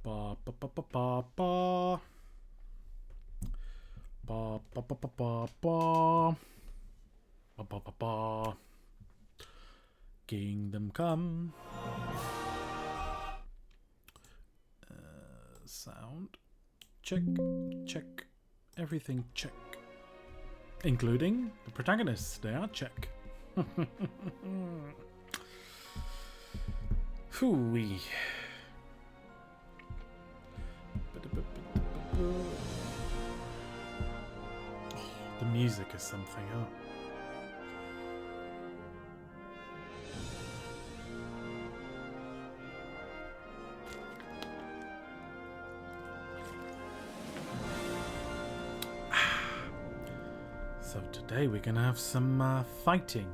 Ba ba ba ba ba ba. Ba ba ba ba ba ba. Ba ba ba ba. Kingdom come. Sound. Check. Check. Everything check. Including the protagonists. They are check. Hooey. The music is something, huh? So today we're gonna have some fighting.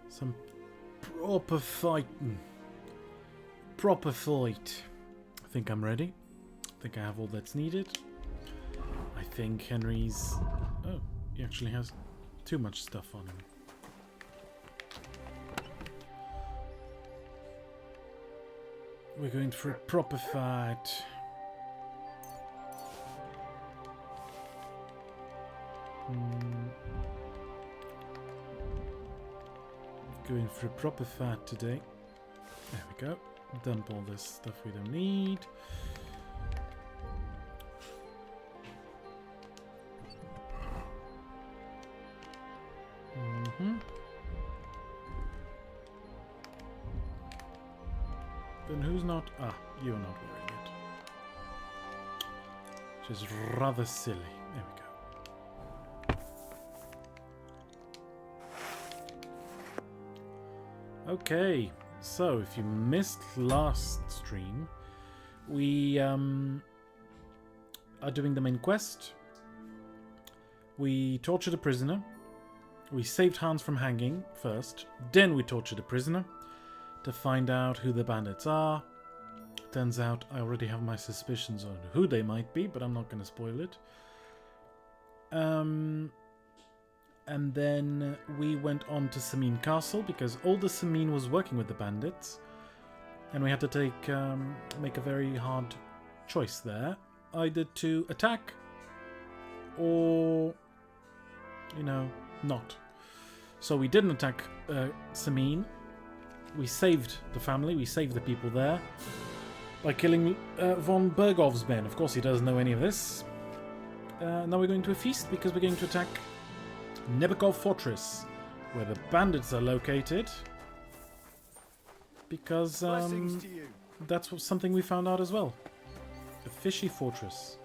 Some proper fighting. Proper fight. I think I'm ready. I think I have all that's needed. I think Henry's... Oh, he actually has too much stuff on him. We're going for a proper fight. Going for a proper fight today. There we go. Dump all this stuff we don't need. Then who's not? Ah, you're not wearing it. Which is rather silly. There we go. Okay, so if you missed last stream, we are doing the main quest. We tortured a prisoner. We saved Hans from hanging first. Then we tortured a prisoner to find out who the bandits are. Turns out I already have my suspicions on who they might be, but I'm not going to spoil it. And then we went on to Samin Castle because older Samin was working with the bandits, and we had to make a very hard choice there, either to attack or, not. So we didn't attack Samin. We saved the family, we saved the people there by killing von Bergov's men. Of course, he doesn't know any of this. Now we're going to a feast because we're going to attack Nebekov Fortress, where the bandits are located. Because that's something we found out as well. A fishy fortress.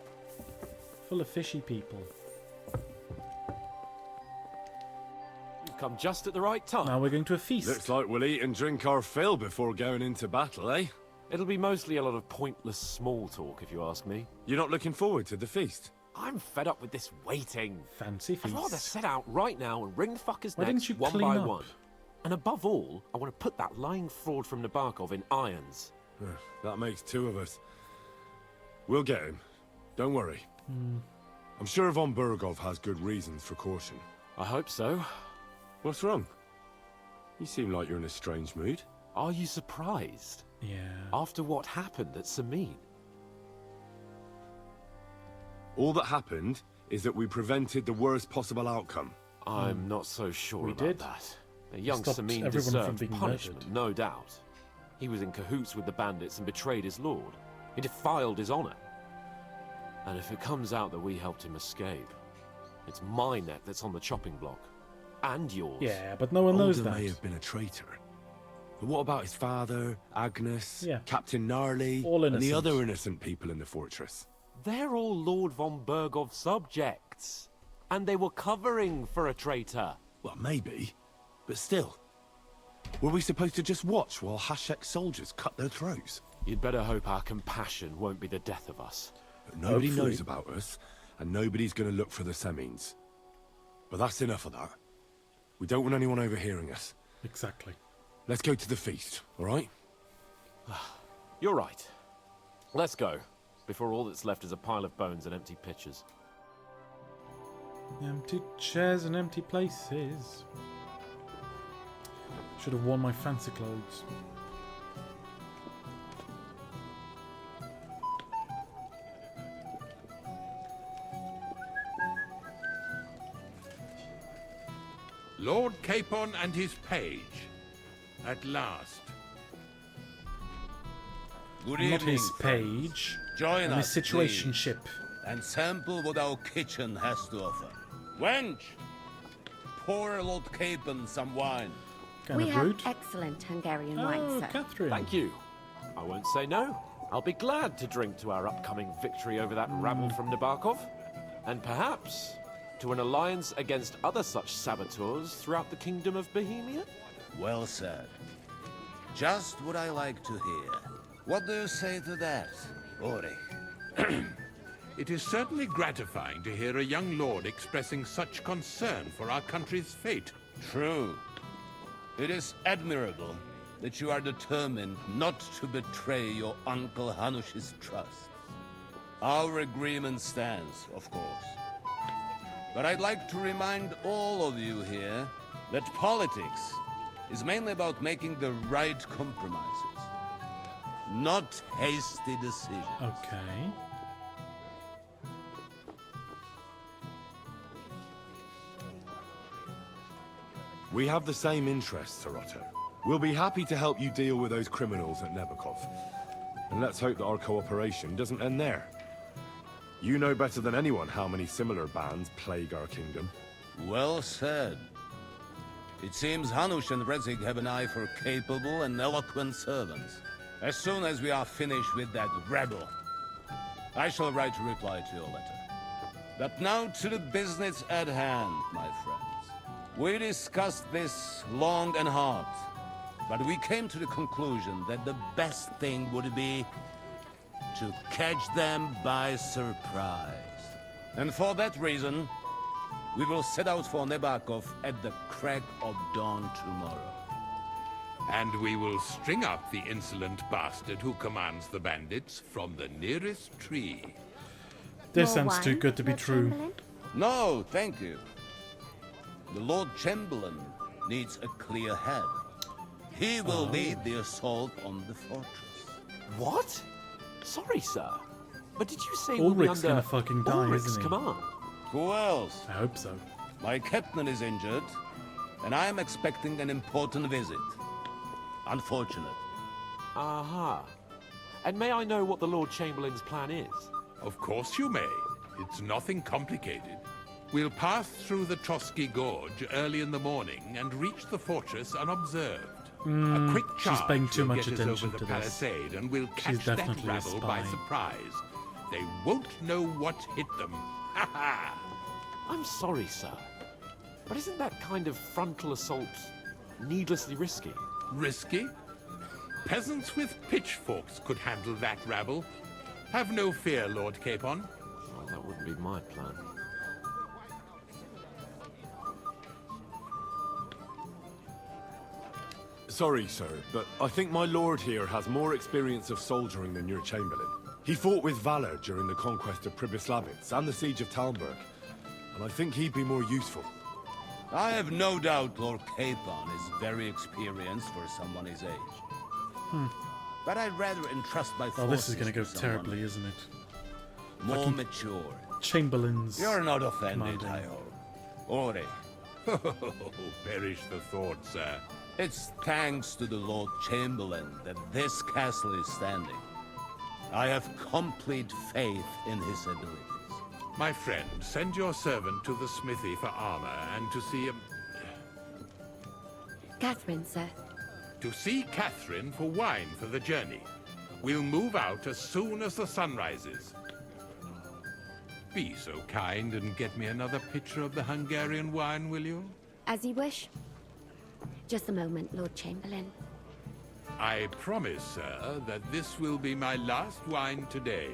Full of fishy people. Come just at the right time. Now we're going to a feast. Looks like we'll eat and drink our fill before going into battle, eh? It'll be mostly a lot of pointless small talk, if you ask me. You're not looking forward to the feast? I'm fed up with this waiting. Fancy feast. I'd rather set out right now and wring the fuckers' Why necks didn't you one clean by up? one. And above all, I want to put that lying fraud from Nabokov in irons. That makes two of us. We'll get him. Don't worry. I'm sure von Bergov has good reasons for caution. I hope so. What's wrong? You seem like you're in a strange mood. Are you surprised? Yeah. After what happened at Samin? All that happened is that we prevented the worst possible outcome. I'm not so sure We about did. that. A young stopped Samin everyone from deserved being punishment, murdered. no doubt. He was in cahoots with the bandits and betrayed his lord. He defiled his honor. And if it comes out that we helped him escape, it's my neck that's on the chopping block. And yours. Yeah, but no one knows Alder that. may have been a traitor. But what about his father, Agnes, Yeah. Captain Gnarly, All and the innocent. other innocent people in the fortress? They're all Lord von Bergov's subjects. And they were covering for a traitor. Well, maybe. But still. Were we supposed to just watch while Hashek's soldiers cut their throats? You'd better hope our compassion won't be the death of us. But nobody Hopefully. knows about us, and nobody's going to look for the Semines. But that's enough of that. We don't want anyone overhearing us. Exactly. Let's go to the feast, all right? You're right. Let's go, before all that's left is a pile of bones and empty pitchers. Empty chairs and empty places. Should have worn my fancy clothes. Lord Capon and his page. At last. Good Not evening, his friends. page. Join And his us, situationship. please, and sample what our kitchen has to offer. Wench, pour Lord Capon some wine. Kind We of have rude. excellent Hungarian Oh, wine, sir. Catherine. Thank you. I won't say no. I'll be glad to drink to our upcoming victory over that rabble from Nabokov. And perhaps to an alliance against other such saboteurs throughout the Kingdom of Bohemia? Well said. Just what I like to hear. What do you say to that, Ulrich? It is certainly gratifying to hear a young lord expressing such concern for our country's fate. True. It is admirable that you are determined not to betray your Uncle Hanush's trust. Our agreement stands, of course. But I'd like to remind all of you here that politics is mainly about making the right compromises, not hasty decisions. Okay. We have the same interests, Sir Otto. We'll be happy to help you deal with those criminals at Nebokov. And let's hope that our cooperation doesn't end there. You know better than anyone how many similar bands plague our kingdom. Well said. It seems Hanush and Rezig have an eye for capable and eloquent servants. As soon as we are finished with that rebel, I shall write a reply to your letter. But now to the business at hand, my friends. We discussed this long and hard, but we came to the conclusion that the best thing would be to catch them by surprise. And for that reason, we will set out for Nebakov at the crack of dawn tomorrow. And we will string up the insolent bastard who commands the bandits from the nearest tree. This More sounds too wine, good to be Lord true. Chamberlain? No, thank you. The Lord Chamberlain needs a clear head. He will lead the assault on the fortress. What? Sorry, sir. But did you say we'll be Ulrich's under gonna fucking die, Ulrich's isn't he? command? Who else? I hope so. My captain is injured, and I am expecting an important visit. Unfortunate. Aha. And may I know what the Lord Chamberlain's plan is? Of course you may. It's nothing complicated. We'll pass through the Trotsky Gorge early in the morning and reach the fortress unobserved. A quick she's charge paying too will much get us attention over to the this. palisade, and we'll She's catch that definitely a rabble by spy. surprise. They won't know what hit them. Ha ha! I'm sorry, sir. But isn't that kind of frontal assault needlessly risky? Risky? Peasants with pitchforks could handle that rabble. Have no fear, Lord Capon. Well, that wouldn't be my plan. Sorry, sir, but I think my lord here has more experience of soldiering than your chamberlain. He fought with valor during the conquest of Pribyslavitz and the siege of Talmberg, and I think he'd be more useful. I have no doubt Lord Capon is very experienced for someone his age. But I'd rather entrust my Oh, forces this is gonna go to someone terribly, isn't it? more Fucking- mature. Chamberlain's. You're not offended, commanding. I hope. Ori, Oh, perish the thought, sir. it's thanks to the Lord Chamberlain that this castle is standing. I have complete faith in his abilities. My friend, send your servant to the smithy for armor and to see Catherine, sir. Catherine for wine for the journey. We'll move out as soon as the sun rises. Be so kind and get me another pitcher of the Hungarian wine, will you? As you wish. Just a moment, Lord Chamberlain. I promise, sir, that this will be my last wine today.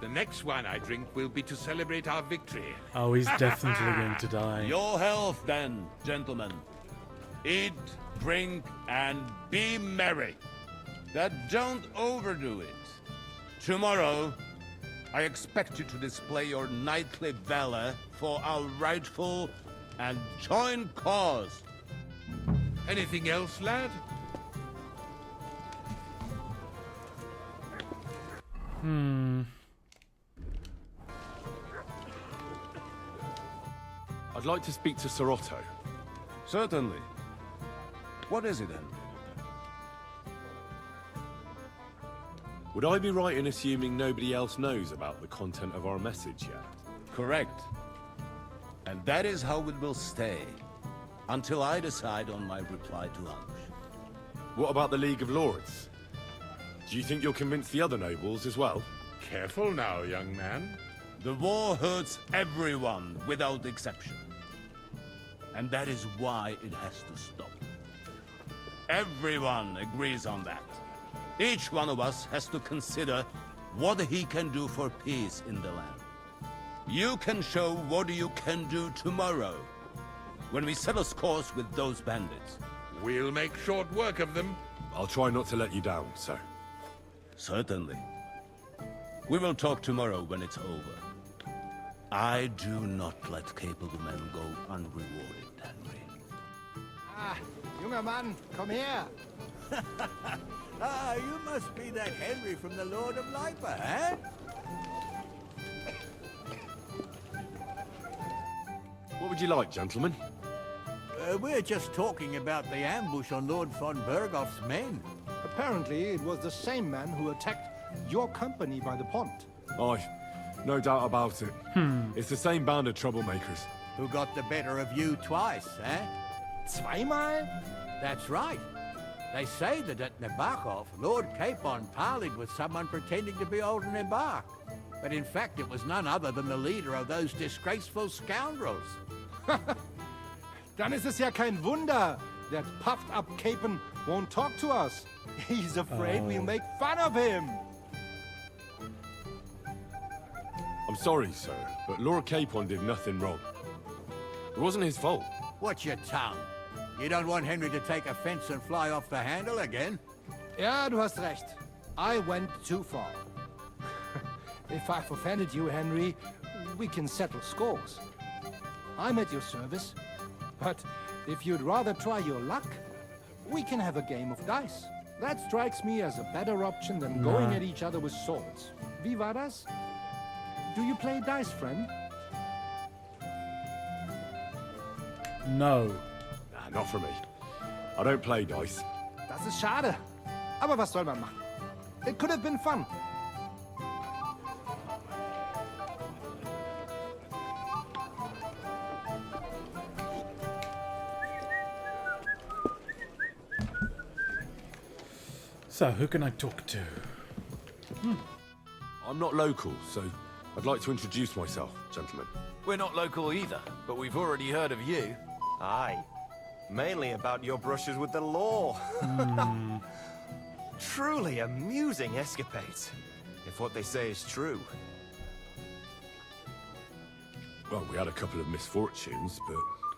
The next wine I drink will be to celebrate our victory. Oh, he's definitely going to die. Your health, then, gentlemen. Eat, drink, and be merry. But don't overdo it. Tomorrow, I expect you to display your knightly valor for our rightful and joint cause. Anything else, lad? I'd like to speak to Sir Otto. Certainly. What is it, then? Would I be right in assuming nobody else knows about the content of our message yet? Correct. And that is how it will stay. Until I decide on my reply to Hanush. What about the League of Lords? Do you think you'll convince the other nobles as well? Careful now, young man. The war hurts everyone without exception. And that is why it has to stop. Everyone agrees on that. Each one of us has to consider what he can do for peace in the land. You can show what you can do tomorrow, when we settle scores with those bandits. We'll make short work of them. I'll try not to let you down, sir. Certainly. We will talk tomorrow when it's over. I do not let capable men go unrewarded, Henry. Ah, junger Mann, komm her! Ah, you must be that Henry from the Lord of Lipa, eh? What would you like, gentlemen? We're just talking about the ambush on Lord von Bergoff's men. Apparently, it was the same man who attacked your company by the pond. Aye, no doubt about it. It's the same band of troublemakers. Who got the better of you twice, eh? Zweimal? That's right. They say that at Nabokov, Lord Capon parleyed with someone pretending to be old Nabark. But in fact, it was none other than the leader of those disgraceful scoundrels. Dann ist es ja kein Wunder that puffed-up Capon won't talk to us. He's afraid we'll make fun of him. I'm sorry, sir, but Lord Capon did nothing wrong. It wasn't his fault. Watch your tongue. You don't want Henry to take offense and fly off the handle again? Ja, du hast recht. I went too far. If I've offended you, Henry, we can settle scores. I'm at your service. But if you'd rather try your luck, we can have a game of dice. That strikes me as a better option than going at each other with swords. Wie war das? Do you play dice, friend? No. Nah, not for me. I don't play dice. Das ist schade. Aber was soll man machen? It could have been fun. So, who can I talk to? I'm not local, so I'd like to introduce myself, gentlemen. We're not local either, but we've already heard of you. Aye. Mainly about your brushes with the law. Truly amusing escapades, if what they say is true. Well, we had a couple of misfortunes, but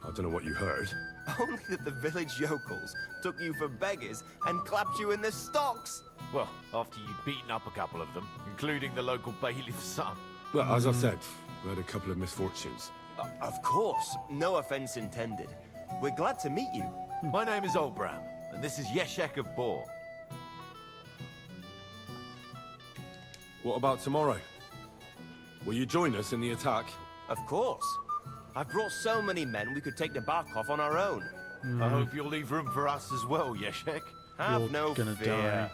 I don't know what you heard. Only that the village yokels took you for beggars and clapped you in the stocks. Well, after you'd beaten up a couple of them, including the local bailiff's son. Well, as I said, we had a couple of misfortunes. Of course, no offense intended. We're glad to meet you. My name is Olbram, and this is Yeshek of Bor. What about tomorrow? Will you join us in the attack? Of course. I've brought so many men we could take the Barkov on our own. I hope you'll leave room for us as well, Yeshek. Have You're no gonna fear. die.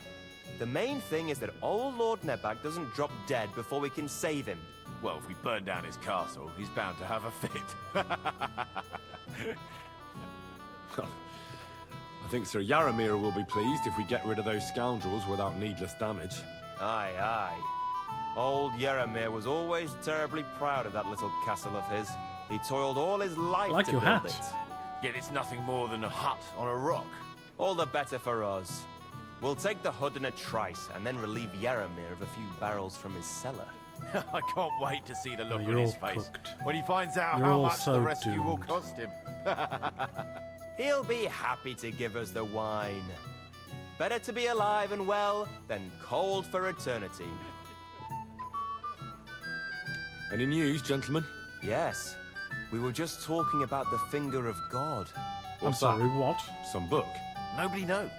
The main thing is that old Lord Nebak doesn't drop dead before we can save him. Well, if we burn down his castle, he's bound to have a fit. I think Sir Yaramir will be pleased if we get rid of those scoundrels without needless damage. Aye, aye. Old Yaramir was always terribly proud of that little castle of his. He toiled all his life Like to your build hat. it. Yet it's nothing more than a hut on a rock. All the better for us. We'll take the hood in a trice and then relieve Yaramir of a few barrels from his cellar. I can't wait to see the look you're on his all face cooked. when he finds out You're how all much so the rescue will doomed. cost him. He'll be happy to give us the wine. Better to be alive and well than cold for eternity. Any news, gentlemen? Yes, we were just talking about the finger of God. I'm What's sorry, that? what? Some book? Nobody knows,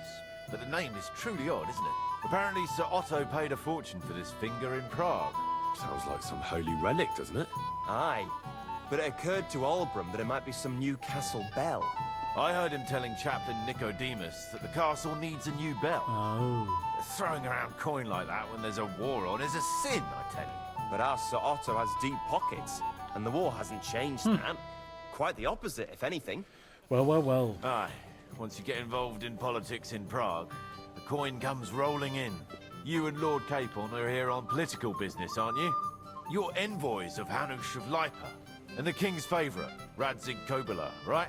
but the name is truly odd, isn't it? Apparently Sir Otto paid a fortune for this finger in Prague. Sounds like some holy relic, doesn't it? Aye, but it occurred to Olbram that it might be some new castle bell. I heard him telling Chaplain Nicodemus that the castle needs a new bell. Oh. Throwing around coin like that when there's a war on is a sin, I tell you. But our Sir Otto has deep pockets, and the war hasn't changed that. Quite the opposite, if anything. Well, well, well. Aye, once you get involved in politics in Prague, the coin comes rolling in. You and Lord Capon are here on political business, aren't you? You're envoys of Hanush of Lipa, and the king's favourite, Radzig Kobyla, right?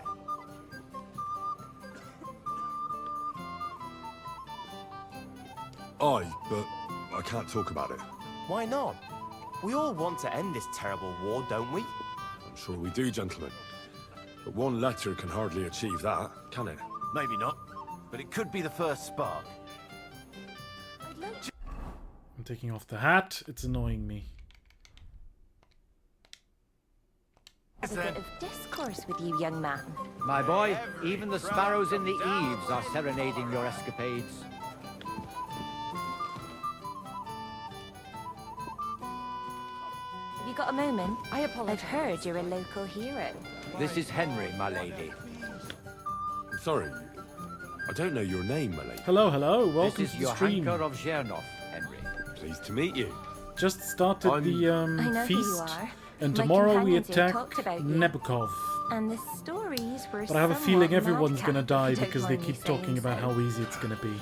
Aye, but I can't talk about it. Why not? We all want to end this terrible war, don't we? I'm sure we do, gentlemen. But one letter can hardly achieve that, can it? Maybe not, but it could be the first spark. I'm taking off the hat. It's annoying me. A bit of discourse with you, young man. My boy, even the sparrows in the eaves are serenading your escapades. Have you got a moment? I apologize. I've heard you're a local hero. This is Henry, my lady. I'm sorry. I don't know your name, my lady. Hello, hello. Welcome This to is the stream. Johanka of Zhernov, Henry. Pleased to meet you. Just started I'm- the I know who you feast, are. and My tomorrow we companions here attack talked about you. Nebukov. And the stories were But I have a somewhat feeling everyone's madcap, gonna die if you don't because they mind me keep talking saying about so. how easy it's gonna be.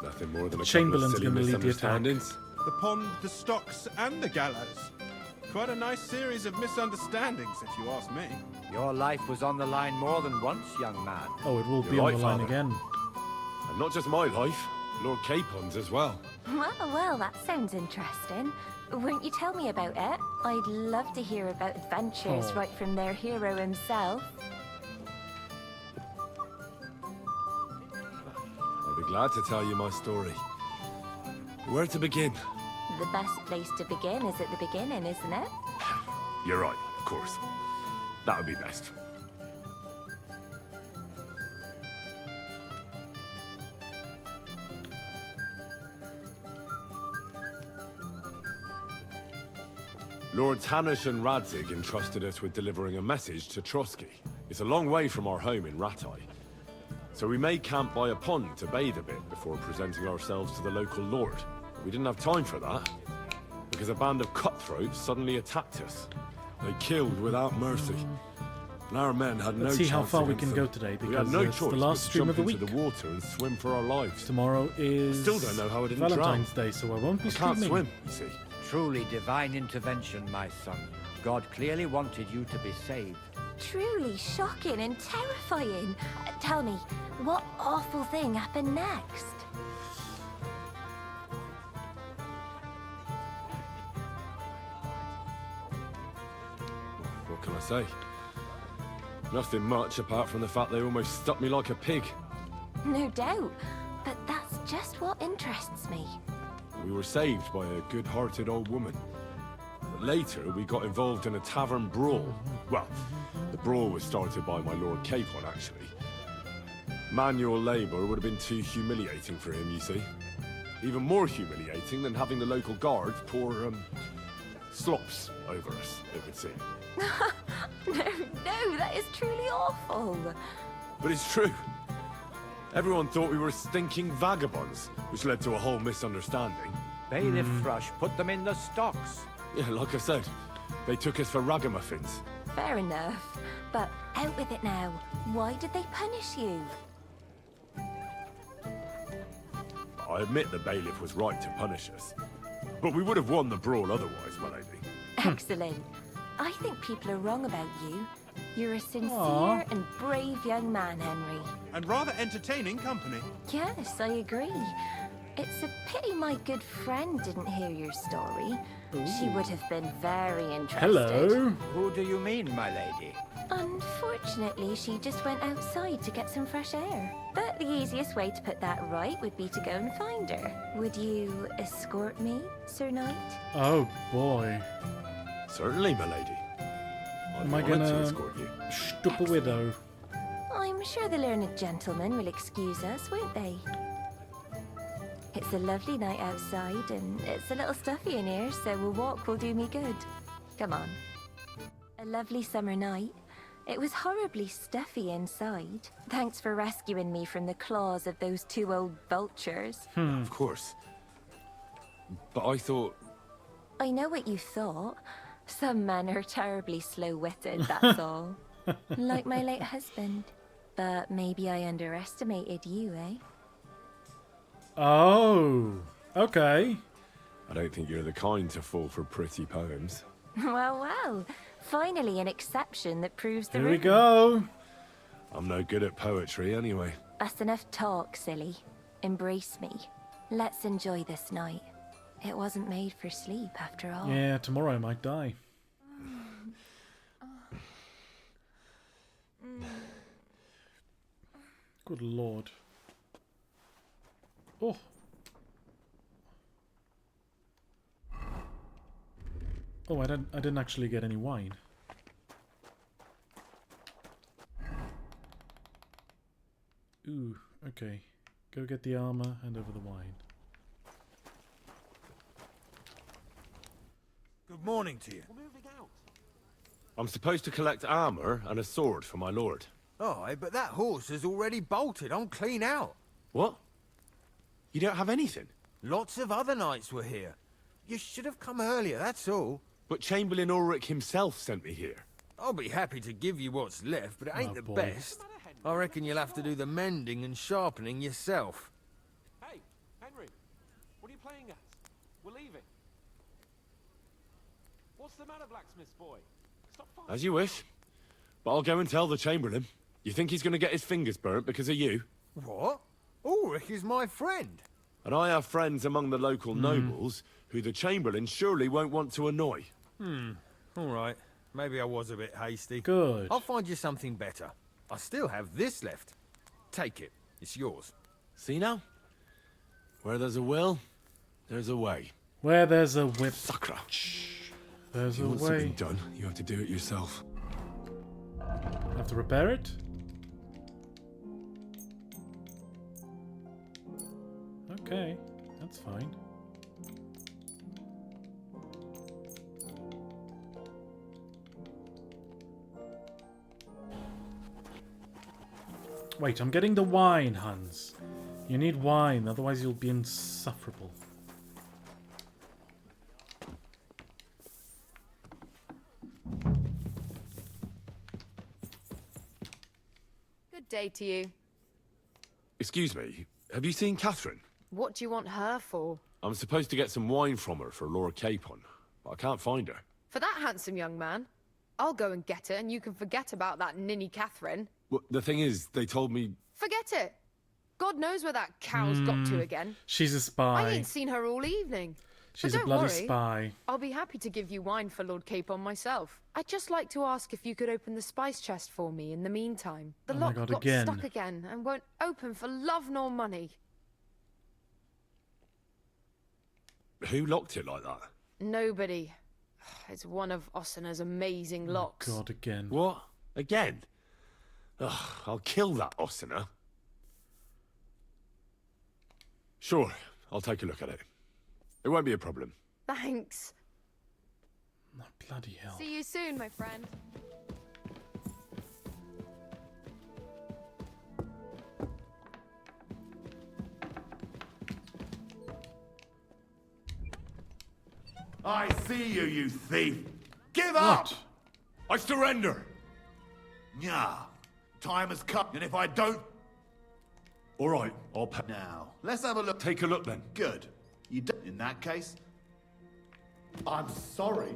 Nothing more than a Chamberlain's couple of gonna silly lead the attack. misunderstandings. The pond, the stocks, and the gallows. Quite a nice series of misunderstandings, if you ask me. Your life was on the line more than once, young man. Oh, it will be You're on right, the line Father. again. And not just my life, Lord Capon's as well. Well, that sounds interesting. Won't you tell me about it? I'd love to hear about adventures Oh. right from their hero himself. I'll be glad to tell you my story. Where to begin? The best place to begin is at the beginning, isn't it? You're right, of course. That would be best. Lords Hanush and Radzig entrusted us with delivering a message to Trotsky. It's a long way from our home in Ratai. So we made camp by a pond to bathe a bit before presenting ourselves to the local lord. We didn't have time for that, because a band of cutthroats suddenly attacked us. They killed without mercy. And our men had no Let's chance see how far we against can them. go today, We had because no it's choice the but last to stream jump of the into week. the water and swim for our lives. Tomorrow is Still don't know how I didn't Valentine's Day, so I won't be I can't streaming. swim, you see. Truly divine intervention, my son. God clearly wanted you to be saved. Truly shocking and terrifying. Tell me, what awful thing happened next? What can I say? Nothing much apart from the fact they almost stuck me like a pig. No doubt, but that's just what interests me. We were saved by a good-hearted old woman. But later, we got involved in a tavern brawl. Well, the brawl was started by my Lord Capon, actually. Manual labour would have been too humiliating for him, you see. Even more humiliating than having the local guards pour, slops over us, it would seem. No, that is truly awful. But it's true. Everyone thought we were stinking vagabonds, which led to a whole misunderstanding. Bailiff Thrush put them in the stocks. Yeah, like I said, they took us for ragamuffins. Fair enough, but out with it now. Why did they punish you? I admit the bailiff was right to punish us. But we would have won the brawl otherwise, my lady. Excellent. I think people are wrong about you. You're a sincere Aw. and brave young man, Henry. And rather entertaining company. Yes, I agree. It's a pity my good friend didn't hear your story. She would have been very interested. Hello. Who do you mean, my lady? Unfortunately, she just went outside to get some fresh air. But the easiest way to put that right would be to go and find her. Would you escort me, Sir Knight? Oh boy. Certainly, my lady. Am I I'd be honoured to gonna escort you. stup a widow? I'm sure the learned gentlemen will excuse us, won't they? It's a lovely night outside, and it's a little stuffy in here, so a walk will do me good. Come on. A lovely summer night. It was horribly stuffy inside. Thanks for rescuing me from the claws of those two old vultures. Of course. But I thought... I know what you thought. Some men are terribly slow-witted, that's all. Like my late husband. But maybe I underestimated you, eh? Oh, okay. I don't think you're the kind to fall for pretty poems. Well, well. Finally an exception that proves the Here rule. we go. I'm no good at poetry anyway. That's enough talk, silly. Embrace me. Let's enjoy this night. It wasn't made for sleep, after all. Yeah, tomorrow I might die. Good lord. Oh. Oh, I didn't actually get any wine. Ooh, okay. Go get the armor, hand over the wine. Good morning to you. I'm supposed to collect armor and a sword for my lord. Aye, but that horse has already bolted. I'm clean out. What? You don't have anything? Lots of other knights were here. You should have come earlier, that's all. But Chamberlain Ulrich himself sent me here. I'll be happy to give you what's left, but it ain't Oh, the boy. best. I reckon you'll have to do the mending and sharpening yourself. Hey, Henry, what are you playing at? We're leaving. What's the matter, blacksmith's boy? Stop fighting. As you wish. But I'll go and tell the Chamberlain. You think he's going to get his fingers burnt because of you? What? Ulrich is my friend. And I have friends among the local nobles who the Chamberlain surely won't want to annoy. All right. Maybe I was a bit hasty. Good. I'll find you something better. I still have this left. Take it. It's yours. See now? Where there's a will, there's a way. Where there's a whip, Sakra. there's You a want way. something done, you have to do it yourself. Have to repair it? Okay, that's fine. Wait, I'm getting the wine, Hans. You need wine, otherwise you'll be insufferable. Good day to you. Excuse me, have you seen Catherine? What do you want her for? I'm supposed to get some wine from her for Lord Capon, but I can't find her. For that handsome young man? I'll go and get it, and you can forget about that ninny Catherine. Well, the thing is, they told me... Forget it! God knows where that cow's got to again. She's a spy. I ain't seen her all evening. She's but a don't bloody worry, spy. I'll be happy to give you wine for Lord Capon myself. I'd just like to ask if you could open the spice chest for me in the meantime. The Oh my lock God, got again. stuck again and won't open for love nor money. Who locked it like that? Nobody. It's one of Ossina's amazing locks. God, again. What? Again? Ugh, I'll kill that Ossina. Sure, I'll take a look at it. It won't be a problem. Thanks. Oh, bloody hell. See you soon, my friend. I see you, you thief! Give What? up! I surrender! Nah, time has come, and if I don't... All right, I'll pay. Now, let's have a look. Take a look then. Good. You don't, in that case... I'm sorry.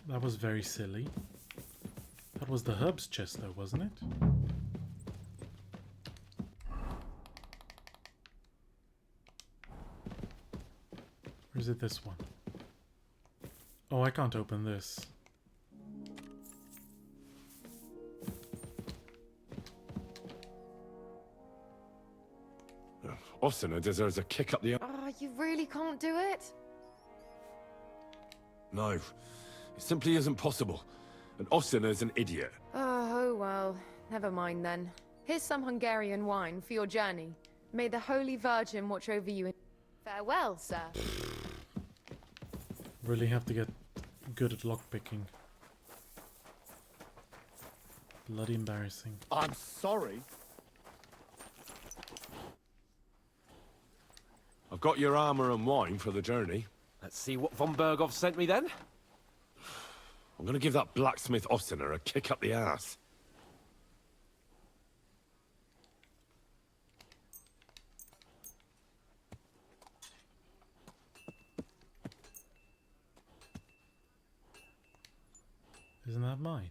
That was very silly. That was the herbs chest though, wasn't it? Or is it this one? Oh, I can't open this. Ossina deserves a kick up the... Oh, you really can't do it? No, it simply isn't possible. And Ossina's an idiot. Oh, well. Never mind then. Here's some Hungarian wine for your journey. May the Holy Virgin watch over you. Farewell, sir. Really have to get good at lockpicking. Bloody embarrassing. I'm sorry. I've got your armor and wine for the journey. Let's see what von Berghoff sent me then. I'm gonna give that blacksmith Ostener a kick up the ass. Isn't that mine?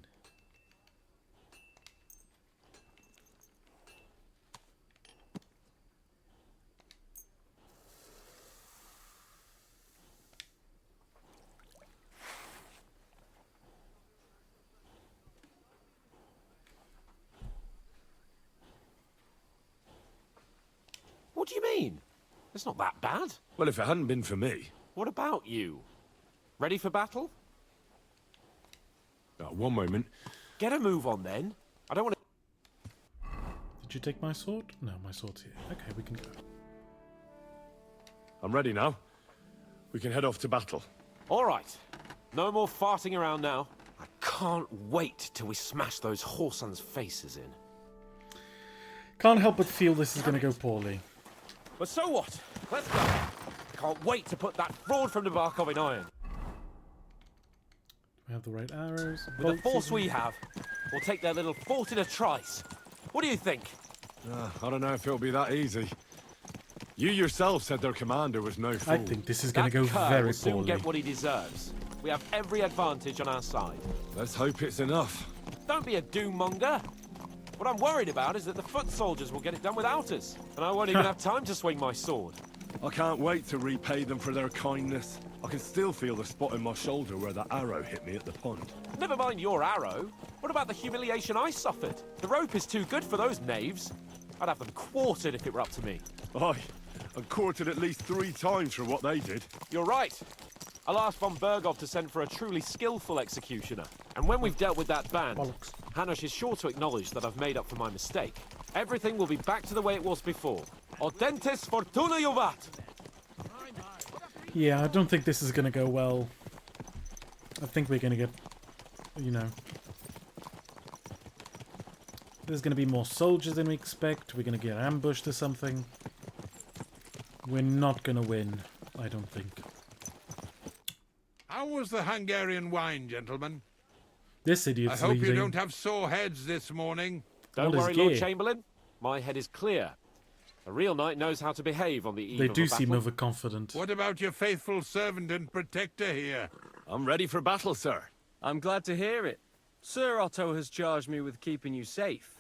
What do you mean? It's not that bad. Well, if it hadn't been for me... What about you? Ready for battle? One moment. Get a move on then. I don't want to... Did you take my sword? No, my sword's here. Okay, we can go. I'm ready now. We can head off to battle. All right. No more farting around now. I can't wait till we smash those whoresons' faces in. Can't help but feel this is going to go poorly. But so what? Let's go. Can't wait to put that fraud from Nabarkov in iron. We have the right arrows. With the force we have, we'll take their little fort in a trice. What do you think? I don't know if it'll be that easy. You yourself said their commander was no fool. I think this is going to go Kerr very will soon poorly. get what he deserves. We have every advantage on our side. Let's hope it's enough. Don't be a doom-monger. What I'm worried about is that the foot soldiers will get it done without us, and I won't even have time to swing my sword. I can't wait to repay them for their kindness. I can still feel the spot in my shoulder where that arrow hit me at the pond. Never mind your arrow. What about the humiliation I suffered? The rope is too good for those knaves. I'd have them quartered if it were up to me. Aye, and quartered at least 3 times for what they did. You're right. I'll ask von Berghoff to send for a truly skillful executioner. And when we've dealt with that band, Hanush is sure to acknowledge that I've made up for my mistake. Everything will be back to the way it was before. Audentes fortuna juvat! Yeah, I don't think this is going to go well. I think we're going to get, you know... There's going to be more soldiers than we expect. We're going to get ambushed or something. We're not going to win, I don't think. How was the Hungarian wine, gentlemen? This idiot's I hope leading. you don't have sore heads this morning. Don't What is worry, Lord gear? Chamberlain. My head is clear. A real knight knows how to behave on the eve They of a do battle. seem overconfident. What about your faithful servant and protector here? I'm ready for battle, sir. I'm glad to hear it. Sir Otto has charged me with keeping you safe.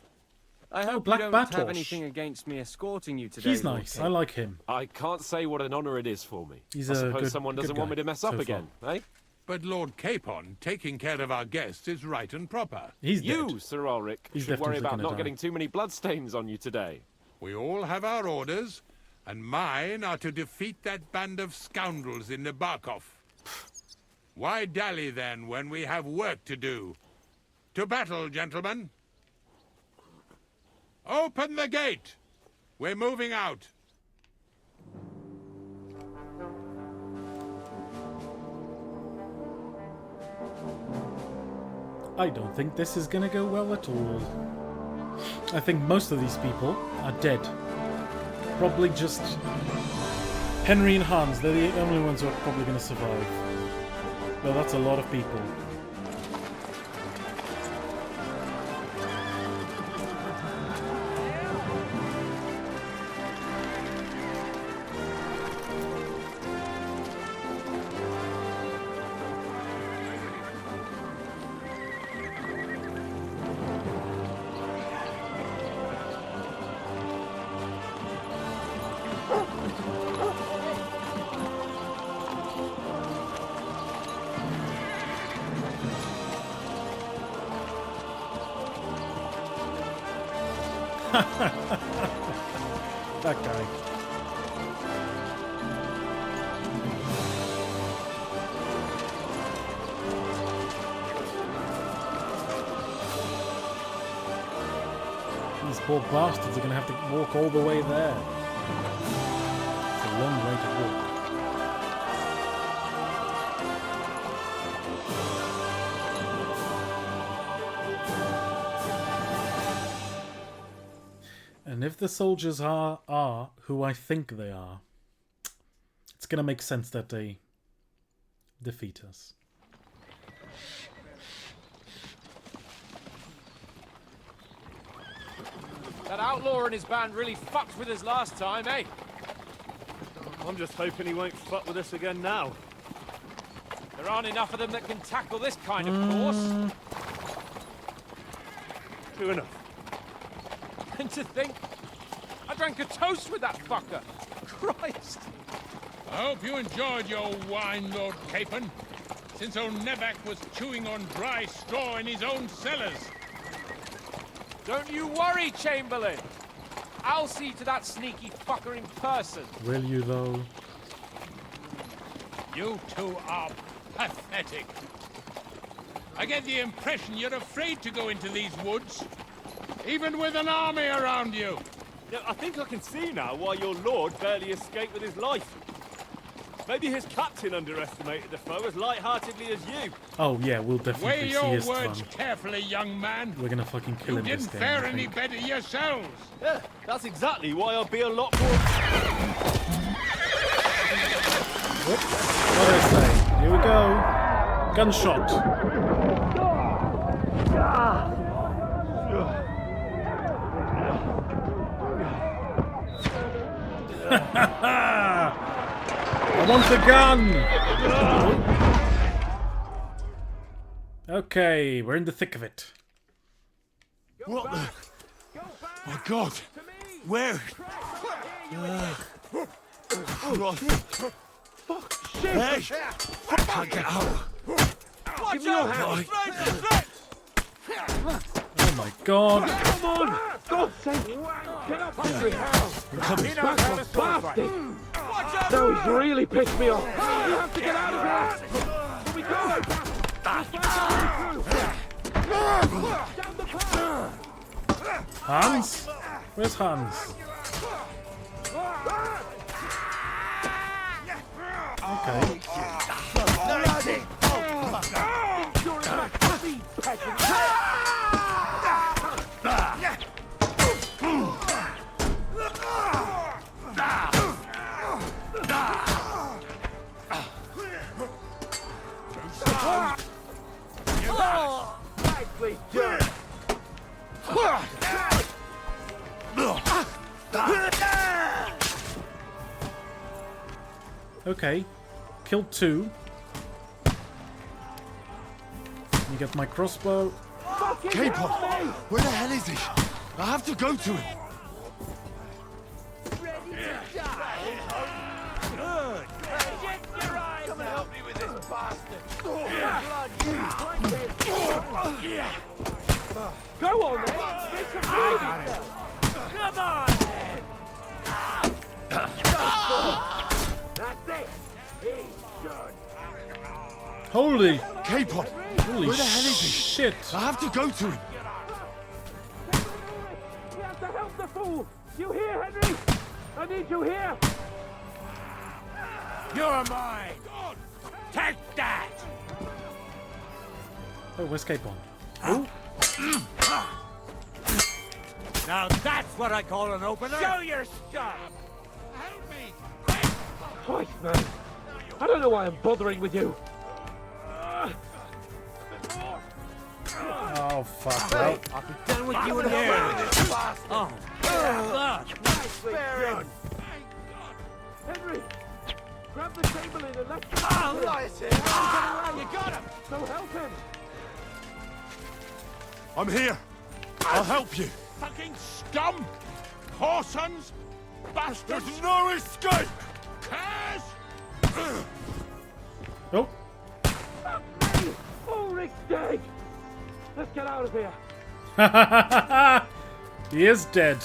I hope Black you don't have Batosh. anything against me escorting you today. He's Lord nice. King. I like him. I can't say what an honour it is for me. He's I a suppose good- someone good doesn't want guy me to mess so up far. again, eh? But Lord Capon, taking care of our guests is right and proper. He's You, dead. Sir Ulrich, He's should worry definitely about gonna not die. getting too many bloodstains on you today. We all have our orders, and mine are to defeat that band of scoundrels in Nabarkov. Why dally then when we have work to do? To battle, gentlemen! Open the gate! We're moving out. I don't think this is going to go well at all. I think most of these people are dead. Probably just Henry and Hans. They're the only ones who are probably going to survive. Well, that's a lot of people. That guy. These poor bastards are going to have to walk all the way there. It's a long way to walk. if the soldiers are who I think they are, it's gonna make sense that they defeat us. That outlaw and his band really fucked with us last time, eh? I'm just hoping he won't fuck with us again now. There aren't enough of them that can tackle this kind of course. True enough. And to think, I drank a toast with that fucker. Christ. I hope you enjoyed your wine, Lord Capon, since old Nevac was chewing on dry straw in his own cellars. Don't you worry, Chamberlain. I'll see to that sneaky fucker in person. Will you, though? You two are pathetic. I get the impression you're afraid to go into these woods, even with an army around you. Yeah, I think I can see now why your lord barely escaped with his life. Maybe his captain underestimated the foe as light-heartedly as you. Oh yeah, we'll definitely Weigh see your his words fun. carefully, young man. We're gonna fucking kill You him this didn't game, fare I any think. better yourselves. Yeah, that's exactly why I'll be a lot more... Whoops. What did I say? Here we go. Gunshot. I want a gun! Okay, we're in the thick of it. What the? My God! Where? Hey! Can't get out! Watch out! Oh my God! Come on! God's sake! Get up, Henry! Bastard! No, he's really pissed me off! We have to get out of here! Here we go! Hans? Where's Hans? Okay. Nicely done! Okay. Killed 2. You get my crossbow. Capon! Where the hell is he? I have to go to him. Come and help me with this bastard! Go on, then! Make some noise! Come on, then! That's it! He's done! Holy! Capon! Holy Where the hell is he? shit! I have to go to him. We have to help the fool! You hear, Henry? I need you here! You're mine! Take that! Oh, where's Capon? Oh! Now that's what I call an opener! Show your stuff! Help me! Christ, man! I don't know why I'm bothering with you! Oh, fuck. Well, I'll be done with you in here with this bastard! Oh, nicely done! Henry! Grab the Chamberlain and let's get out of here! You got him! So help him! I'm here. I'll help you. Fucking scum! Whoresons! Bastards! There's no escape! Curse! oh! Fuck me! Ulrich's dead! Let's get out of here! He is dead.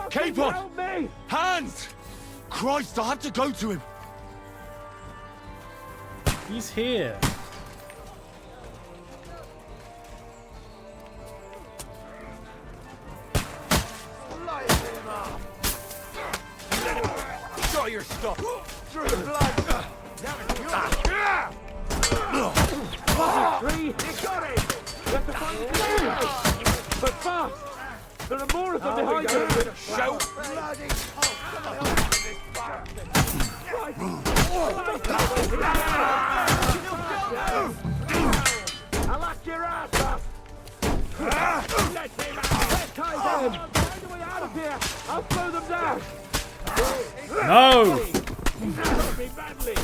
Capon! Help me! Hands! Christ, I have to go to him. He's here. Show your stuff! Through the blood! Now it's yours! Tree! You got it! You have to find the But fast! There are more of them behind you! Show bloody... Oh, come on, this I'll lock your ass up! Let him out! Let's tie them! Find a way out of here! I'll slow them down! No! He's hurt me badly!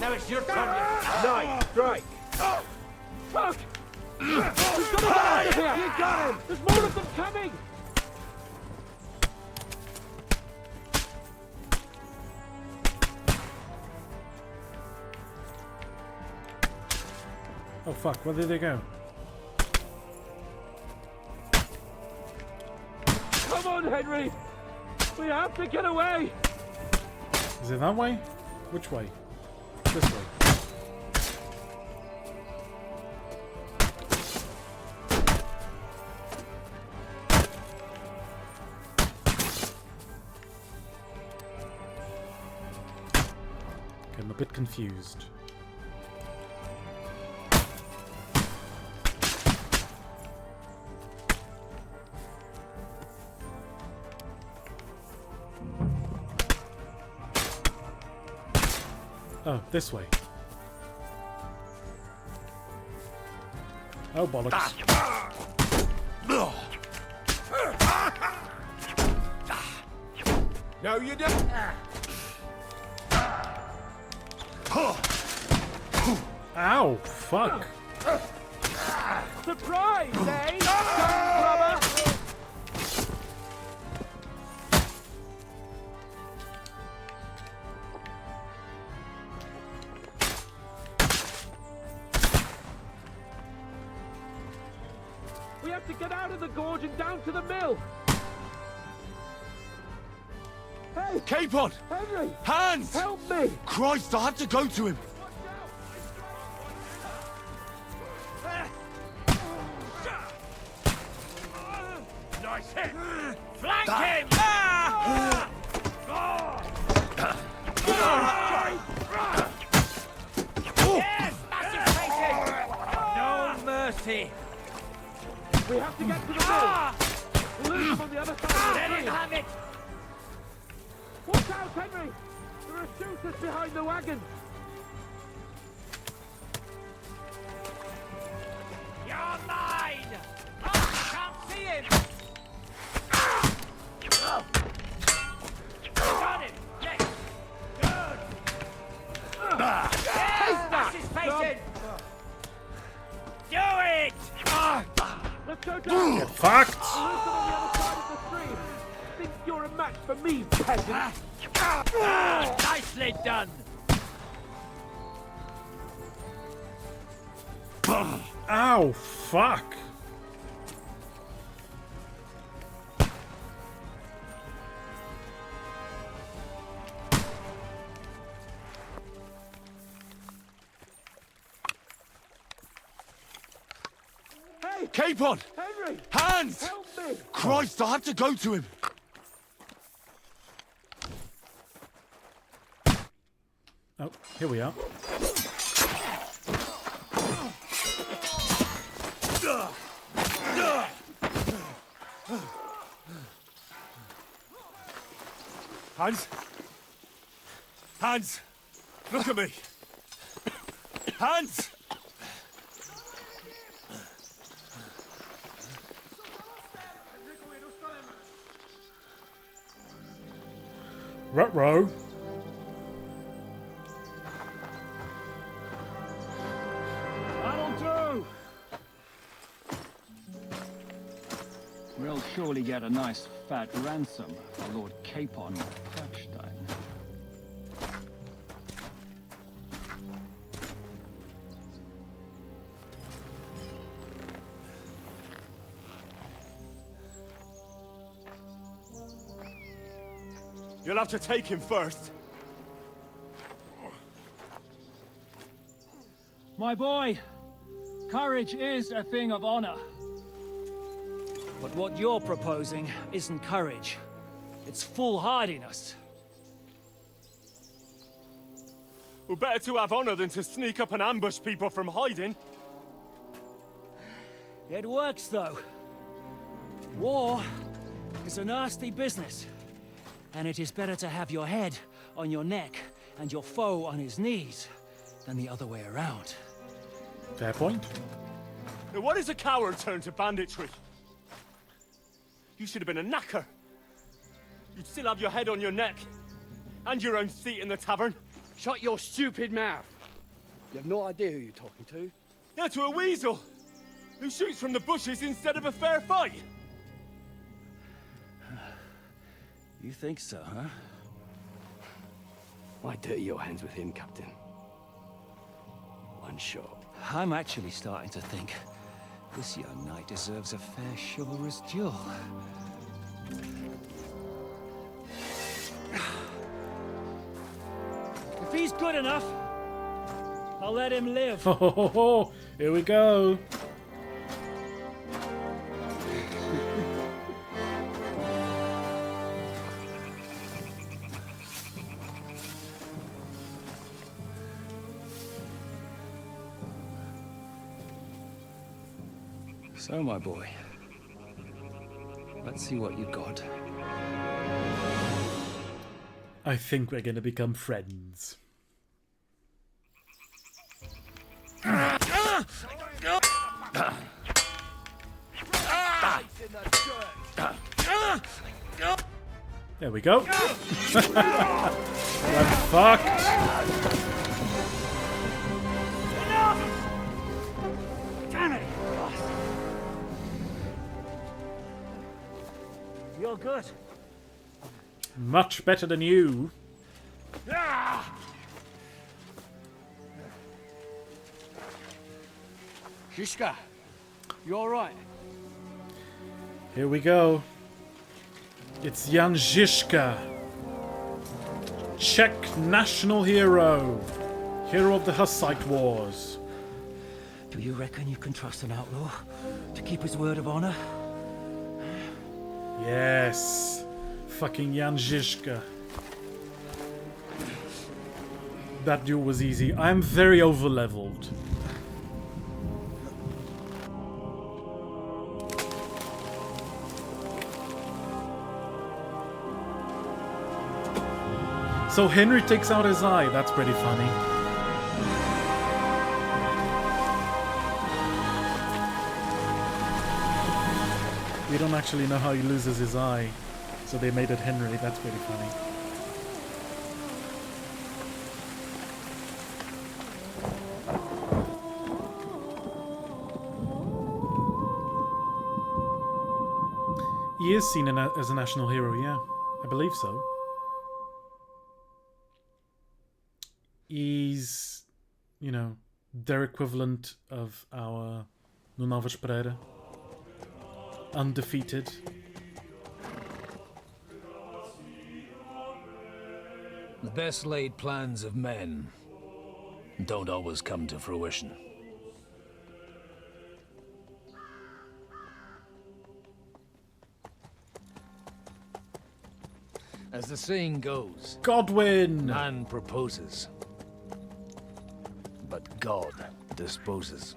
Now it's your turn. Nice strike! Fuck! We've got to get out of here! You got him! There's more of them coming! Oh fuck, where did they go? Come on, Henry! We have to get away! Is it that way? Which way? This way. Okay, I'm a bit confused. Oh, this way. Oh, bollocks. No, you don't. Ow, fuck. Surprise, eh? Rubber! We have to get out of the gorge and down to the mill. Hey! Capon! Henry! Hans! Help me! Christ, I had to go to him! Nice hit! Flank him! Yes! Massive facing! No mercy! We have to get to the mill! We'll lose him on the other side of the Let him stream. have it! Watch out, Henry! There are shooters behind the wagon! You're mine! Oh, I can't see him! Got him! Yes! Good! Yes! That's his facing! Do it! Let's go down! Get fucked! We'll lose them on the other side of the stream! Think you're a match for me, peasant! Nicely done! Ow, fuck! Hey! Capon! Henry! Hans! Help me! Christ, I had to go to him! Oh, here we are. Hans? Hans! Look at me! Hans! Ruh-roh. That'll do! We'll surely get a nice fat ransom for Lord Capon of Perchstein. You'll have to take him first. My boy, courage is a thing of honor. But what you're proposing isn't courage. It's foolhardiness. Well, better to have honor than to sneak up and ambush people from hiding. It works, though. War is a nasty business. And it is better to have your head on your neck and your foe on his knees than the other way around. Fair point. Now, what is a coward turned to banditry? You should have been a knacker. You'd still have your head on your neck. And your own seat in the tavern. Shut your stupid mouth. You have no idea who you're talking to. Yeah, to a weasel. Who shoots from the bushes instead of a fair fight. You think so, huh? Why dirty your hands with him, Captain? One shot. I'm actually starting to think this young knight deserves a fair chivalrous duel. If he's good enough, I'll let him live. Ho ho ho ho! Here we go. So, my boy, let's see what you got. I think we're gonna become friends. There we go. I'm fucked. Damn it! You're good. Much better than you. Shishka, you all right? Here we go. It's Jan Žižka. Czech national hero. Hero of the Hussite Wars. Do you reckon you can trust an outlaw to keep his word of honor? Yes. Fucking Jan Žižka. That duel was easy. I'm very over-leveled. So Henry takes out his eye. That's pretty funny. We don't actually know how he loses his eye. So they made it Henry. That's pretty funny. He is seen as a national hero, yeah. I believe so. He's, you know, their equivalent of our Nuno Pereira. Undefeated. The best laid plans of men don't always come to fruition. As the saying goes, Godwin! Man proposes, but God disposes.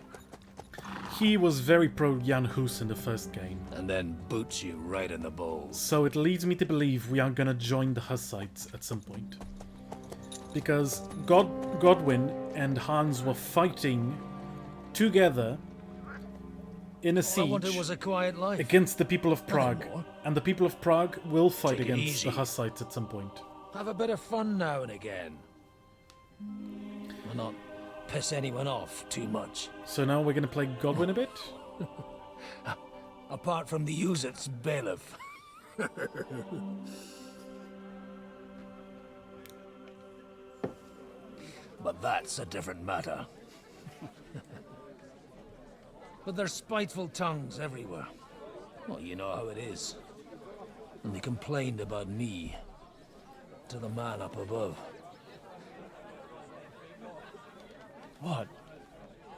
He was very pro Jan Hus in the first game. And then boots you right in the balls. So it leads me to believe we are gonna join the Hussites at some point. Because Godwin and Hans were fighting together in a siege was a quiet life. against the people of Prague. And the people of Prague will fight Take it against easy. the Hussites at some point. Have a bit of fun now and again. Will not piss anyone off too much. So now we're gonna play Godwin a bit? Apart from the use-its bailiff. But that's a different matter. But there's spiteful tongues everywhere. Well, you know how it is. And they complained about me. to the man up above. What?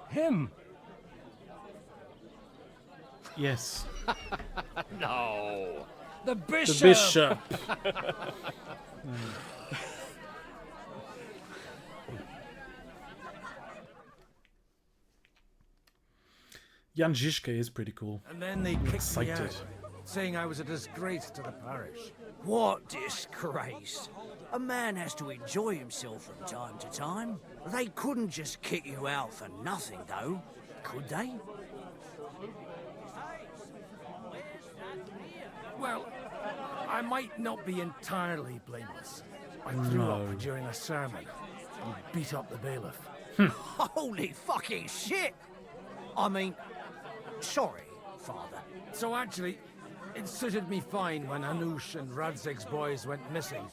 Him? Yes. No. The bishop! The bishop. Jan Žižka is pretty cool. And then they I'm kicked excited. me out, saying I was a disgrace to the parish. What disgrace? A man has to enjoy himself from time to time. They couldn't just kick you out for nothing, though, could they? Well, I might not be entirely blameless. I threw No. up during a sermon and beat up the bailiff. Holy fucking shit! I mean, sorry, Father. So actually, it suited me fine when Hanush and Radzig's boys went missing,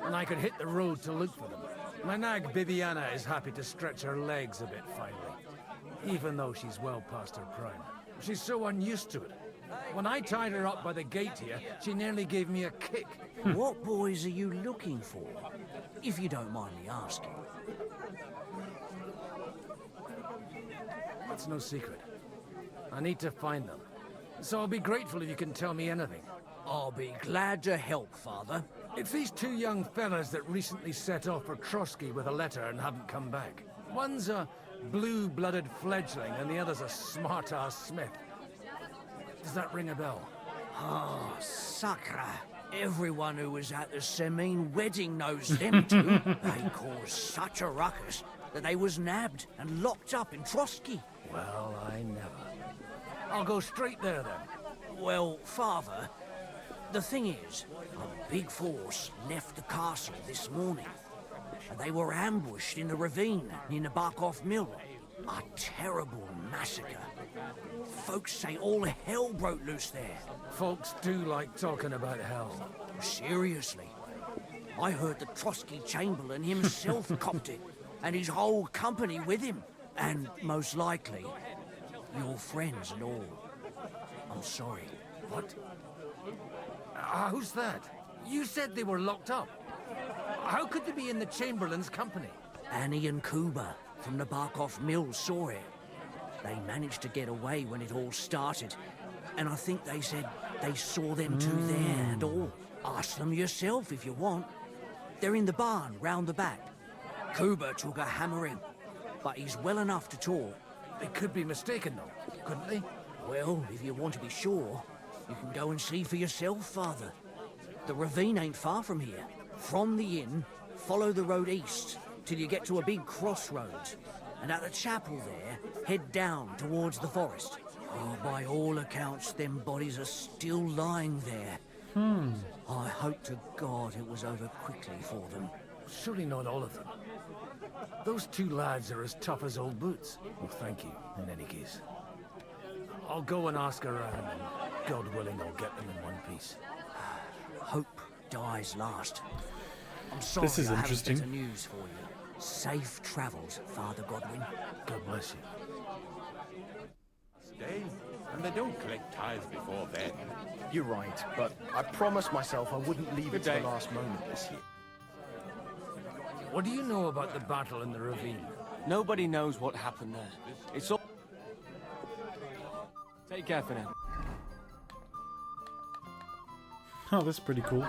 and I could hit the road to look for them. My nag Bibiana is happy to stretch her legs a bit finally, even though she's well past her prime. She's so unused to it. When I tied her up by the gate here, she nearly gave me a kick. What boys are you looking for, if you don't mind me asking? That's no secret. I need to find them. So I'll be grateful if you can tell me anything. I'll be glad to help, Father. It's these two young fellas that recently set off for Trotsky with a letter and haven't come back. One's a blue-blooded fledgling and the other's a smart-ass smith. Does that ring a bell? Oh, sucker. Everyone who was at the Semine wedding knows them two. They caused such a ruckus that they was nabbed and locked up in Trotsky. Well, I never. I'll go straight there then. Well, Father, the thing is, a big force left the castle this morning, and they were ambushed in the ravine near the Barkov Mill. A terrible massacre. Folks say all hell broke loose there. Folks do like talking about hell. Seriously. I heard the Trotsky Chamberlain himself copped it, and his whole company with him. And most likely, your friends and all. I'm sorry. What? Who's that? You said they were locked up. How could they be in the Chamberlain's company? Annie and Kuba from the Barkov Mill saw it. They managed to get away when it all started, and I think they said they saw them two there and all. Ask them yourself if you want. They're in the barn round the back. Kuba took a hammering, but he's well enough to talk. They could be mistaken, though, couldn't they? Well, if you want to be sure, you can go and see for yourself, Father. The ravine ain't far from here. From the inn, follow the road east till you get to a big crossroads. And at the chapel there, head down towards the forest. Oh, by all accounts, them bodies are still lying there. I hope to God it was over quickly for them. Surely not all of them. Those two lads are as tough as old boots. Well, thank you, in any case. I'll go and ask around, and God willing, I'll get them in one piece. Hope dies last. I'm sorry This is I interesting. haven't better news for you. Safe travels, Father Godwin. God bless you. Stay, and they don't collect tithes before then. You're right, but I promised myself I wouldn't leave it to the last moment this year. What do you know about the battle in the ravine? Nobody knows what happened there. It's all... Take care for now. Oh, that's pretty cool.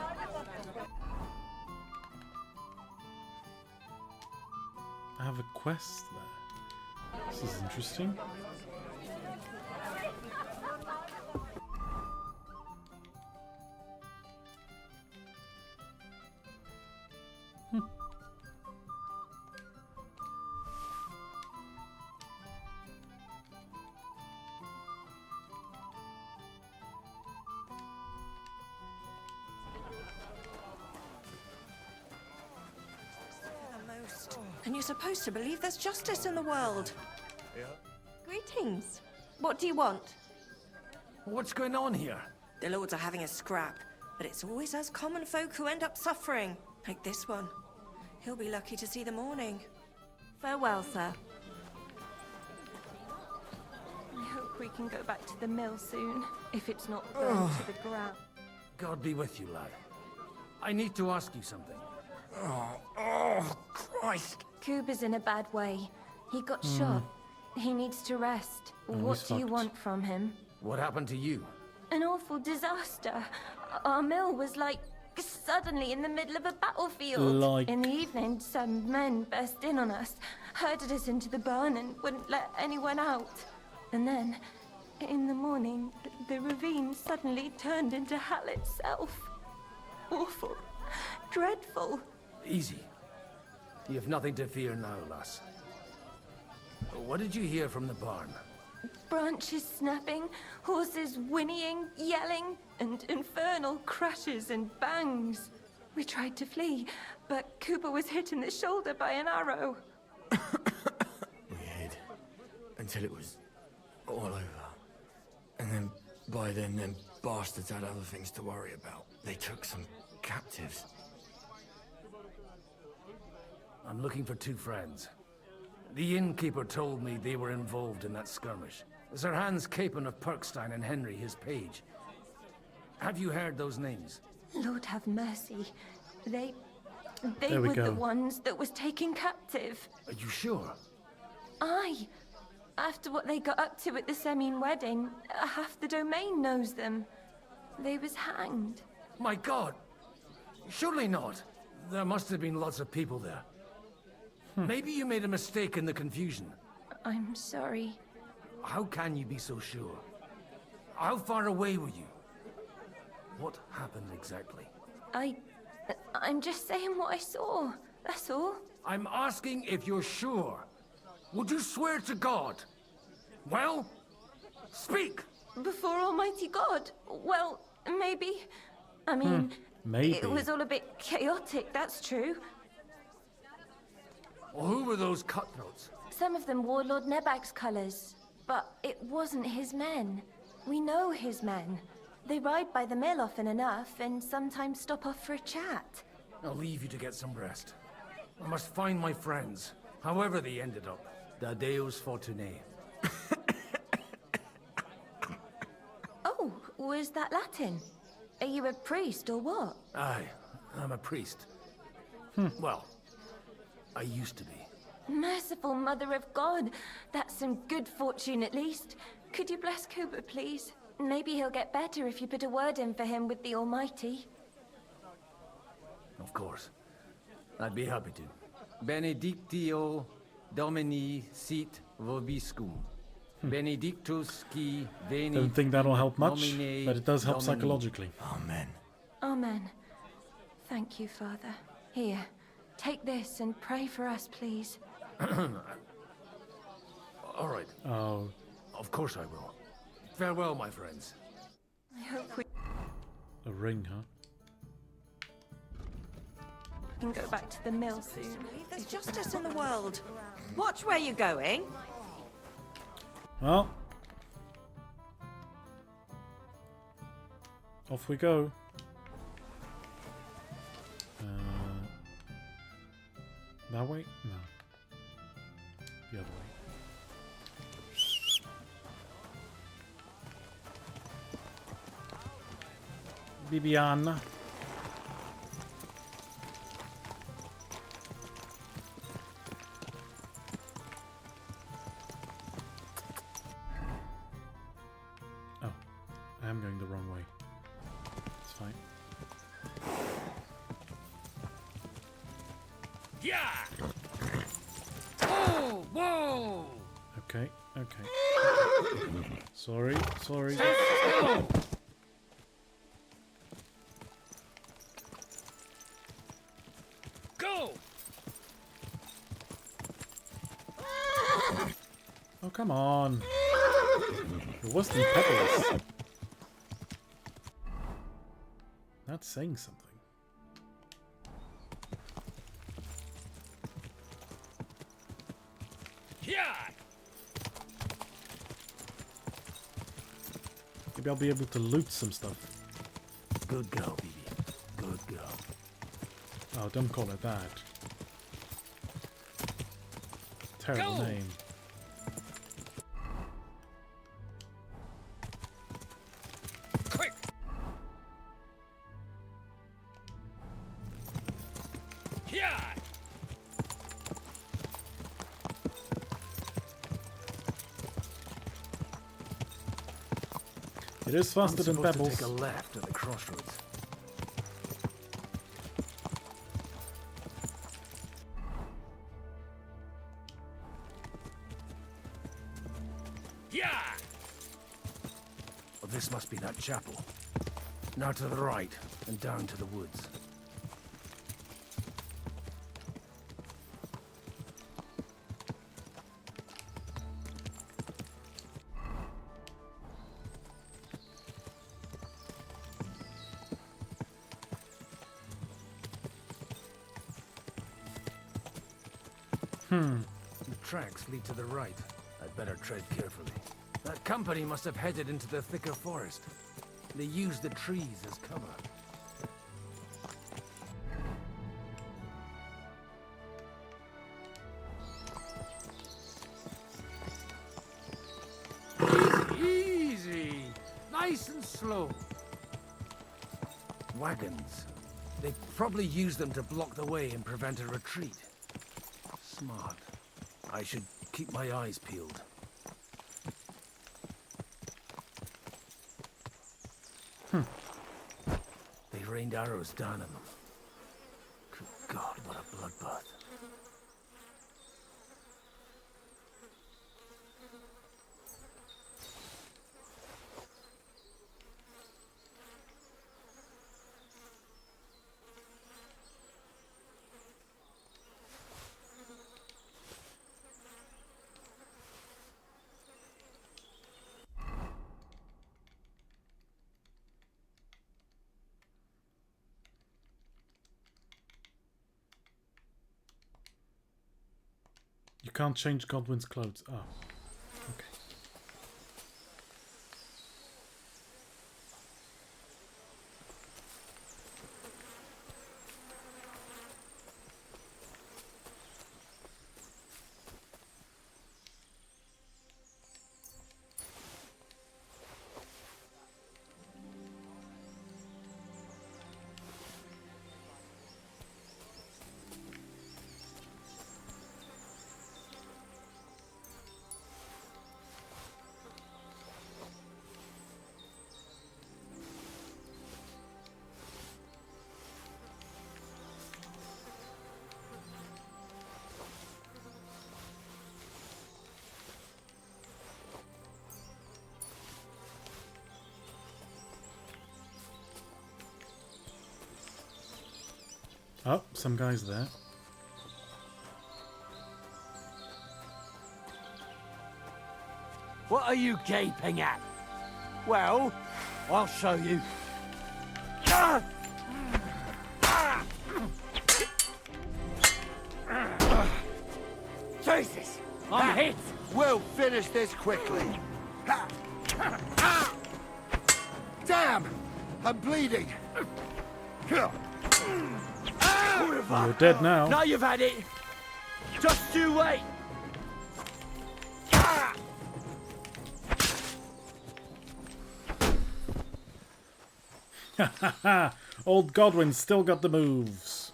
I have a quest there. This is interesting. And you're supposed to believe there's justice in the world. Greetings. What do you want? What's going on here? The lords are having a scrap, but it's always us common folk who end up suffering. Like this one. He'll be lucky to see the morning. Farewell, sir. I hope we can go back to the mill soon, if it's not burned to the ground. God be with you, lad. I need to ask you something. Oh, Christ. Kuba's in a bad way. He got shot. He needs to rest. What do you want from him? What happened to you? An awful disaster. Our mill was like suddenly in the middle of a battlefield. In the evening, some men burst in on us, herded us into the barn and wouldn't let anyone out. And then, in the morning, the ravine suddenly turned into hell itself. Awful. Dreadful. Easy. You have nothing to fear now, lass. What did you hear from the barn? Branches snapping, horses whinnying, yelling, and infernal crashes and bangs. We tried to flee, but Cooper was hit in the shoulder by an arrow. We hid until it was all over. And then, by then, them bastards had other things to worry about. They took some captives. I'm looking for two friends. The innkeeper told me they were involved in that skirmish. Sir Hans Capon of Perkstein and Henry, his page. Have you heard those names? Lord have mercy. They There we were go. the ones that was taken captive. Are you sure? Aye. After what they got up to at the Semine wedding, half the domain knows them. They was hanged. My God! Surely not. There must have been lots of people there. Maybe you made a mistake in the confusion. I'm sorry. How can you be so sure? How far away were you? What happened exactly? I'm just saying what I saw. That's all. I'm asking if you're sure. Would you swear to God? Well, speak! Before Almighty God? Well, maybe. I mean, maybe. It was all a bit chaotic, that's true. Well, who were those cutthroats? Some of them wore Lord Nebag's colours, but it wasn't his men. We know his men. They ride by the mill often enough, and sometimes stop off for a chat. I'll leave you to get some rest. I must find my friends, however they ended up. Da Deus Fortunae. Oh, was that Latin? Are you a priest or what? Aye, I'm a priest. Well, I used to be. Merciful Mother of God. That's some good fortune at least. Could you bless Cooper, please? Maybe he'll get better if you put a word in for him with the Almighty. Of course. I'd be happy to. Benedictio Domini sit vobiscum. Benedictus qui veni. Don't think that'll help much, nomine but it does help Domini. psychologically. Amen. Amen. Thank you, Father. Here, take this and pray for us, please. All right. Oh. Of course I will. Farewell, my friends. I hope we A ring, huh? can go back to the mill soon. There's justice in the world. Watch where you're going. Well. Off we go. That way? No. The other way. Bibiana. Oh, I am going the wrong way. It's fine. Yeah! Whoa! Whoa! Okay, okay. Sorry, sorry. Go! Go! Oh, come on. It wasn't pebbles. That's saying something. Yeah! Maybe I'll be able to loot some stuff. Good girl, Bibi. Good girl. Oh, don't call it that. Terrible Go! name. Quick! It is faster than supposed Pebbles. to take a left at the crossroads. Well, this must be that chapel. Now to the right, and down to the woods. The tracks lead to the right. I'd better tread carefully. That company must have headed into the thicker forest. They used the trees as cover. Easy! Nice and slow. Wagons. They probably used them to block the way and prevent a retreat. Smart. I should keep my eyes peeled. They rained arrows down on them. Good God, what a bloodbath. You can't change Godwin's clothes. Oh, okay. Oh, some guy's there. What are you gaping at? Well, I'll show you. Jesus! I'm hit! We'll finish this quickly. Damn! I'm bleeding. You're dead now. Now you've had it. Just you wait. Ha ha ha! Old Godwin's still got the moves.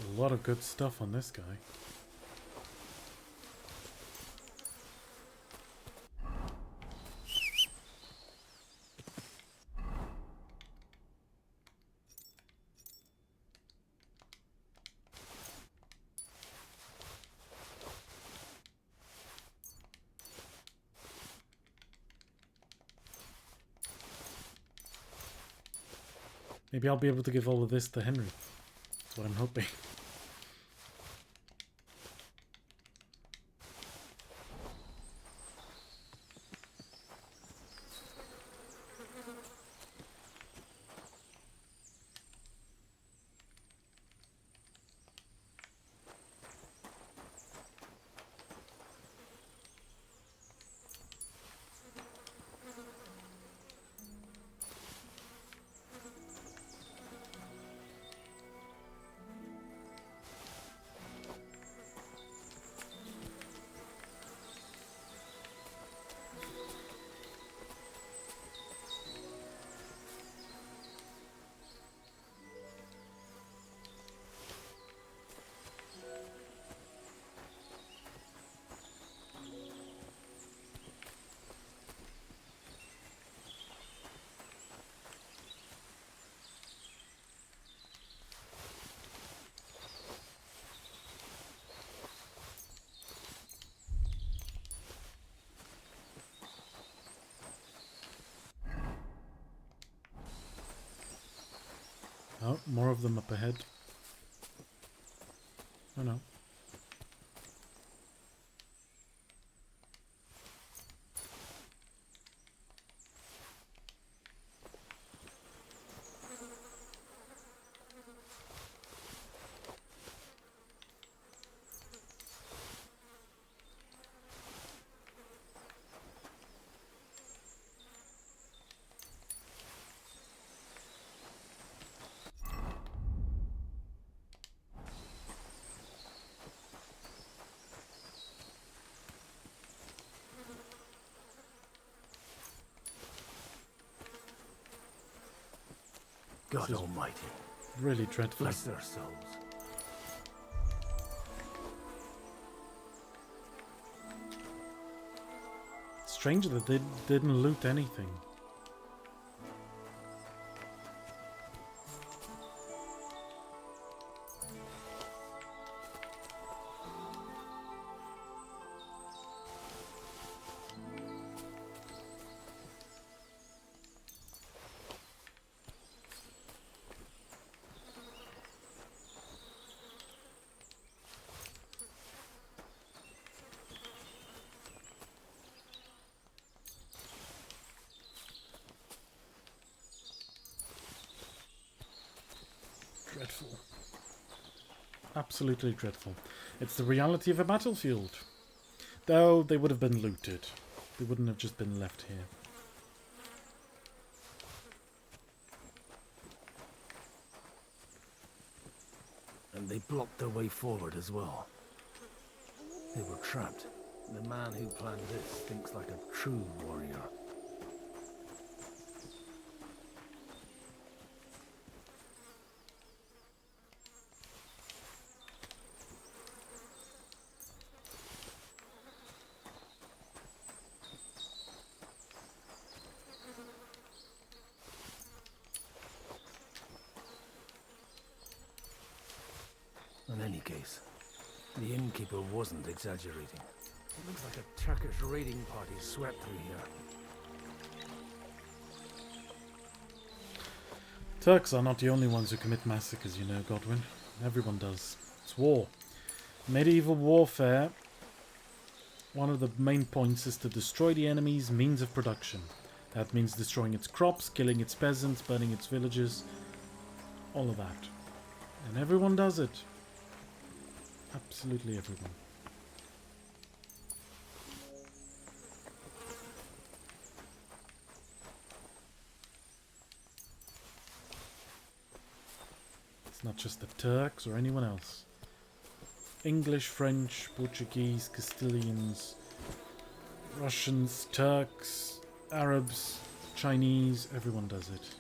A lot of good stuff on this guy. Maybe I'll be able to give all of this to Henry. That's what I'm hoping. Oh, more of them up ahead. Oh no. God almighty. Really dreadful. Bless their souls. Strange that they didn't loot anything. Dreadful. Absolutely dreadful. It's the reality of a battlefield. Though they would have been looted. They wouldn't have just been left here. And they blocked their way forward as well. They were trapped. The man who planned this thinks like a true warrior. In any case, the innkeeper wasn't exaggerating. It looks like a Turkish raiding party swept through here. Turks are not the only ones who commit massacres, you know, Godwin. Everyone does. It's war. Medieval warfare, one of the main points is to destroy the enemy's means of production. That means destroying its crops, killing its peasants, burning its villages, all of that. And everyone does it. Absolutely everyone. It's not just the Turks or anyone else. English, French, Portuguese, Castilians, Russians, Turks, Arabs, Chinese, everyone does it.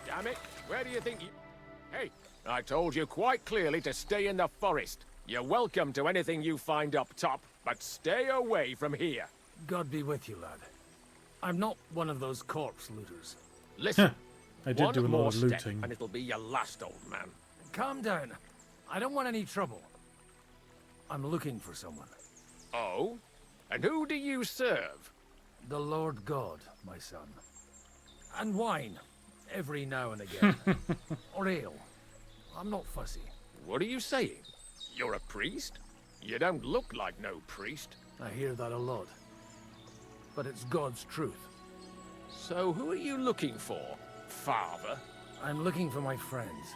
Damn it, where do you think you... Hey, I told you quite clearly to stay in the forest. You're welcome to anything you find up top, but stay away from here. God be with you, lad. I'm not one of those corpse looters. Listen, I did do a lot more of step looting. and it'll be your last, old man. Calm down. I don't want any trouble. I'm looking for someone. Oh? And who do you serve? The Lord God, my son. And wine, every now and again. Or ale. I'm not fussy. What are you saying? You're a priest? You don't look like no priest. I hear that a lot. But it's God's truth. So who are you looking for, Father? I'm looking for my friends.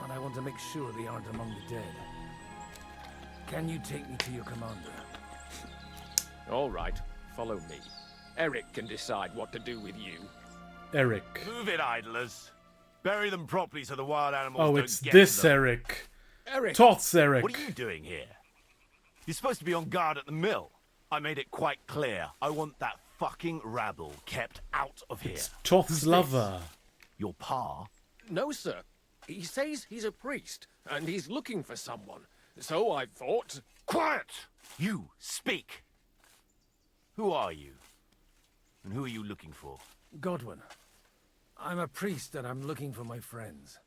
And I want to make sure they aren't among the dead. Can you take me to your commander? All right, follow me. Eric can decide what to do with you. Eric. Move it, idlers. Bury them properly so the wild animals Oh, don't it's get this to them. Eric. Eric! Tots Eric. What are you doing here? You're supposed to be on guard at the mill. I made it quite clear. I want that fucking rabble kept out of here. It's Toth's lover. Your pa? No, sir. He says he's a priest, and he's looking for someone. So I thought... Quiet! You, speak! Who are you? And who are you looking for? Godwin. I'm a priest and I'm looking for my friends.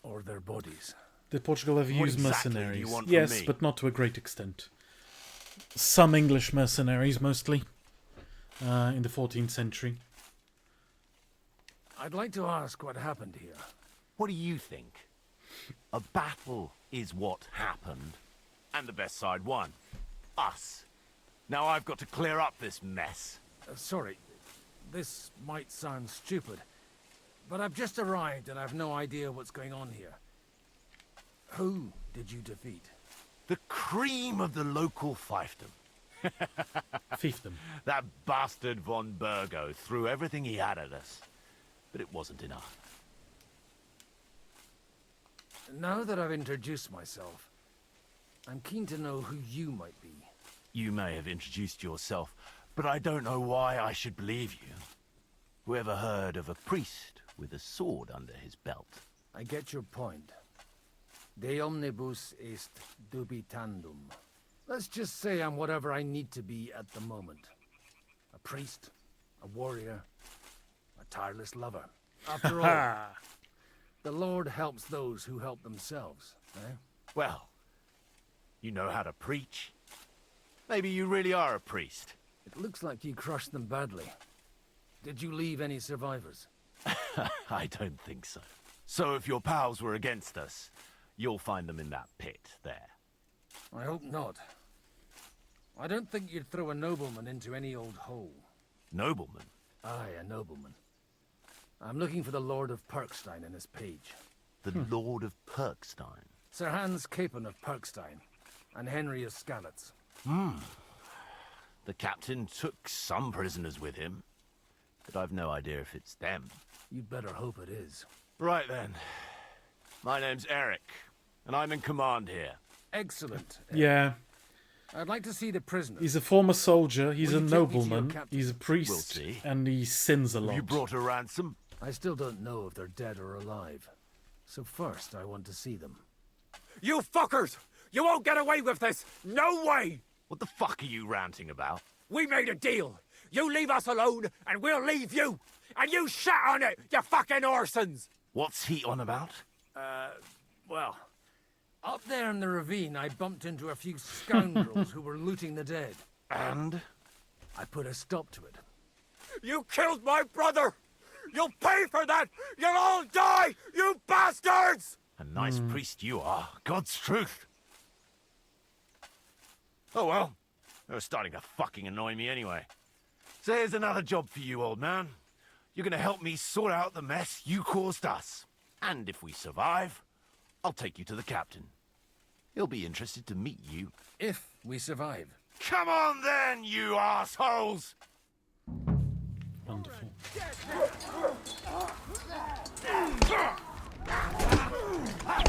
Or their bodies. Did Portugal ever use exactly do you mercenaries? want from Yes, me? but not to a great extent. Some English mercenaries, mostly, in the 14th century. I'd like to ask what happened here. What do you think? A battle is what happened, and the best side won. Us. Now I've got to clear up this mess. Sorry, this might sound stupid, but I've just arrived and I've no idea what's going on here. Who did you defeat? The cream of the local fiefdom. Fiefdom. That bastard von Burgo threw everything he had at us, but it wasn't enough. Now that I've introduced myself, I'm keen to know who you might be. You may have introduced yourself, but I don't know why I should believe you. Whoever heard of a priest with a sword under his belt? I get your point. De omnibus est dubitandum. Let's just say I'm whatever I need to be at the moment. A priest, a warrior, a tireless lover. After all, the Lord helps those who help themselves, eh? Well, you know how to preach. Maybe you really are a priest. It looks like you crushed them badly. Did you leave any survivors? I don't think so. So if your pals were against us, you'll find them in that pit there. I hope not. I don't think you'd throw a nobleman into any old hole. Nobleman? Aye, a nobleman. I'm looking for the Lord of Perkstein in this page. The Lord of Perkstein? Sir Hans Capon of Perkstein, and Henry of Skalitz. The captain took some prisoners with him, but I've no idea if it's them. You'd better hope it is. Right then. My name's Eric, and I'm in command here. Excellent. Yeah. I'd like to see the prisoner. He's a former soldier, he's Will a you take me to your nobleman, captain? he's a priest, We'll see. and he sins a lot. You brought a ransom? I still don't know if they're dead or alive. So first, I want to see them. You fuckers! You won't get away with this! No way! What the fuck are you ranting about? We made a deal. You leave us alone, and we'll leave you. And you shat on it, you fucking orsons! What's he on about? Well, up there in the ravine, I bumped into a few scoundrels who were looting the dead. And? I put a stop to it. You killed my brother! You'll pay for that! You'll all die, you bastards! A nice priest you are. God's truth. Oh well. They were starting to fucking annoy me anyway. So here's another job for you, old man. You're gonna help me sort out the mess you caused us. And if we survive, I'll take you to the captain. He'll be interested to meet you. If we survive. Come on then, you assholes! Wonderful.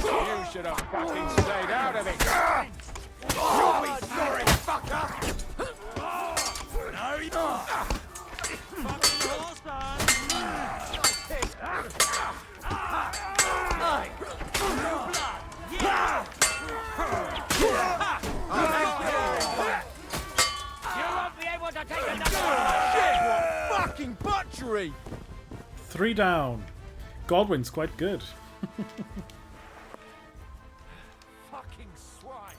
You should have fucking stayed out of it! You'll be sorry, fucker! No, you don't! Fucking horse You won't be able to take another fucking butchery! 3 down. Godwin's quite good. Fucking swine!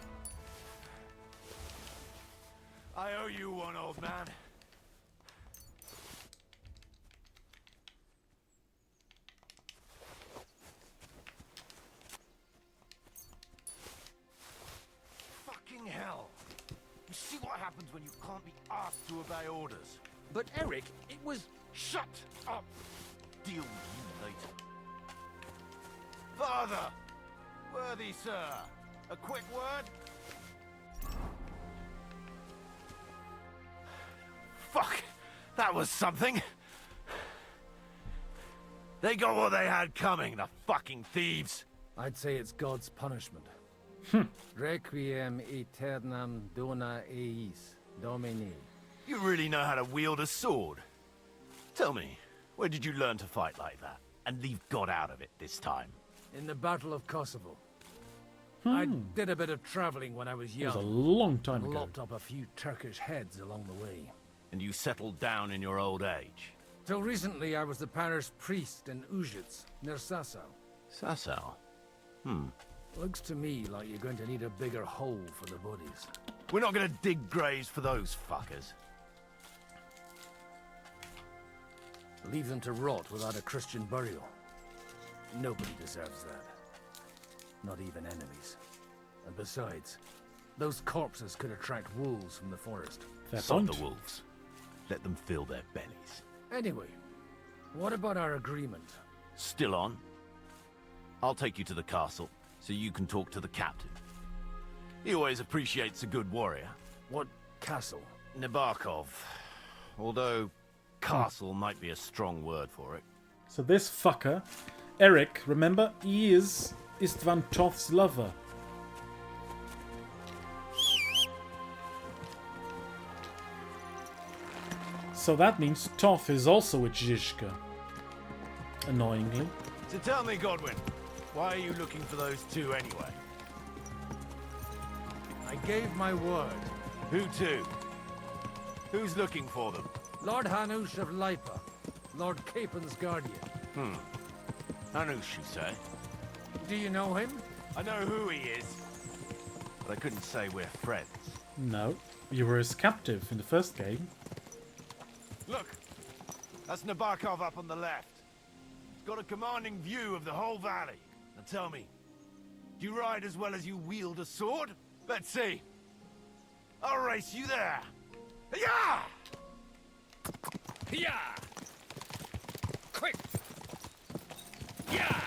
I owe you one, old man. Fucking hell! You see what happens when you can't be asked to obey orders? But Eric, it was... Shut up! Deal with you later. Father! Worthy sir, a quick word? Fuck! That was something! They got what they had coming, the fucking thieves! I'd say it's God's punishment. Requiem aeternam dona eis, Domini. You really know how to wield a sword. Tell me, where did you learn to fight like that? And leave God out of it this time? In the Battle of Kosovo. I did a bit of traveling when I was It was young. a long time and ago. lopped up a few Turkish heads along the way. And you settled down in your old age? Till recently, I was the parish priest in Ujits, near Sasau. Sasau? Looks to me like you're going to need a bigger hole for the bodies. We're not gonna dig graves for those fuckers. Leave them to rot without a Christian burial. Nobody deserves that. Not even enemies. And besides, those corpses could attract wolves from the forest. Sod the wolves. Let them fill their bellies. Anyway, what about our agreement? Still on? I'll take you to the castle, so you can talk to the captain. He always appreciates a good warrior. What castle? Nabokov. Although, castle might be a strong word for it. So this fucker, Eric, remember, he is Istvan Toth's lover. So that means Toth is also a Zizka. Annoyingly. So tell me, Godwin, why are you looking for those two anyway? I gave my word. Who to? Who's looking for them? Lord Hanush of Lipa, Lord Capen's guardian. Hanush, you say? Do you know him? I know who he is, but I couldn't say we're friends. No, you were his captive in the first game. Look, that's Nabokov up on the left. He's got a commanding view of the whole valley. Now tell me, do you ride as well as you wield a sword? Let's see. I'll race you there. Yeah! Yeah! Quick! Yeah!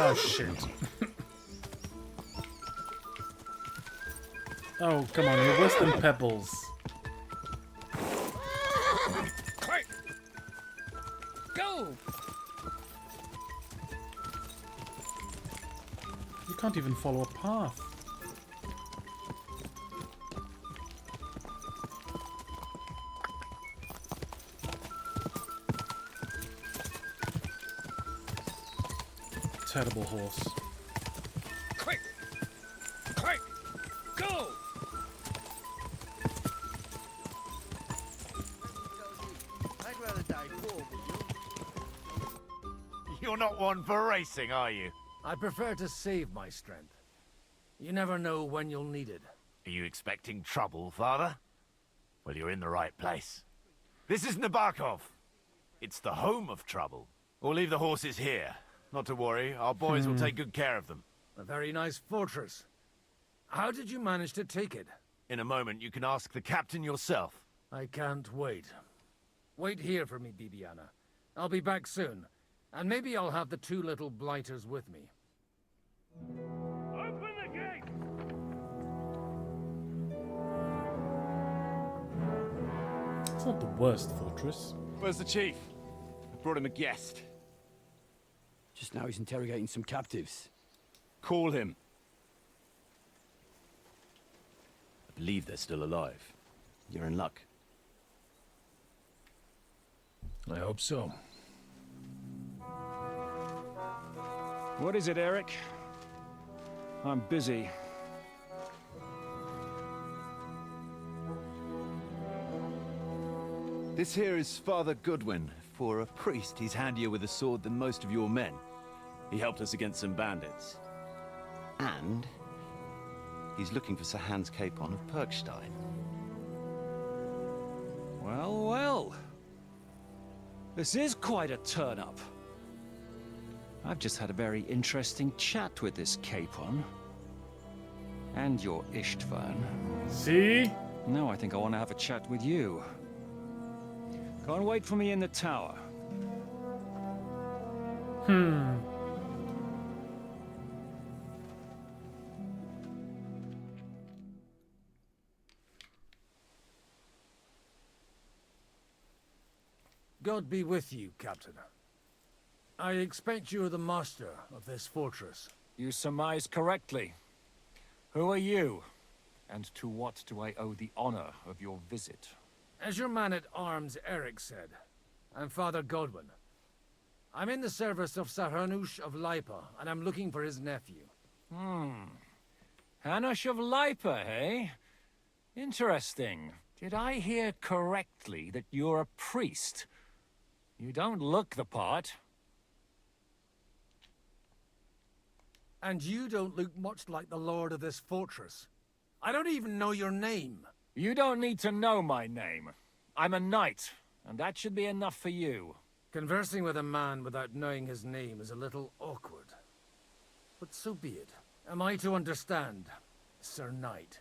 Oh shit. Oh, come on, you're worse than pebbles. Quick! Go! You can't even follow a path. Terrible horse. Quick! Quick! Go! I'd rather die poor, You're not one for racing, are you? I prefer to save my strength. You never know when you'll need it. Are you expecting trouble, father? Well, you're in the right place. This is Nabokov. It's the home of trouble. We'll leave the horses here. Not to worry, our boys will take good care of them. A very nice fortress. How did you manage to take it? In a moment, you can ask the captain yourself. I can't wait. Wait here for me, Bibiana. I'll be back soon. And maybe I'll have the two little blighters with me. Open the gate! It's not the worst fortress. Where's the chief? I brought him a guest. Just now he's interrogating some captives. Call him. I believe they're still alive. You're in luck. I hope so. What is it, Eric? I'm busy. This here is Father Goodwin. For a priest, he's handier with a sword than most of your men. He helped us against some bandits. And he's looking for Sir Hans Capon of Perkstein. Well, well. This is quite a turn-up. I've just had a very interesting chat with this Capon. And your Ishtvan. See? Now I think I want to have a chat with you. Can't wait for me in the tower. God be with you, Captain. I expect you're the master of this fortress. You surmise correctly. Who are you? And to what do I owe the honor of your visit? As your man-at-arms Eric said, I'm Father Godwin, I'm in the service of Sir Hanush of Lipa, and I'm looking for his nephew. Hanush of Lipa, eh? Interesting. Did I hear correctly that you're a priest? You don't look the part. And you don't look much like the lord of this fortress. I don't even know your name. You don't need to know my name. I'm a knight, and that should be enough for you. Conversing with a man without knowing his name is a little awkward. But so be it. Am I to understand, Sir Knight,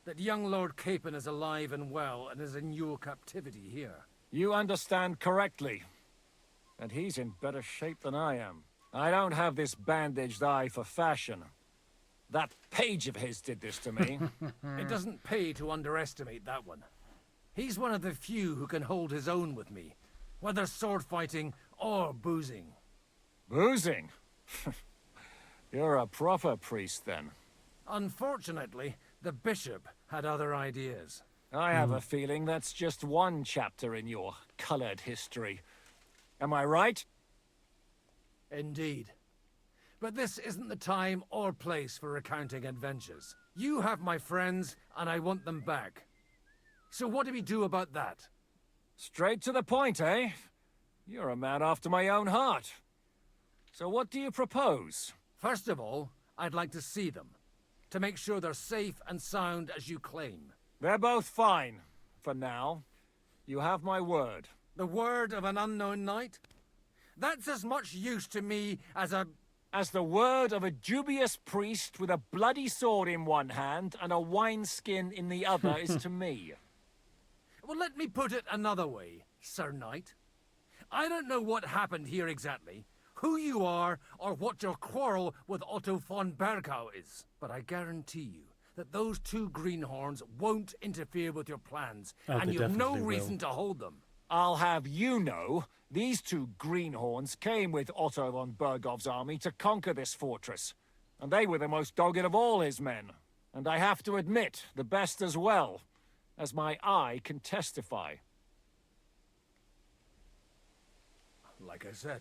that young Lord Capon is alive and well and is in your captivity here? You understand correctly. And he's in better shape than I am. I don't have this bandaged eye for fashion. That page of his did this to me. It doesn't pay to underestimate that one. He's one of the few who can hold his own with me, whether sword fighting or boozing. Boozing? You're a proper priest, then. Unfortunately, the bishop had other ideas. I have a feeling that's just one chapter in your colored history. Am I right? Indeed. But this isn't the time or place for recounting adventures. You have my friends, and I want them back. So what do we do about that? Straight to the point, eh? You're a man after my own heart. So what do you propose? First of all, I'd like to see them, to make sure they're safe and sound as you claim. They're both fine, for now. You have my word. The word of an unknown knight? That's as much use to me as the word of a dubious priest with a bloody sword in one hand and a wineskin in the other is to me. Well, let me put it another way, Sir Knight. I don't know what happened here exactly, who you are, or what your quarrel with Otto von Bergau is. But I guarantee you that those two greenhorns won't interfere with your plans, and you have no reason to hold them. I'll have you know, these two greenhorns came with Otto von Bergov's army to conquer this fortress. And they were the most dogged of all his men. And I have to admit, the best as well, as my eye can testify. Like I said,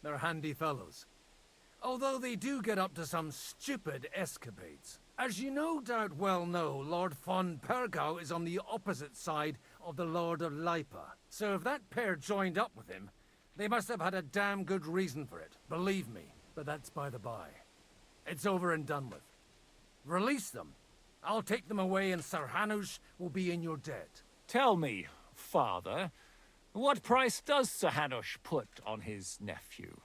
they're handy fellows. Although they do get up to some stupid escapades. As you no doubt well know, Lord von Bergau is on the opposite side of the Lord of Lipa. So if that pair joined up with him, they must have had a damn good reason for it. Believe me, but that's by the by. It's over and done with. Release them. I'll take them away and Sir Hanush will be in your debt. Tell me, Father, what price does Sir Hanush put on his nephew?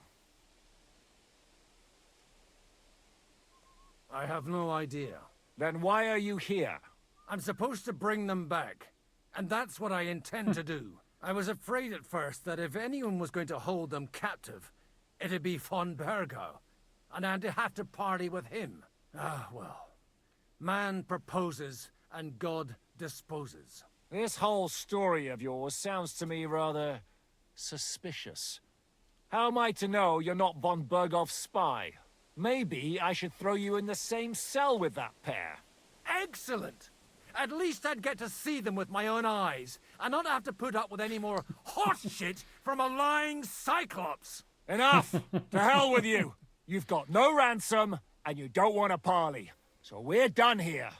I have no idea. Then why are you here? I'm supposed to bring them back, and that's what I intend to do. I was afraid at first that if anyone was going to hold them captive, it'd be von Bergau, and I'd have to party with him. Ah, well. Man proposes, and God disposes. This whole story of yours sounds to me rather suspicious. How am I to know you're not von Bergov's spy? Maybe I should throw you in the same cell with that pair. Excellent! At least I'd get to see them with my own eyes, and not have to put up with any more horse shit from a lying cyclops! Enough! To hell with you! You've got no ransom, and you don't want a parley. So we're done here.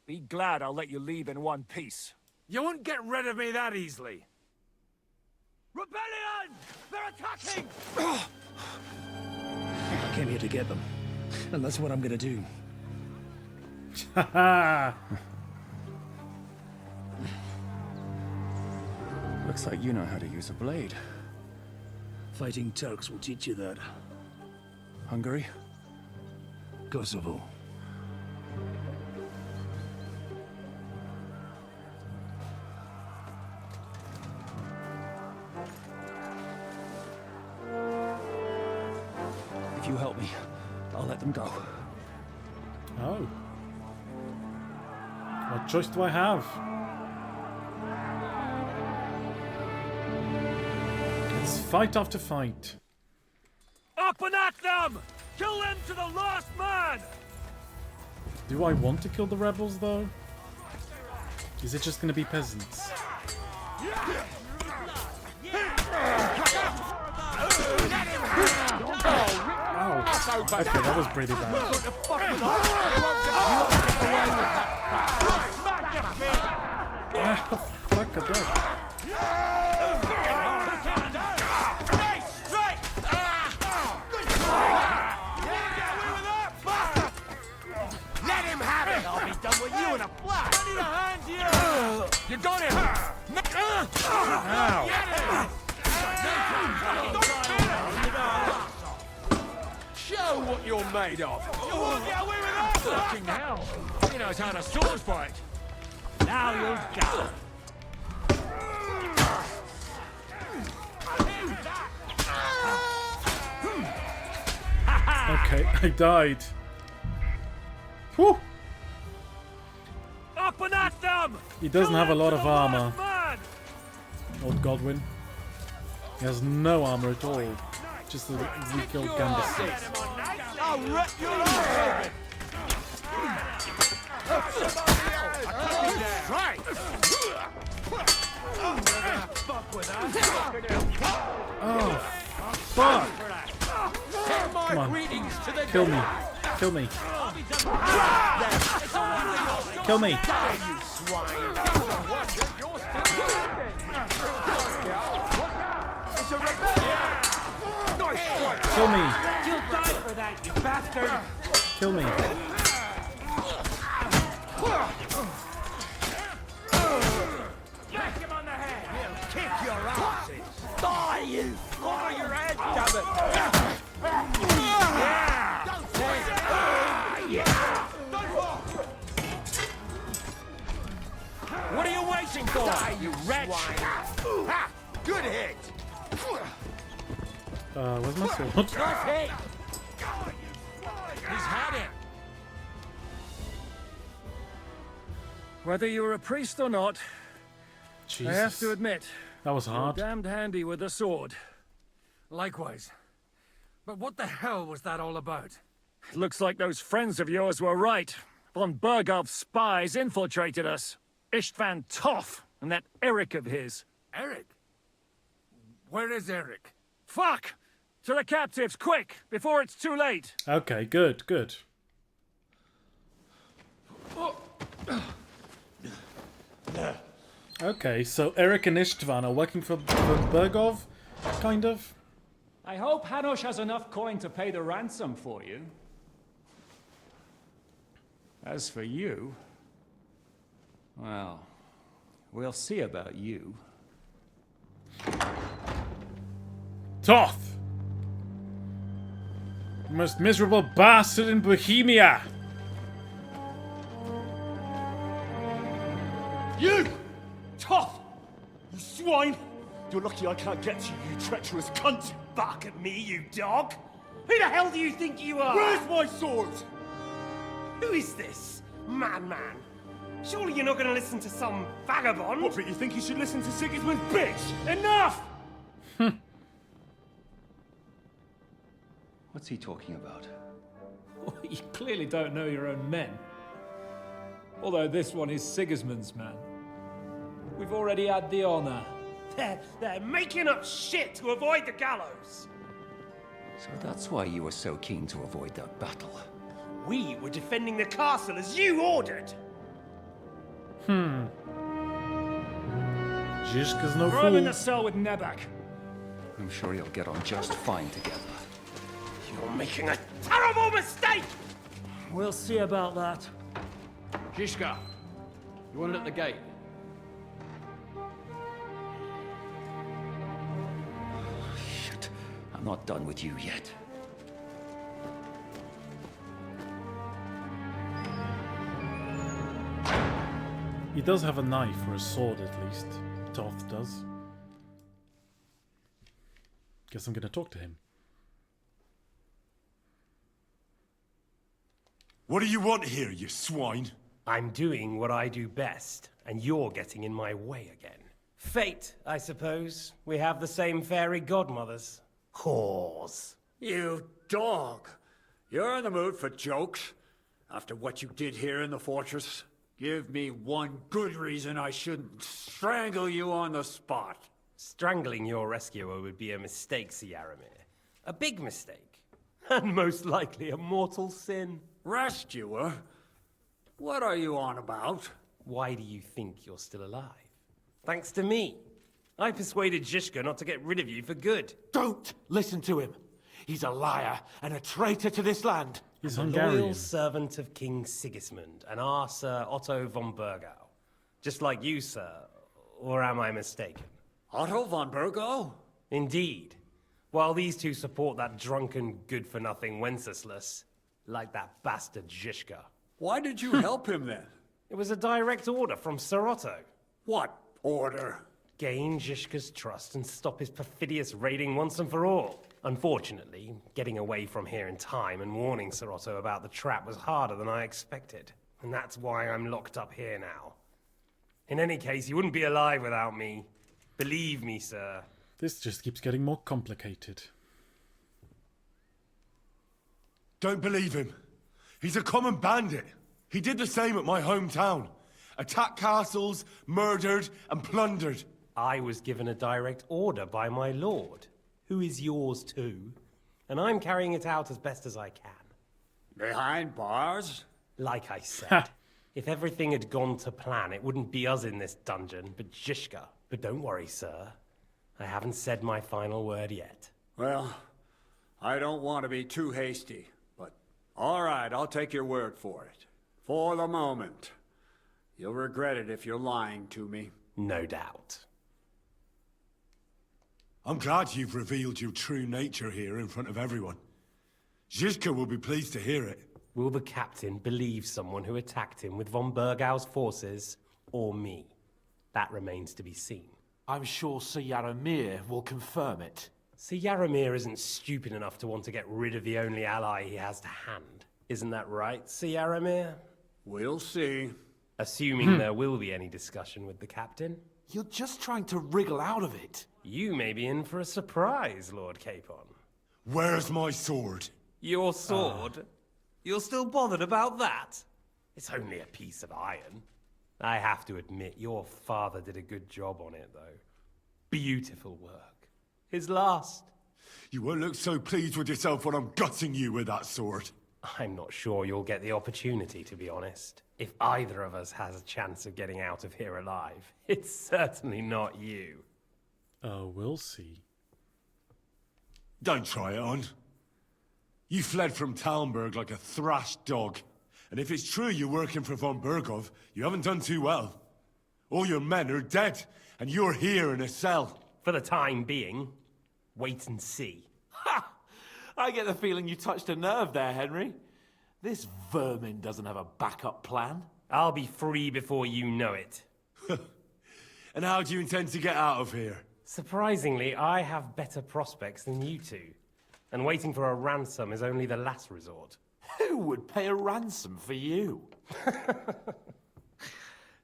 Be glad I'll let you leave in one piece. You won't get rid of me that easily. Rebellion! They're attacking! I came here to get them, and that's what I'm gonna do. Looks like you know how to use a blade. Fighting Turks will teach you that. Hungary? Kosovo. If you help me, I'll let them go. Oh. What choice do I have? It's fight after fight. Up and at them! Kill them to the last man! Do I want to kill the rebels, though? Is it just going to be peasants? Okay, that was pretty bad. Fuck a dog. Let him have it! I'll be done with you in a flash! I need a hand here! You got him! Show what you're made of! You won't get away with that! Fucking hell! He knows how to sword fight. Now you'll die. Okay, I died. Whew. Up and at them! He doesn't have a lot of armor. Old Godwin. He has no armor at all. Just a weak old Gambus. I'll rip your arm! Right! Oh, fuck! Come on. Kill me. Kill me. Kill me. Kill me. You'll die for that, you bastard! Kill me. Smack him on the head! He'll kick your asses! Die, you! Over your head, damn it! What are you waiting for, you wretch? Ha! Good hit! Where's my sword? Good hit! He's had it! Whether you're a priest or not, Jesus. I have to admit, That was hard. you're damned handy with a sword. Likewise. But what the hell was that all about? Looks like those friends of yours were right. Von Bergov's spies infiltrated us. Istvan Toth and that Eric of his. Eric? Where is Eric? Fuck! To the captives, quick, before it's too late. Okay, good, good. Okay, so Eric and Istvan are working for Bergov, kind of. I hope Hanush has enough coin to pay the ransom for you. As for you, well, we'll see about you. Toth! The most miserable bastard in Bohemia! You! Toth! You swine! You're lucky I can't get to you, you treacherous cunt! Bark at me, you dog! Who the hell do you think you are? Where's my sword? Who is this? Madman! Surely you're not going to listen to some vagabond? What, but you think you should listen to Sigismund's bitch? Enough! What's he talking about? You clearly don't know your own men. Although this one is Sigismund's man. We've already had the honor. They're making up shit to avoid the gallows! So that's why you were so keen to avoid that battle. We were defending the castle as you ordered! Zizka's no Throw him in fool. the cell with Nebak. I'm sure you'll get on just fine together. You're making a terrible mistake! We'll see about that. Zizka, you want it at the gate? Shit, I'm not done with you yet. He does have a knife or a sword at least. Toth does. Guess I'm gonna talk to him. What do you want here, you swine? I'm doing what I do best, and you're getting in my way again. Fate, I suppose. We have the same fairy godmothers. Whores. You dog! You're in the mood for jokes? After what you did here in the fortress? Give me one good reason I shouldn't strangle you on the spot. Strangling your rescuer would be a mistake, Sir Yaramir. A big mistake. And most likely a mortal sin. Rescuer? What are you on about? Why do you think you're still alive? Thanks to me. I persuaded Zhishka not to get rid of you for good. Don't listen to him. He's a liar and a traitor to this land. He's a Hungarian. loyal servant of King Sigismund and our Sir Otto von Burgau. Just like you, sir. Or am I mistaken? Otto von Burgau? Indeed. While these two support that drunken, good-for-nothing Wenceslas, like that bastard Zhishka. Why did you help him then? It was a direct order from Sir Otto. What order? Gain Zhishka's trust and stop his perfidious raiding once and for all. Unfortunately, getting away from here in time and warning Sir Otto about the trap was harder than I expected. And that's why I'm locked up here now. In any case, you wouldn't be alive without me. Believe me, sir. This just keeps getting more complicated. Don't believe him. He's a common bandit. He did the same at my hometown. Attacked castles, murdered, and plundered. I was given a direct order by my lord, who is yours too, and I'm carrying it out as best as I can. Behind bars? Like I said, if everything had gone to plan, it wouldn't be us in this dungeon, but Zhishka. But don't worry, sir. I haven't said my final word yet. Well, I don't want to be too hasty, but all right, I'll take your word for it. For the moment. You'll regret it if you're lying to me. No doubt. I'm glad you've revealed your true nature here in front of everyone. Zhishka will be pleased to hear it. Will the captain believe someone who attacked him with von Burgau's forces, or me? That remains to be seen. I'm sure Sir Yaramir will confirm it. Sir Yaramir isn't stupid enough to want to get rid of the only ally he has to hand. Isn't that right, Sir Yaramir? We'll see. Assuming there will be any discussion with the captain. You're just trying to wriggle out of it. You may be in for a surprise, Lord Capon. Where's my sword? Your sword? You're still bothered about that? It's only a piece of iron. I have to admit, your father did a good job on it, though. Beautiful work. His last. You won't look so pleased with yourself when I'm gutting you with that sword. I'm not sure you'll get the opportunity, to be honest. If either of us has a chance of getting out of here alive, it's certainly not you. We'll see. Don't try it on. You fled from Talmberg like a thrashed dog. And if it's true you're working for von Burgov, you haven't done too well. All your men are dead, and you're here in a cell. For the time being, wait and see. Ha! I get the feeling you touched a nerve there, Henry. This vermin doesn't have a backup plan. I'll be free before you know it. And how do you intend to get out of here? Surprisingly, I have better prospects than you two. And waiting for a ransom is only the last resort. Who would pay a ransom for you?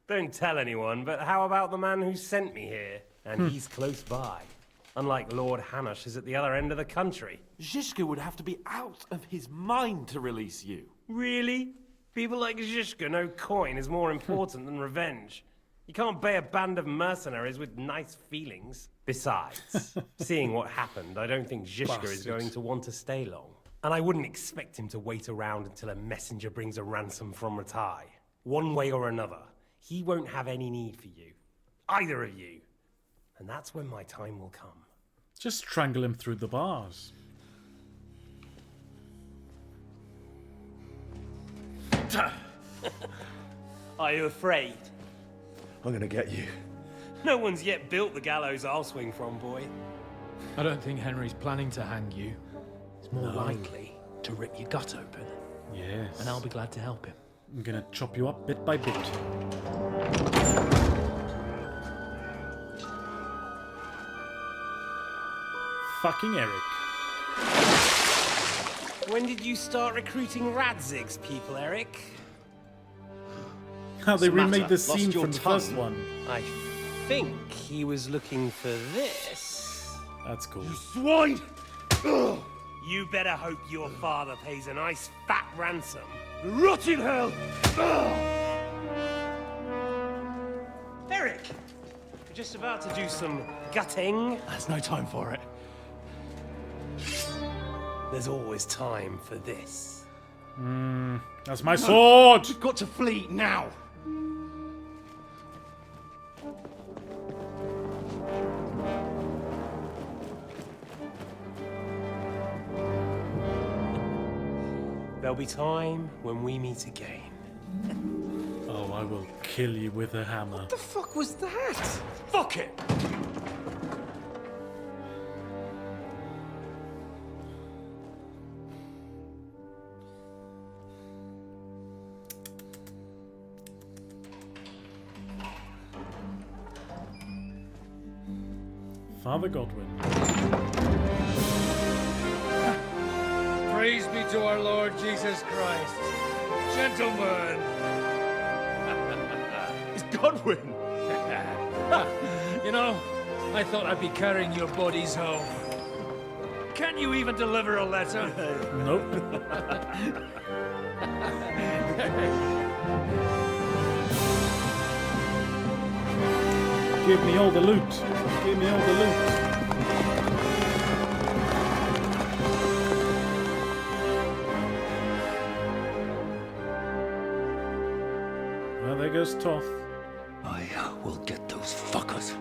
Don't tell anyone, but how about the man who sent me here? And he's close by. Unlike Lord Hanush is at the other end of the country. Zhishka would have to be out of his mind to release you. Really? People like Zhishka know coin is more important than revenge. You can't pay a band of mercenaries with nice feelings. Besides, seeing what happened, I don't think Zhishka is going to want to stay long. And I wouldn't expect him to wait around until a messenger brings a ransom from Ratai. One way or another, he won't have any need for you. Either of you. And that's when my time will come. Just strangle him through the bars. Are you afraid? I'm gonna get you. No one's yet built the gallows I'll swing from, boy. I don't think Henry's planning to hang you. He's more No. likely to rip your gut open. Yes. And I'll be glad to help him. I'm gonna chop you up bit by bit. Fucking Eric. When did you start recruiting Radzig's people, Eric? How they What's the remade matter? the scene Lost your from the tongue? first one. I think he was looking for this. That's cool. Swine! You better hope your father pays a nice fat ransom. Rot in hell! Eric! Just about to do some gutting. There's no time for it. There's always time for this. That's my sword! We've got to flee now! There'll be time when we meet again. Oh, I will kill you with a hammer. What the fuck was that? Fuck it! Father Godwin. Praise be to our Lord Jesus Christ. Gentlemen! It's Godwin! You know, I thought I'd be carrying your bodies home. Can you even deliver a letter? Nope. Give me all the loot. Give me all the loot. Well, there goes Toth. I will get those fuckers.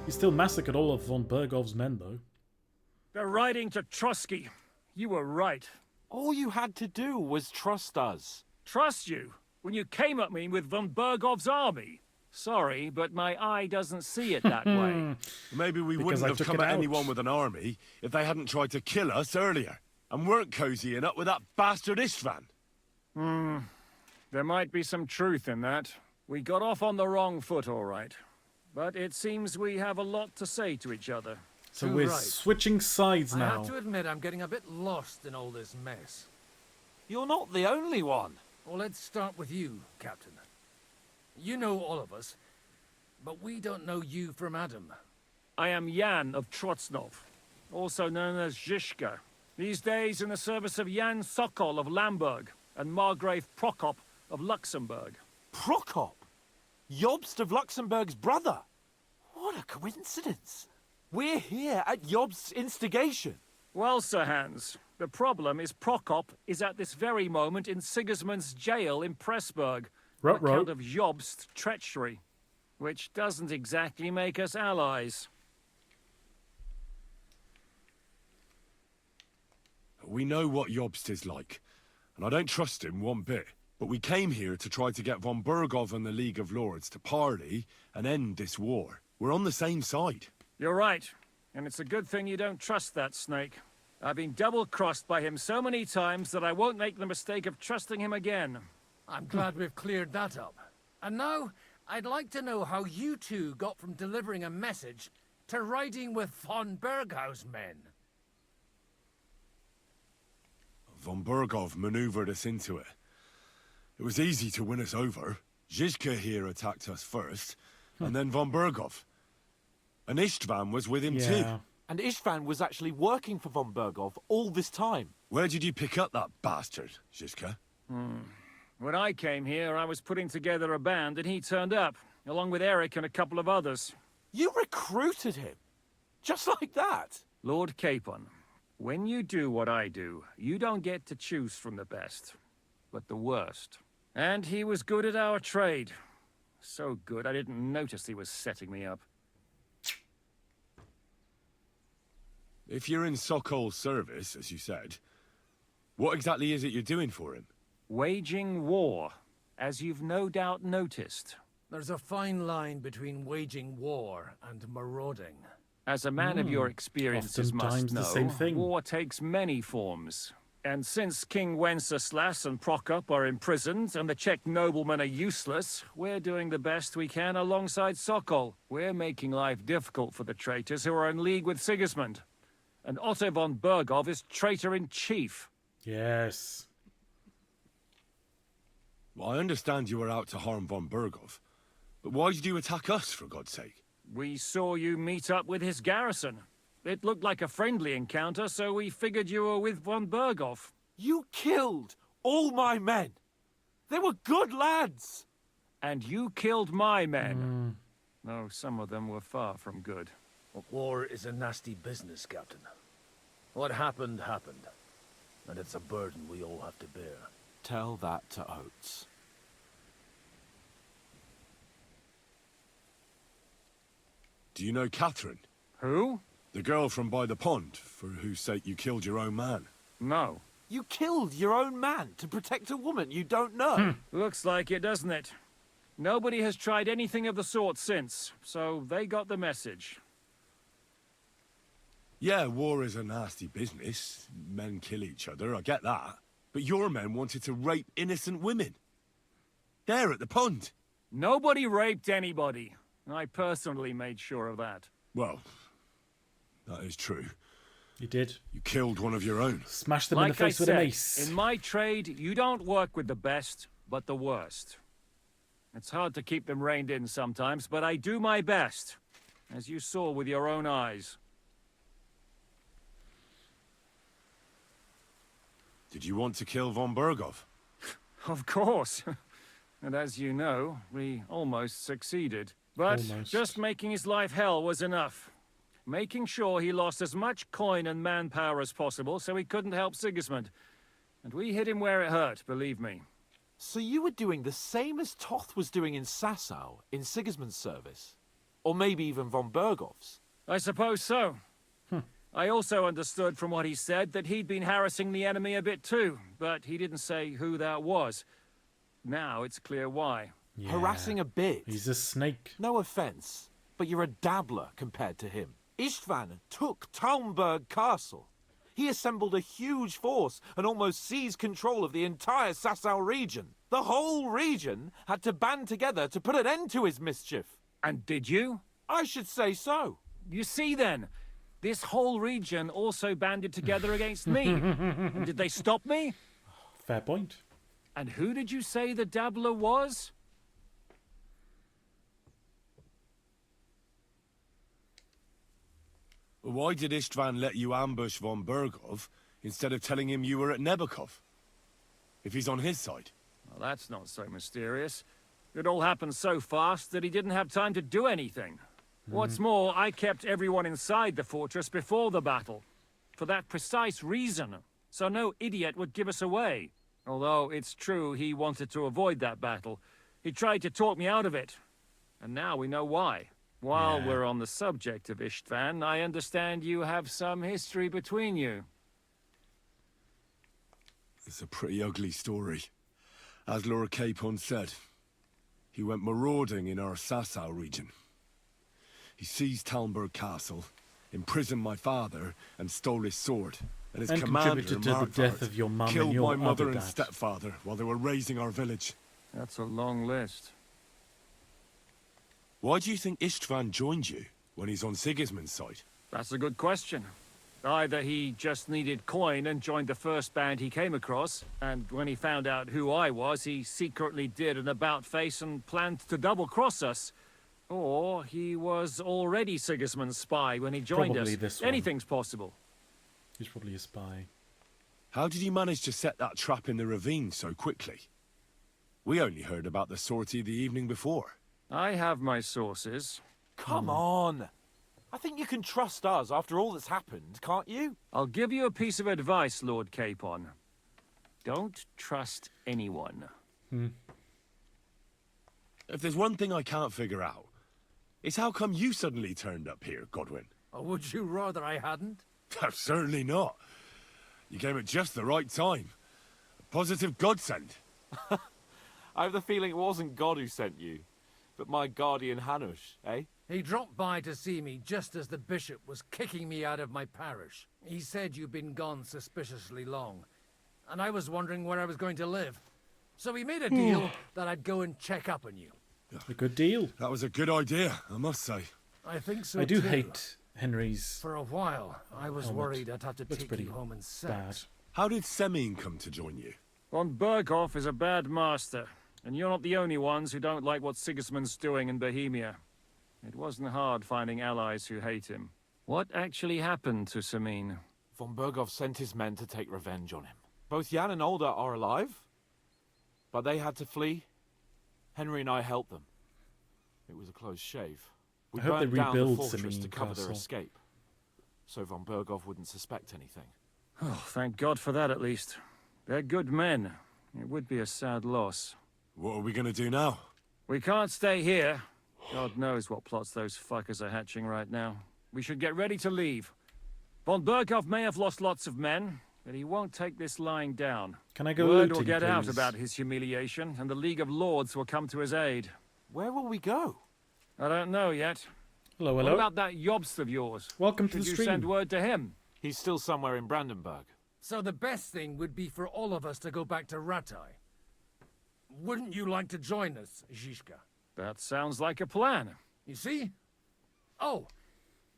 He still massacred all of von Bergov's men, though. They're riding to Trotsky. You were right. All you had to do was trust us. Trust you? When you came at me with von Bergov's army? Sorry, but my eye doesn't see it that way. Maybe we Because wouldn't I have come took it at out. anyone with an army if they hadn't tried to kill us earlier. And weren't cozying up with that bastard Istvan. There might be some truth in that. We got off on the wrong foot, all right. But it seems we have a lot to say to each other. So Too we're right. switching sides I now. have to admit I'm getting a bit lost in all this mess. You're not the only one. Well, let's start with you, Captain. You know all of us, but we don't know you from Adam. I am Jan of Trotsnov, also known as Zizka. These days in the service of Jan Sokol of Lamberg and Margrave Prokop of Luxembourg. Prokop? Jobst of Luxembourg's brother? What a coincidence. We're here at Jobst's instigation. Well, Sir Hans, the problem is Prokop is at this very moment in Sigismund's jail in Pressburg on Ruh-roh. account of Jobst's treachery, which doesn't exactly make us allies. We know what Jobst is like, and I don't trust him one bit. But we came here to try to get von Bergov and the League of Lords to parley and end this war. We're on the same side. You're right, and it's a good thing you don't trust that snake. I've been double-crossed by him so many times that I won't make the mistake of trusting him again. I'm glad we've cleared that up. And now, I'd like to know how you two got from delivering a message to riding with von Berghaus' men. Von Bergov maneuvered us into it. It was easy to win us over. Zizka here attacked us first, and then von Bergov. And Istvan was with him too. And Istvan was actually working for von Bergov all this time. Where did you pick up that bastard, Zizka? When I came here, I was putting together a band, and he turned up, along with Eric and a couple of others. You recruited him? Just like that? Lord Capon, when you do what I do, you don't get to choose from the best, but the worst. And he was good at our trade. So good, I didn't notice he was setting me up. If you're in Sokol's service, as you said, what exactly is it you're doing for him? Waging war, as you've no doubt noticed. There's a fine line between waging war and marauding. As a man of your experiences must Oftentimes know, the same thing. war takes many forms. And since King Wenceslas and Prokop are imprisoned and the Czech noblemen are useless, we're doing the best we can alongside Sokol. We're making life difficult for the traitors who are in league with Sigismund. And Otto von Bergov is traitor-in-chief. Yes. Well, I understand you were out to harm von Bergov, but why did you attack us, for God's sake? We saw you meet up with his garrison. It looked like a friendly encounter, so we figured you were with von Bergov. You killed all my men. They were good lads! And you killed my men. Though some of them were far from good. War is a nasty business, Captain. What happened, happened. And it's a burden we all have to bear. Tell that to Oates. Do you know Catherine? Who? The girl from by the pond, for whose sake you killed your own man. No. You killed your own man to protect a woman you don't know? Looks like it, doesn't it? Nobody has tried anything of the sort since, so they got the message. Yeah, war is a nasty business. Men kill each other, I get that. But your men wanted to rape innocent women. There at the pond. Nobody raped anybody. I personally made sure of that. Well, that is true. You did. You killed one of your own. Smashed them in the face with a mace. In my trade, you don't work with the best, but the worst. It's hard to keep them reined in sometimes, but I do my best, as you saw with your own eyes. Did you want to kill von Berghoff? Of course. And as you know, we almost succeeded. But just making his life hell was enough. Making sure he lost as much coin and manpower as possible so he couldn't help Sigismund. And we hit him where it hurt, believe me. So you were doing the same as Toth was doing in Sasau, in Sigismund's service? Or maybe even von Berghoff's? I suppose so. I also understood from what he said that he'd been harassing the enemy a bit too, but he didn't say who that was. Now it's clear why. Yeah. Harassing a bit? He's a snake. No offense, but you're a dabbler compared to him. Istvan took Talmberg Castle. He assembled a huge force and almost seized control of the entire Sasau region. The whole region had to band together to put an end to his mischief. And did you? I should say so. You see then, this whole region also banded together against me. And did they stop me? Fair point. And who did you say the dabbler was? Why did Istvan let you ambush von Berghoff instead of telling him you were at Nebakov? If he's on his side. Well, that's not so mysterious. It all happened so fast that he didn't have time to do anything. What's more, I kept everyone inside the fortress before the battle. For that precise reason. So no idiot would give us away. Although it's true he wanted to avoid that battle. He tried to talk me out of it. And now we know why. While we're on the subject of Istvan, I understand you have some history between you. It's a pretty ugly story. As Lord Capon said, he went marauding in our Sasau region. He seized Talmberg Castle, imprisoned my father, and stole his sword. And his commander, contributed to the death of your mum killed and your my mother other and dad. stepfather while they were raising our village. That's a long list. Why do you think Istvan joined you when he's on Sigismund's side? That's a good question. Either he just needed coin and joined the first band he came across, and when he found out who I was, he secretly did an about-face and planned to double-cross us. Or he was already Sigismund's spy when he joined Probably us. this one. Anything's possible. He's probably a spy. How did you manage to set that trap in the ravine so quickly? We only heard about the sortie the evening before. I have my sources. Come on. I think you can trust us after all that's happened, can't you? I'll give you a piece of advice, Lord Capon. Don't trust anyone. If there's one thing I can't figure out, it's how come you suddenly turned up here, Godwin? Or would you rather I hadn't? Certainly not. You came at just the right time. A positive godsend. I have the feeling it wasn't God who sent you, but my guardian Hanush, eh? He dropped by to see me just as the bishop was kicking me out of my parish. He said you'd been gone suspiciously long, and I was wondering where I was going to live. So we made a deal that I'd go and check up on you. A good deal. That was a good idea, I must say. I think so I do too. hate Henry's. For a while, I was helmet. worried I'd have to Looks take pretty you home and bad. sex. How did Semyon come to join you? Von Berghoff is a bad master, and you're not the only ones who don't like what Sigismund's doing in Bohemia. It wasn't hard finding allies who hate him. What actually happened to Semyon? Von Berghoff sent his men to take revenge on him. Both Jan and Olda are alive. But they had to flee. Henry and I helped them. It was a close shave. We I hope they burned down the rebuild fortress to Semine cover their Castle. escape, so von Berghoff wouldn't suspect anything. Oh, thank God for that, at least. They're good men. It would be a sad loss. What are we gonna do now? We can't stay here. God knows what plots those fuckers are hatching right now. We should get ready to leave. Von Berghoff may have lost lots of men, but he won't take this lying down. Can I go Word will looting, get out please? about his humiliation, and the League of Lords will come to his aid. Where will we go? I don't know yet. Hello, What hello. about that Jobst of yours? Welcome to Should the you stream. send word to him? He's still somewhere in Brandenburg. So the best thing would be for all of us to go back to Ratai. Wouldn't you like to join us, Zizka? That sounds like a plan. You see? Oh,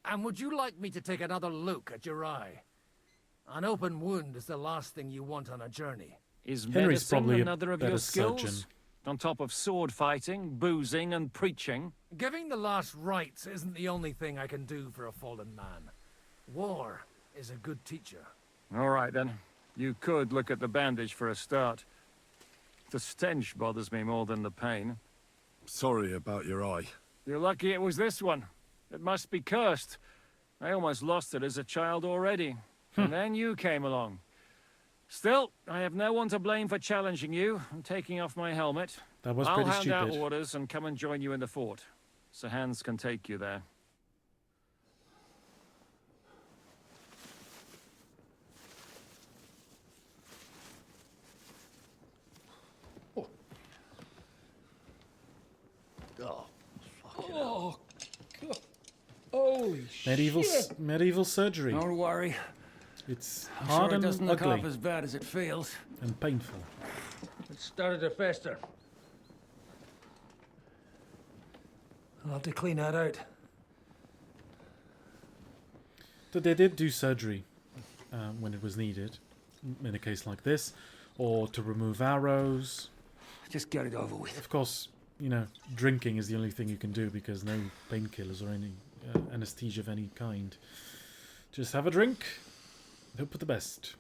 and would you like me to take another look at your eye? An open wound is the last thing you want on a journey. Is Henry's medicine probably a another of better your skills? surgeon. On top of sword fighting, boozing, and preaching? Giving the last rites isn't the only thing I can do for a fallen man. War is a good teacher. All right, then. You could look at the bandage for a start. The stench bothers me more than the pain. Sorry about your eye. You're lucky it was this one. It must be cursed. I almost lost it as a child already. And then you came along. Still, I have no one to blame for challenging you and taking off my helmet. That was I'll pretty hand out stupid. orders and come and join you in the fort. Sir Hans can take you there. Oh, fucking hell. God. Holy Medieval surgery. Don't worry. It's I'm hard sure it and doesn't look ugly half as bad as it feels. and painful. It started to fester. I'll have to clean that out. But they did do surgery when it was needed, in a case like this, or to remove arrows. Just get it over with. Of course, you know, drinking is the only thing you can do because no painkillers or any anesthesia of any kind. Just have a drink. Hope for the best.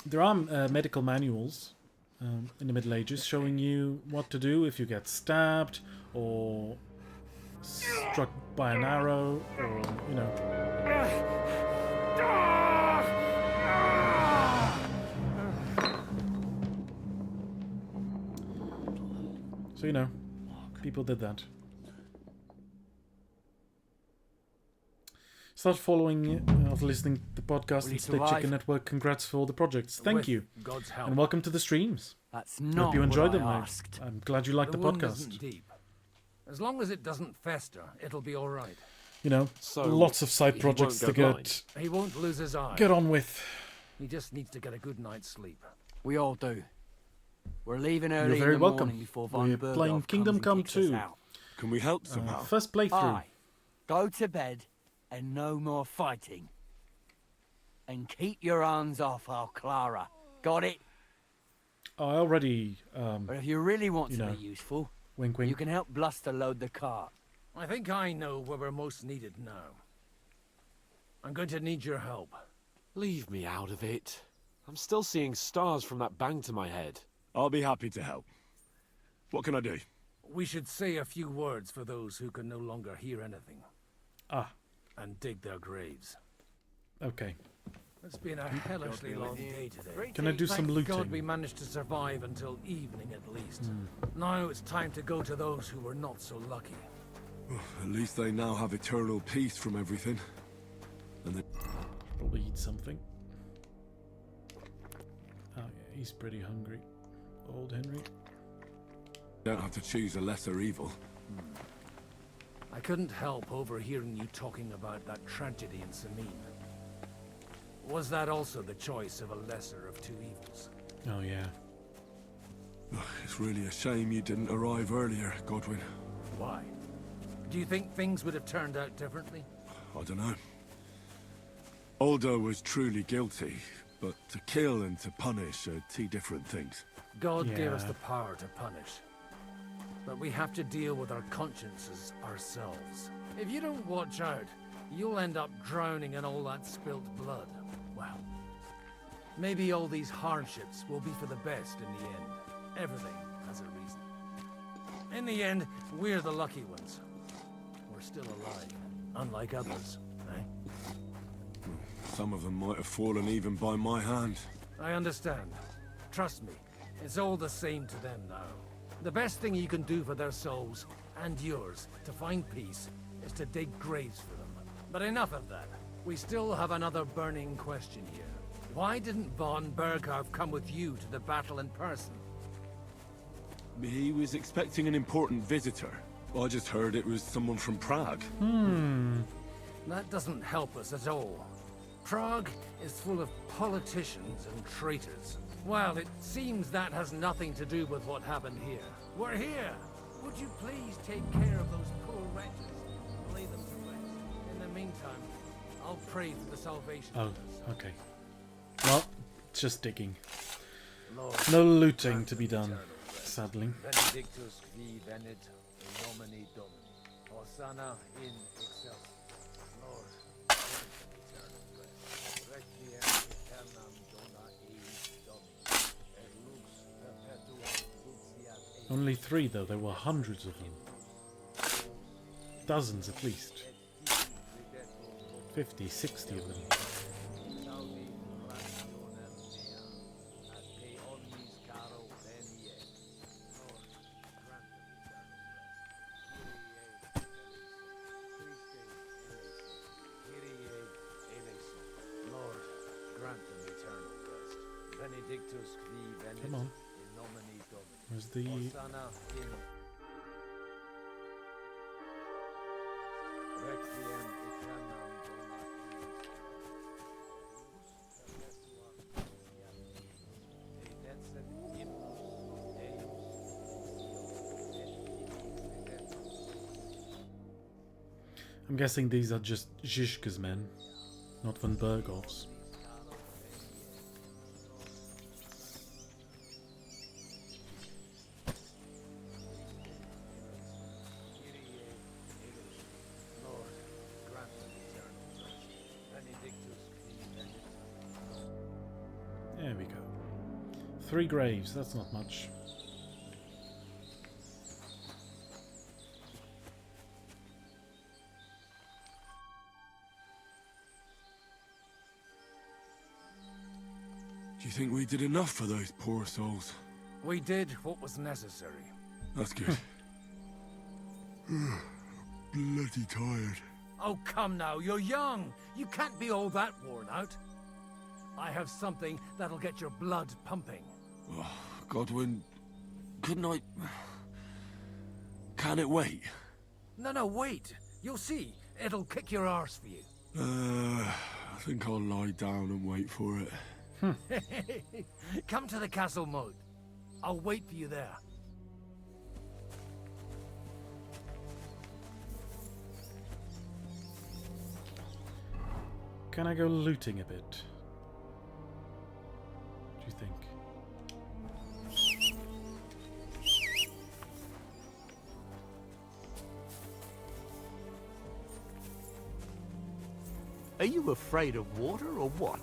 There are medical manuals in the Middle Ages showing you what to do if you get stabbed or struck by an arrow or, you know. So, you know, people did that. Start following after listening to the podcast Will and you Split survive? Chicken Network. Congrats for all the projects. Thank With you. God's help. And welcome to the streams. That's Hope not you enjoyed what them, I mate. asked. I'm glad you liked the wound podcast. isn't deep. As long as it doesn't fester, it'll be all right. You know, So lots of side he projects to won't go get He won't lose his eye. get on with. He just needs to get a good night's sleep. We all do. We're leaving You're early very in the welcome. morning before Von We're Berghoff playing comes Kingdom and Come kicks us 2. out. Can we help somehow? First playthrough. Aye. Go to bed and no more fighting. And keep your hands off our Clara. Got it? I already, But if you really want you to know, be useful, wink you wink. can help Bluster load the cart. I think I know where we're most needed now. I'm going to need your help. Leave me out of it. I'm still seeing stars from that bang to my head. I'll be happy to help. What can I do? We should say a few words for those who can no longer hear anything. Ah, And dig their graves. okay. It's been a hellishly long day today. Can I do some Thank God looting? we managed to survive until evening at least. Now it's time to go to those who were not so lucky. At least they now have eternal peace from everything. And they Probably eat something. Oh yeah, he's pretty hungry. Old Henry. don't have to choose a lesser evil. I couldn't help overhearing you talking about that tragedy in Semine. Was that also the choice of a lesser of two evils? Oh yeah. It's really a shame you didn't arrive earlier, Godwin. Why? Do you think things would have turned out differently? I don't know. Aldo was truly guilty, but to kill and to punish are two different things. God gave us Yeah. the power to punish. But we have to deal with our consciences ourselves. If you don't watch out, you'll end up drowning in all that spilt blood. Well, maybe all these hardships will be for the best in the end. Everything has a reason. In the end, we're the lucky ones. We're still alive, unlike others, eh? Some of them might have fallen even by my hand. I understand. Trust me, it's all the same to them now. The best thing you can do for their souls, and yours, to find peace, is to dig graves for them. But enough of that. We still have another burning question here. Why didn't von Berghoff come with you to the battle in person? He was expecting an important visitor. I just heard it was someone from Prague. That doesn't help us at all. Prague is full of politicians and traitors. Well, it seems that has nothing to do with what happened here. We're here! Would you please take care of those poor wretches and lay them to rest? In the meantime, I'll pray for the salvation of others. Okay. Well, just digging. No looting to be done, sadly. Benedictus qui venit in nomine Domini. Hosanna in excelsis. Lord, eternal rest. Requiem aeternam dona eis Domini. Et lux perpetua luxiat eis. Only 3 though, there were hundreds of them. Dozens at least. 50, 60 of them. Come on. Where's the... I'm guessing these are just Zizka's men, not von Berghoff's. There we go. 3 graves, that's not much. Do you think we did enough for those poor souls? We did what was necessary. That's good. Bloody tired. Oh, come now, you're young. You can't be all that worn out. I have something that'll get your blood pumping. Oh, Godwin, couldn't I... Can it wait? No, wait. You'll see. It'll kick your arse for you. I think I'll lie down and wait for it. Come to the castle moat. I'll wait for you there. Can I go looting a bit? Do you think? Are you afraid of water or what?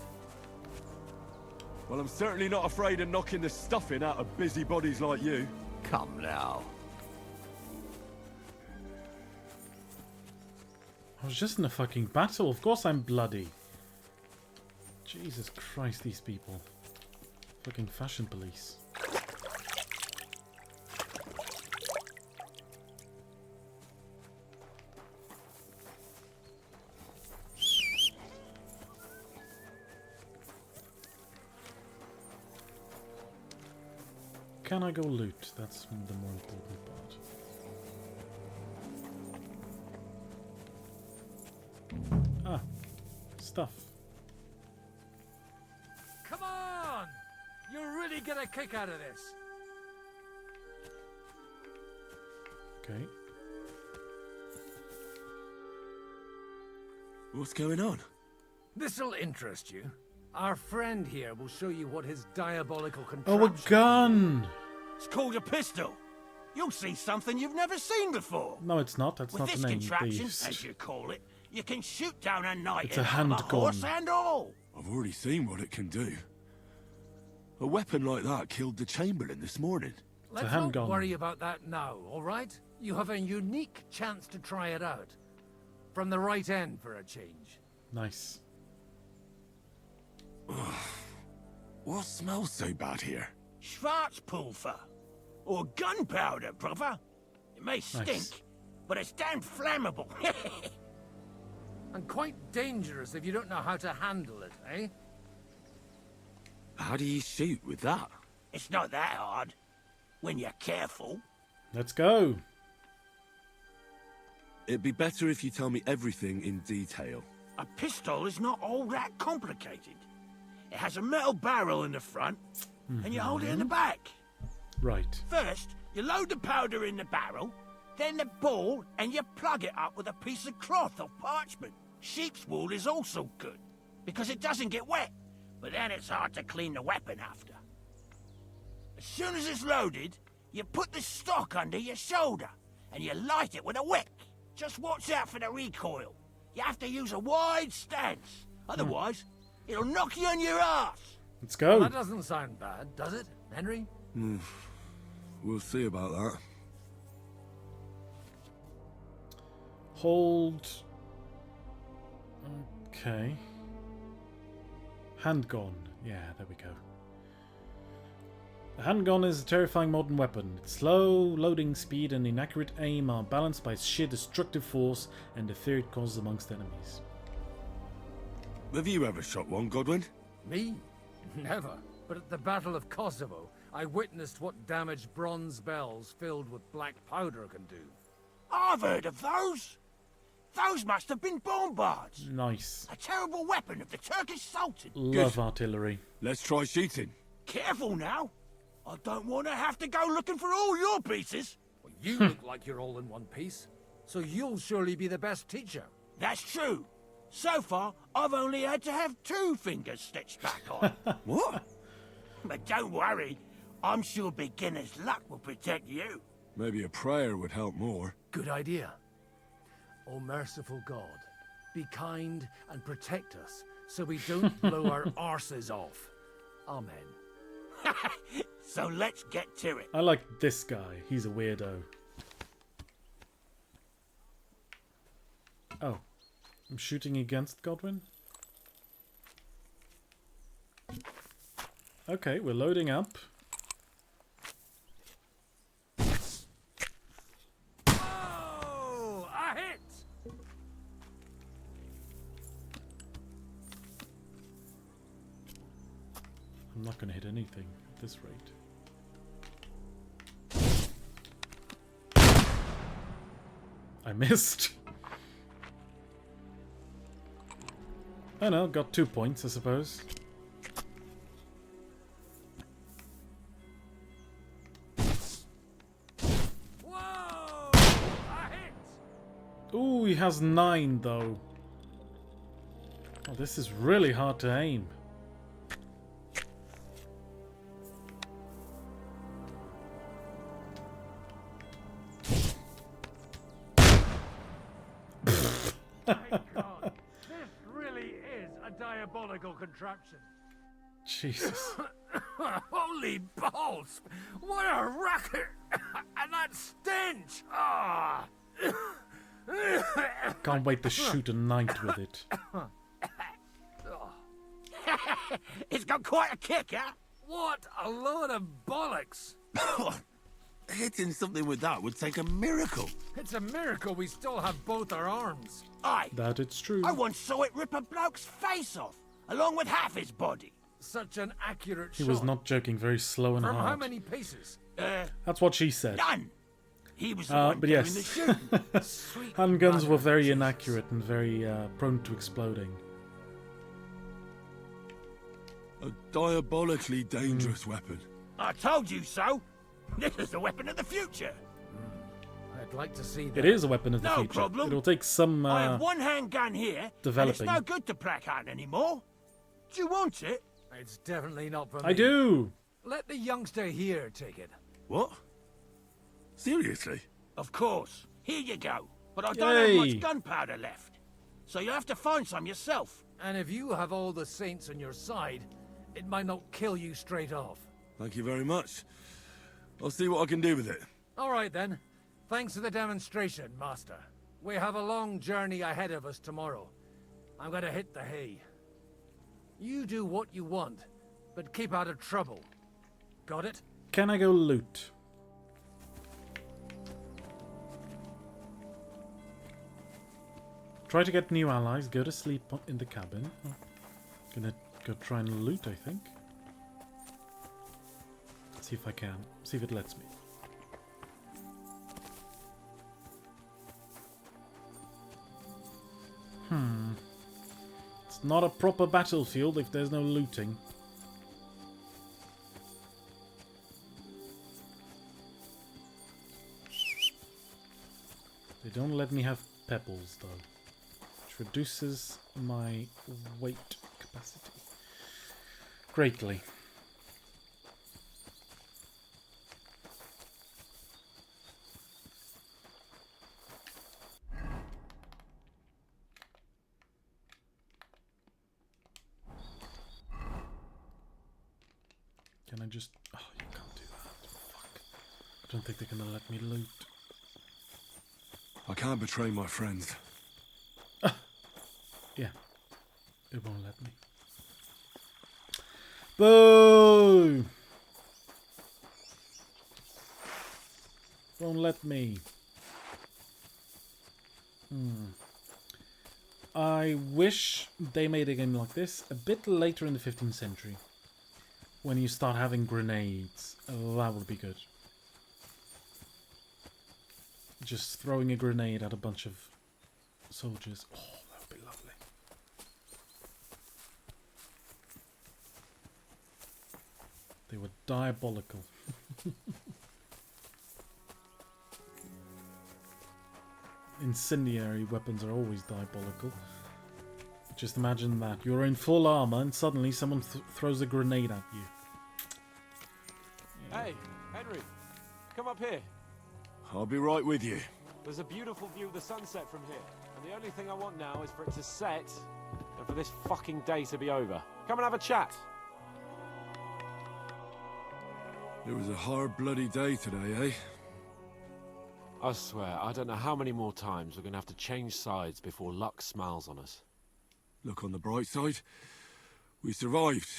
Well, I'm certainly not afraid of knocking the stuffing out of busybodies like you. Come now. I was just in a fucking battle. Of course I'm bloody. Jesus Christ, these people. Fucking fashion police. Can I go loot? That's the more important part. Ah, stuff. Come on! You'll really get a kick out of this. Okay. What's going on? This'll interest you. Our friend here will show you what his diabolical Oh, contraption... a gun! It's called a pistol. You'll see something you've never seen before. No, it's not. That's With not this the name. contraption, These. as you call it, you can shoot down a knight It's a and hand a horse gun. and all. I've already seen what it can do. A weapon like that killed the Chamberlain this morning. Let's not worry about that now, all right? You have a unique chance to try it out. From the right end for a change. Nice. What smells so bad here? Schwarzpulver. Or gunpowder, brother. It may stink, but it's damn flammable. And quite dangerous if you don't know how to handle it, eh? How do you shoot with that? It's not that hard. When you're careful. Let's go. It'd be better if you tell me everything in detail. A pistol is not all that complicated. It has a metal barrel in the front, and you hold it in the back. Right. First, you load the powder in the barrel, then the ball, and you plug it up with a piece of cloth or parchment. Sheep's wool is also good, because it doesn't get wet, but then it's hard to clean the weapon after. As soon as it's loaded, you put the stock under your shoulder, and you light it with a wick. Just watch out for the recoil. You have to use a wide stance, otherwise it'll knock you on your ass. Let's go. Well, that doesn't sound bad, does it, Henry? We'll see about that. Hold. Okay. Handgun. Yeah, there we go. The handgun is a terrifying modern weapon. Its slow loading speed and inaccurate aim are balanced by its sheer destructive force and the fear it causes amongst enemies. Have you ever shot one, Godwin? Me? Never. But at the Battle of Kosovo, I witnessed what damage bronze bells filled with black powder can do. I've heard of those. Those must have been bombards. Nice. A terrible weapon of the Turkish Sultan. Love artillery. Let's try shooting. Careful now. I don't want to have to go looking for all your pieces. Well, you look like you're all in one piece, so you'll surely be the best teacher. That's true. So far, I've only had to have 2 fingers stitched back on. What? But don't worry. I'm sure beginner's luck will protect you. Maybe a prayer would help more. Good idea. O merciful God, be kind and protect us so we don't blow our arses off. Amen. So let's get to it. I like this guy. He's a weirdo. Oh. I'm shooting against Godwin? Okay, we're loading up. Oh, a hit! I'm not going to hit anything at this rate. I missed. Oh no, got 2 points, I suppose. Whoa! A hit! Ooh, he has 9 though. Oh, this is really hard to aim. My God, this really is a diabolical contraption. Jesus. Holy balls! What a racket! And that stench! Ah! Can't wait to shoot a knight with it. It's got quite a kick, huh? What a load of bollocks! Hitting something with that would take a miracle. It's a miracle we still have both our arms. Aye. That it's true. I once saw it rip a bloke's face off, along with half his body. Such an accurate He shot. was not joking, very slow and From hard. how many paces? That's what she said. None. He was the one But doing yes, the shooting. handguns were very inaccurate and very prone to exploding. A diabolically dangerous weapon. I told you so. This is the weapon of the future. I'd like to see that. It is a weapon of the No future. problem. It'll take some I have one handgun here, developing. and it's no good to placard anymore. Do you want it? It's definitely not for me. I do. Let the youngster here take it. What? Seriously? Of course. Here you go. But I don't have much gunpowder left. So you'll have to find some yourself. And if you have all the saints on your side, it might not kill you straight off. Thank you very much. I'll see what I can do with it. All right, then. Thanks for the demonstration, Master. We have a long journey ahead of us tomorrow. I'm gonna hit the hay. You do what you want, but keep out of trouble. Got it? Can I go loot? Try to get new allies. Go to sleep in the cabin. Oh, gonna go try and loot, I think. See if I can. See if it lets me. It's not a proper battlefield if there's no looting. They don't let me have pebbles though, which reduces my weight capacity greatly. Can I just... Oh, you can't do that. Fuck. I don't think they're gonna let me loot. I can't betray my friends. Yeah. It won't let me. Boo! Won't let me. I wish they made a game like this a bit later in the 15th century. When you start having grenades. Oh, that would be good. Just throwing a grenade at a bunch of soldiers. Oh, that would be lovely. They were diabolical. Incendiary weapons are always diabolical. Just imagine that. You're in full armor and suddenly someone throws a grenade at you. Hey, Henry, come up here. I'll be right with you. There's a beautiful view of the sunset from here, and the only thing I want now is for it to set and for this fucking day to be over. Come and have a chat. It was a hard bloody day today, eh? I swear, I don't know how many more times we're gonna have to change sides before luck smiles on us. Look on the bright side. We survived.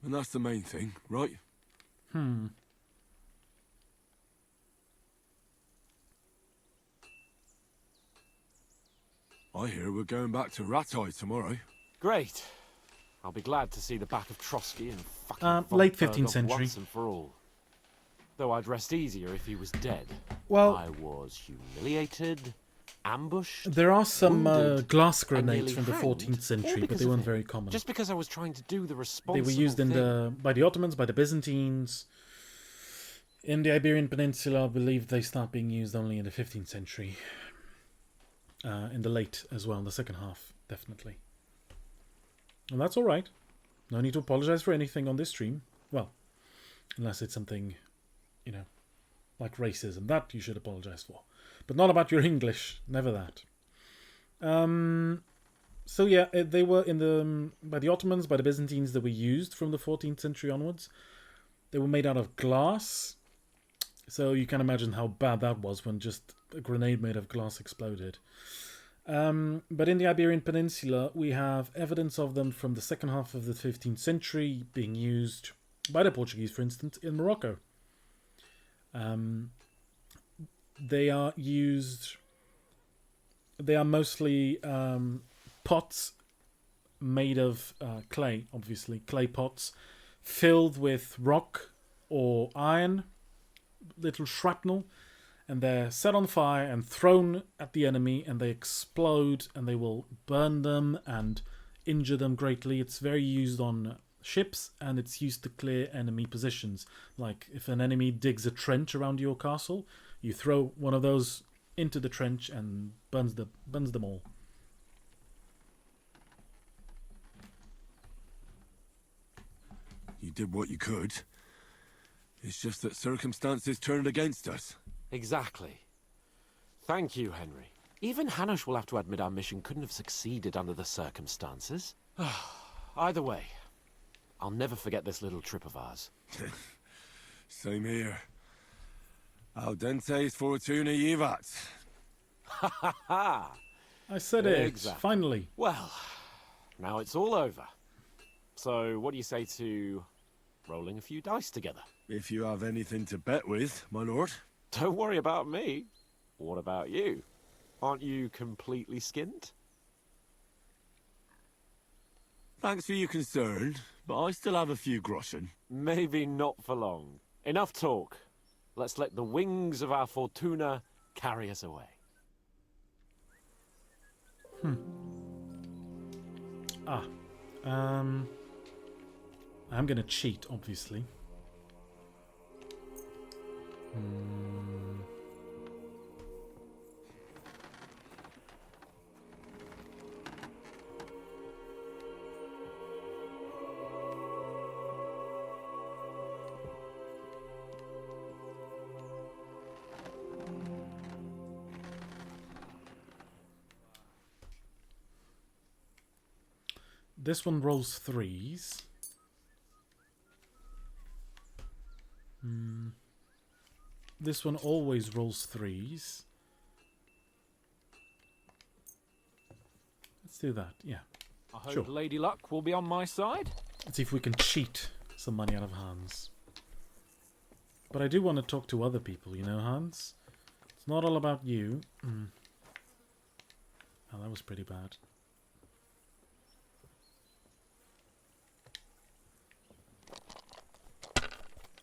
And that's the main thing, right? I hear we're going back to Ratai tomorrow. Great. I'll be glad to see the back of Trotsky and fucking late von 15th Berg century. once and for all. Though I'd rest easier if he was dead. Well, I was humiliated, ambushed. There are some wounded, glass and grenades nearly from the hanged, 14th century, all but because they of weren't him. very common. Just because I was trying to do the They responsible were used in thing. by the Ottomans, by the Byzantines. In the Iberian Peninsula, I believe they start being used only in the 15th century. In the late as well, the second half, definitely. And that's alright. No need to apologize for anything on this stream. Well, unless it's something, you know, like racism. That you should apologize for. But not about your English. Never that. So yeah, they were by the Ottomans, by the Byzantines, they were used from the 14th century onwards. They were made out of glass. So you can imagine how bad that was when just a grenade made of glass exploded. But in the Iberian Peninsula, we have evidence of them from the second half of the 15th century being used by the Portuguese, for instance, in Morocco. They are used... They are mostly pots made of clay, obviously. Clay pots filled with rock or iron, little shrapnel, and they're set on fire and thrown at the enemy, and they explode, and they will burn them and injure them greatly. It's very used on ships, and it's used to clear enemy positions. Like if an enemy digs a trench around your castle, you throw one of those into the trench and burns them all. You did what you could. It's just that circumstances turned against us. Exactly. Thank you, Henry. Even Hanush will have to admit our mission couldn't have succeeded under the circumstances. Either way, I'll never forget this little trip of ours. Same here. Al dentes fortuna jivat. Ha ha ha! I said it, finally. Well, now it's all over. So, what do you say to rolling a few dice together? If you have anything to bet with, my lord. Don't worry about me. What about you? Aren't you completely skinned? Thanks for your concern, but I still have a few groschen. Maybe not for long. Enough talk. Let's let the wings of our Fortuna carry us away. I'm gonna cheat, obviously. This one rolls threes. This one always rolls threes. Let's do that, yeah. I hope Lady Luck will be on my side. Let's see if we can cheat some money out of Hans. But I do want to talk to other people, you know, Hans? It's not all about you. Oh, that was pretty bad.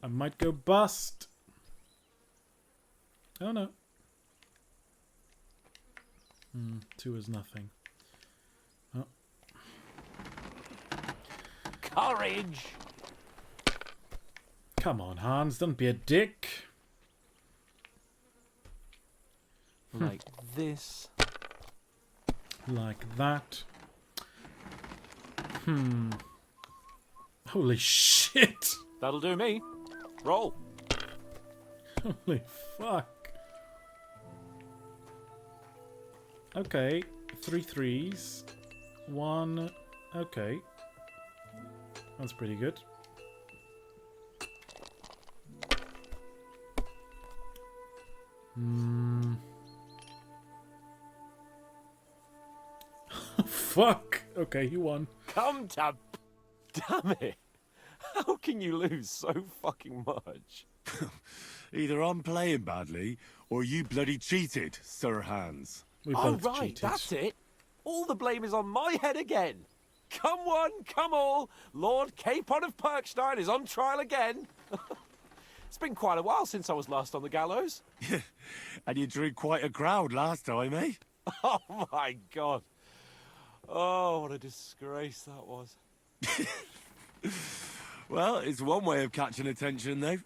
I might go bust. Oh no. 2 is nothing. Oh. Courage! Come on, Hans, don't be a dick. Like this. Like that. Holy shit! That'll do me. Roll. Holy fuck. Okay, 3 threes. 1. Okay. That's pretty good. Fuck. Okay, you won. Come to... Damn it. How can you lose so fucking much? Either I'm playing badly, or you bloody cheated, Sir Hans. We Oh, both right, cheated. that's it. All the blame is on my head again. Come one, come all. Lord Capon of Perkstein is on trial again. It's been quite a while since I was last on the gallows. And you drew quite a crowd last time, eh? Oh, my God. Oh, what a disgrace that was. Well, it's one way of catching attention, though.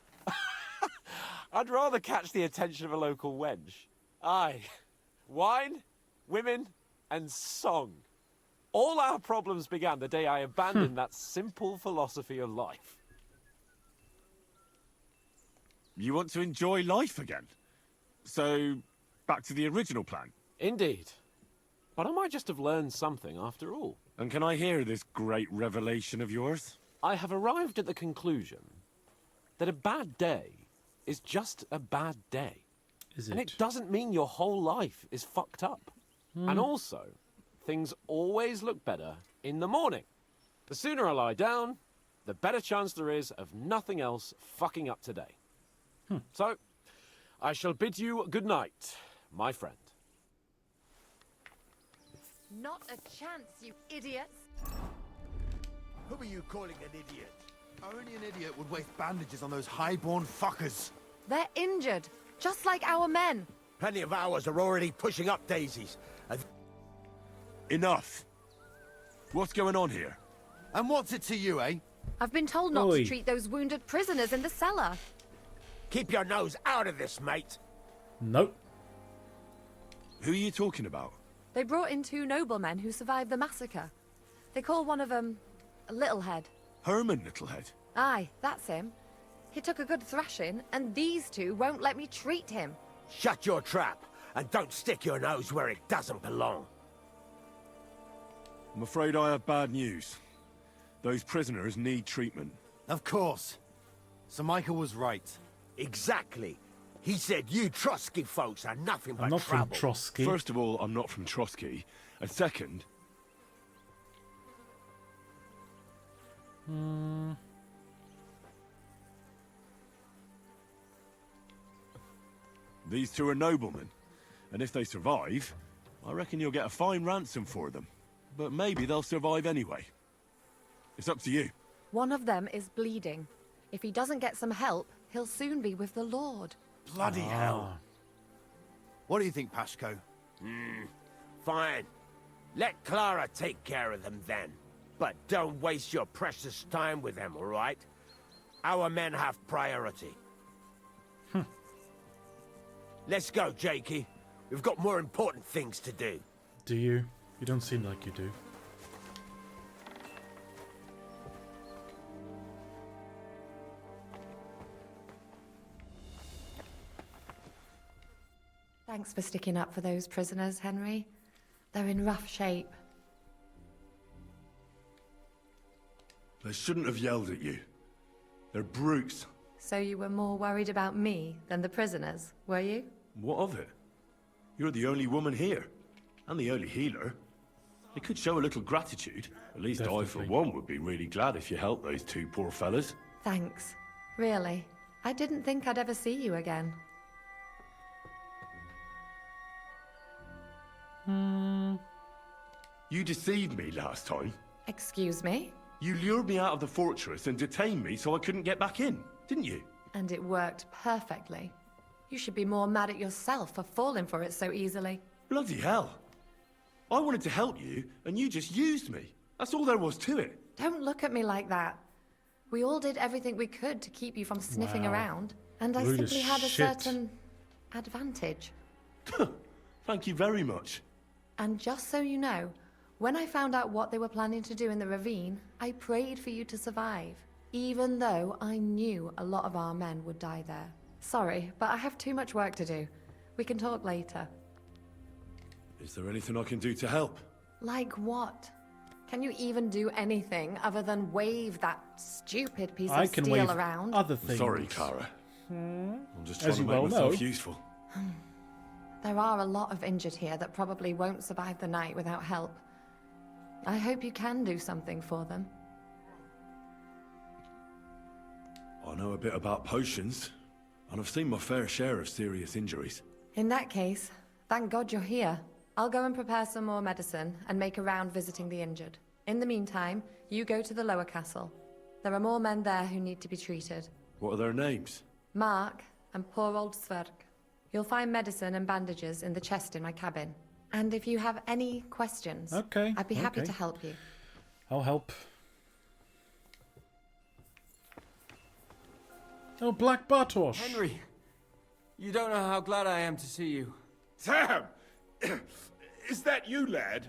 I'd rather catch the attention of a local wench. Aye. Wine, women, and song. All our problems began the day I abandoned that simple philosophy of life. You want to enjoy life again? So, back to the original plan? Indeed. But I might just have learned something after all. And can I hear this great revelation of yours? I have arrived at the conclusion that a bad day is just a bad day. Is it? And it doesn't mean your whole life is fucked up. And also, things always look better in the morning. The sooner I lie down, the better chance there is of nothing else fucking up today. So, I shall bid you good night, my friend. Not a chance, you idiots. Who are you calling an idiot? Only an idiot would waste bandages on those highborn fuckers. They're injured, just like our men. Plenty of ours are already pushing up daisies. Enough. What's going on here? And what's it to you, eh? I've been told not Oi. to treat those wounded prisoners in the cellar. Keep your nose out of this, mate. Nope. Who are you talking about? They brought in 2 noblemen who survived the massacre. They call one of them Littlehead. Herman Littlehead. Aye, that's him. He took a good thrashing, and these 2 won't let me treat him. Shut your trap, and don't stick your nose where it doesn't belong. I'm afraid I have bad news. Those prisoners need treatment. Of course. Sir Michael was right. Exactly. He said you Trotsky folks are nothing but I'm not trouble. from Trotsky. First of all, I'm not from Trotsky. And second... These two are noblemen. And if they survive, I reckon you'll get a fine ransom for them. But maybe they'll survive anyway. It's up to you. One of them is bleeding. If he doesn't get some help, he'll soon be with the Lord. Bloody hell. What do you think, Pashko? Fine. Let Clara take care of them then. But don't waste your precious time with them, all right? Our men have priority. Let's go, Jakey. We've got more important things to do. Do you? You don't seem like you do. Thanks for sticking up for those prisoners, Henry. They're in rough shape. They shouldn't have yelled at you. They're brutes. So you were more worried about me than the prisoners, were you? What of it? You're the only woman here. And the only healer. You could show a little gratitude. At least I, for one, would be really glad if you helped those two poor fellas. Thanks. Really. I didn't think I'd ever see you again. You deceived me last time. Excuse me? You lured me out of the fortress and detained me so I couldn't get back in, didn't you? And it worked perfectly. You should be more mad at yourself for falling for it so easily. Bloody hell. I wanted to help you, and you just used me. That's all there was to it. Don't look at me like that. We all did everything we could to keep you from sniffing around, and I Rude simply as had a shit. certain advantage. Thank you very much. And just so you know, when I found out what they were planning to do in the ravine, I prayed for you to survive, even though I knew a lot of our men would die there. Sorry, but I have too much work to do. We can talk later. Is there anything I can do to help? Like what? Can you even do anything other than wave that stupid piece of steel around? Other things. Sorry, Clara. I'm just trying As to you make well myself know. useful. There are a lot of injured here that probably won't survive the night without help. I hope you can do something for them. I know a bit about potions, and I've seen my fair share of serious injuries. In that case, thank God you're here. I'll go and prepare some more medicine and make a round visiting the injured. In the meantime, you go to the lower castle. There are more men there who need to be treated. What are their names? Mark and poor old Sverk. You'll find medicine and bandages in the chest in my cabin. And if you have any questions, I'd be happy to help you. I'll help. Oh, Black Bartosz. Henry, you don't know how glad I am to see you. Sam! Is that you, lad?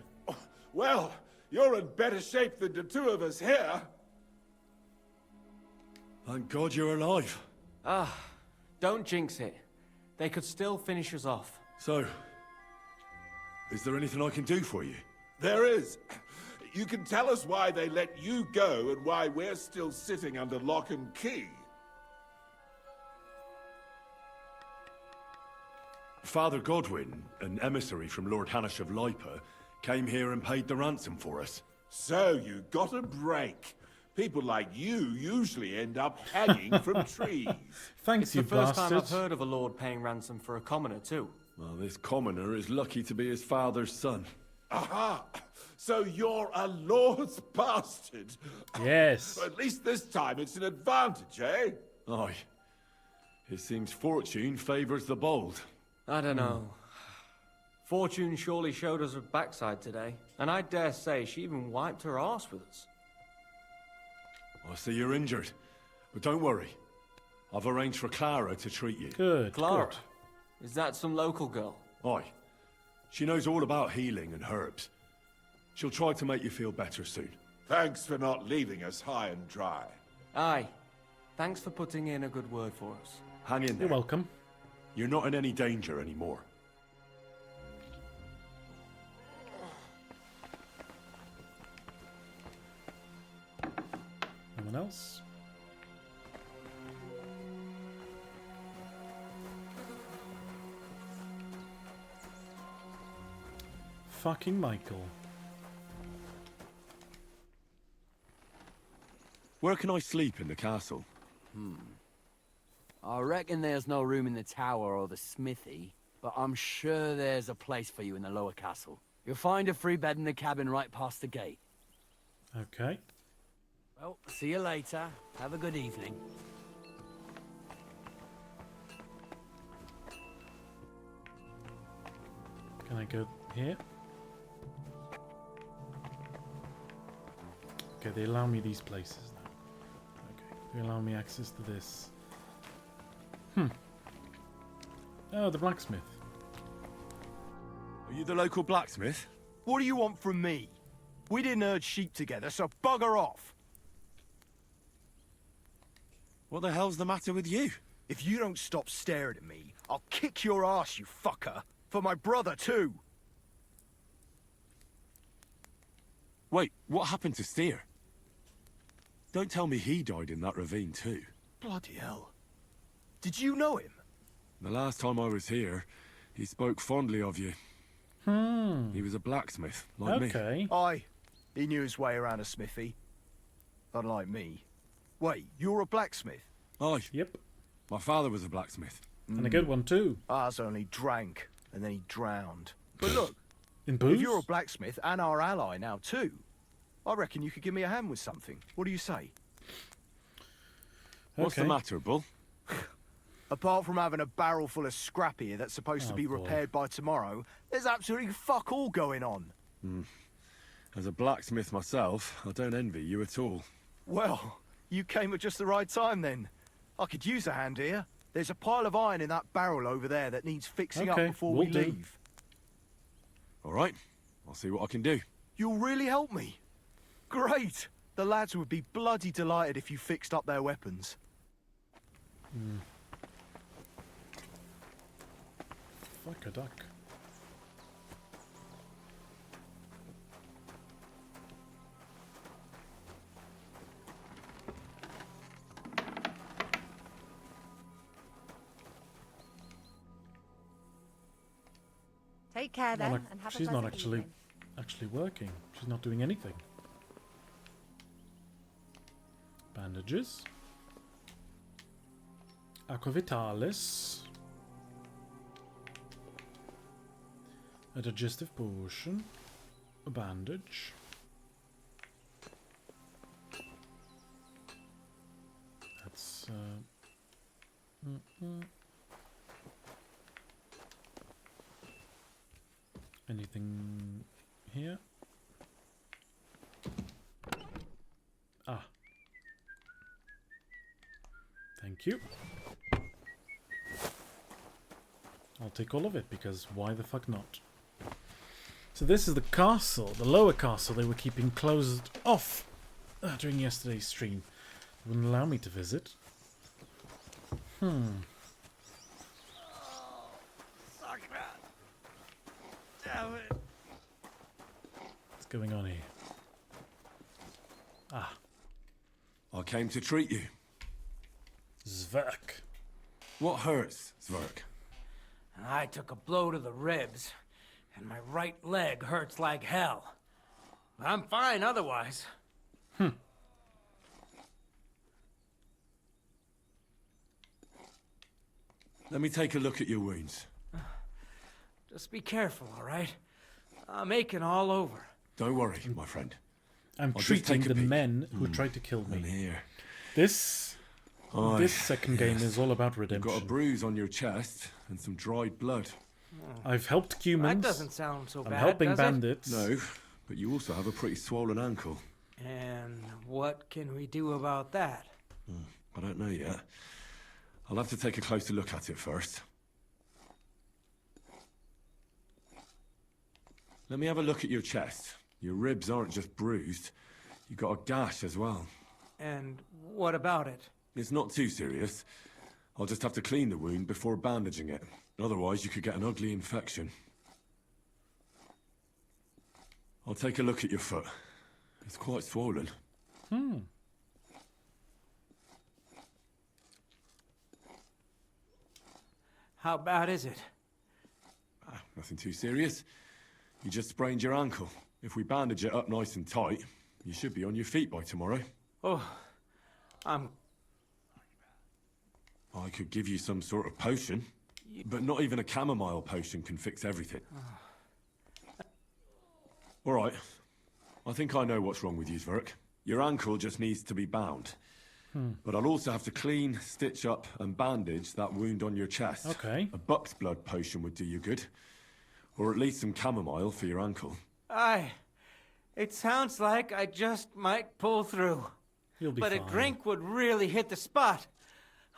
Well, you're in better shape than the two of us here. Thank God you're alive. Ah, don't jinx it. They could still finish us off. So, is there anything I can do for you? There is. You can tell us why they let you go and why we're still sitting under lock and key. Father Godwin, an emissary from Lord Hanish of Lipa, came here and paid the ransom for us. So you got a break. People like you usually end up hanging from trees. Thanks, It's the first time I've heard of a lord paying ransom for a commoner, too. Well, this commoner is lucky to be his father's son. Aha! So you're a lord's bastard. Yes. At least this time it's an advantage, eh? Aye. It seems fortune favours the bold. I don't know. Fortune surely showed us her backside today, and I dare say she even wiped her arse with us. I see you're injured, but don't worry. I've arranged for Clara to treat you. Good, Clara? Is that some local girl? Aye. She knows all about healing and herbs. She'll try to make you feel better soon. Thanks for not leaving us high and dry. Aye. Thanks for putting in a good word for us. Hang in there. You're welcome. You're not in any danger anymore. Anyone else? Fucking Michael. Where can I sleep in the castle? I reckon there's no room in the tower or the smithy, but I'm sure there's a place for you in the lower castle. You'll find a free bed in the cabin right past the gate. Okay. Well, see you later. Have a good evening. Can I go here? Okay, they allow me these places now. Okay, they allow me access to this. Oh, the blacksmith. Are you the local blacksmith? What do you want from me? We didn't herd sheep together, so bugger off. What the hell's the matter with you? If you don't stop staring at me, I'll kick your ass, you fucker. For my brother, too. Wait, what happened to Steer? Don't tell me he died in that ravine too. Bloody hell. Did you know him? The last time I was here, he spoke fondly of you. He was a blacksmith, like me. Okay. Aye. He knew his way around a smithy. Unlike me. Wait, you're a blacksmith? Aye. Yep. My father was a blacksmith. And a good one too. Ours only drank, and then he drowned. But look, In booze? if you're a blacksmith and our ally now too, I reckon you could give me a hand with something. What do you say? What's the matter, Bull? Apart from having a barrel full of scrap here that's supposed to be repaired by tomorrow, there's absolutely fuck all going on. As a blacksmith myself, I don't envy you at all. Well, you came at just the right time then. I could use a hand here. There's a pile of iron in that barrel over there that needs fixing up before we leave. All right, I'll see what I can do. You'll really help me? Great! The lads would be bloody delighted if you fixed up their weapons. Fuck a duck. Take care then, Well, and have a she's not pleasant evening. actually working. She's not doing anything. Bandages. Aqua Vitalis. A digestive potion. A bandage. That's anything here? Ah. Thank you. I'll take all of it, because why the fuck not? So this is the castle, the lower castle they were keeping closed off during yesterday's stream. They wouldn't allow me to visit. Damn it. What's going on here? Ah. I came to treat you. Zwerk. What hurts, Zwerk? I took a blow to the ribs, and my right leg hurts like hell. I'm fine otherwise. Let me take a look at your wounds. Just be careful, all right? I'm aching all over. Don't worry, my friend. I'm I'll just treating take a the peek. men who tried to kill me. I'm here. This second game yes. is all about You've redemption. got a bruise on your chest and some dried blood. I've helped humans. That doesn't sound so I'm bad, helping does it? bandits. No, but you also have a pretty swollen ankle. And what can we do about that? I don't know yet. I'll have to take a closer look at it first. Let me have a look at your chest. Your ribs aren't just bruised. You've got a gash as well. And what about it? It's not too serious. I'll just have to clean the wound before bandaging it. Otherwise, you could get an ugly infection. I'll take a look at your foot. It's quite swollen. How bad is it? Nothing too serious. You just sprained your ankle. If we bandage it up nice and tight, you should be on your feet by tomorrow. Oh, I'm... I could give you some sort of potion, but not even a chamomile potion can fix everything. All right. I think I know what's wrong with you, Zverk. Your ankle just needs to be bound. But I'll also have to clean, stitch up, and bandage that wound on your chest. Okay. A buck's blood potion would do you good. Or at least some chamomile for your ankle. It sounds like I just might pull through. You'll be but fine. a drink would really hit the spot.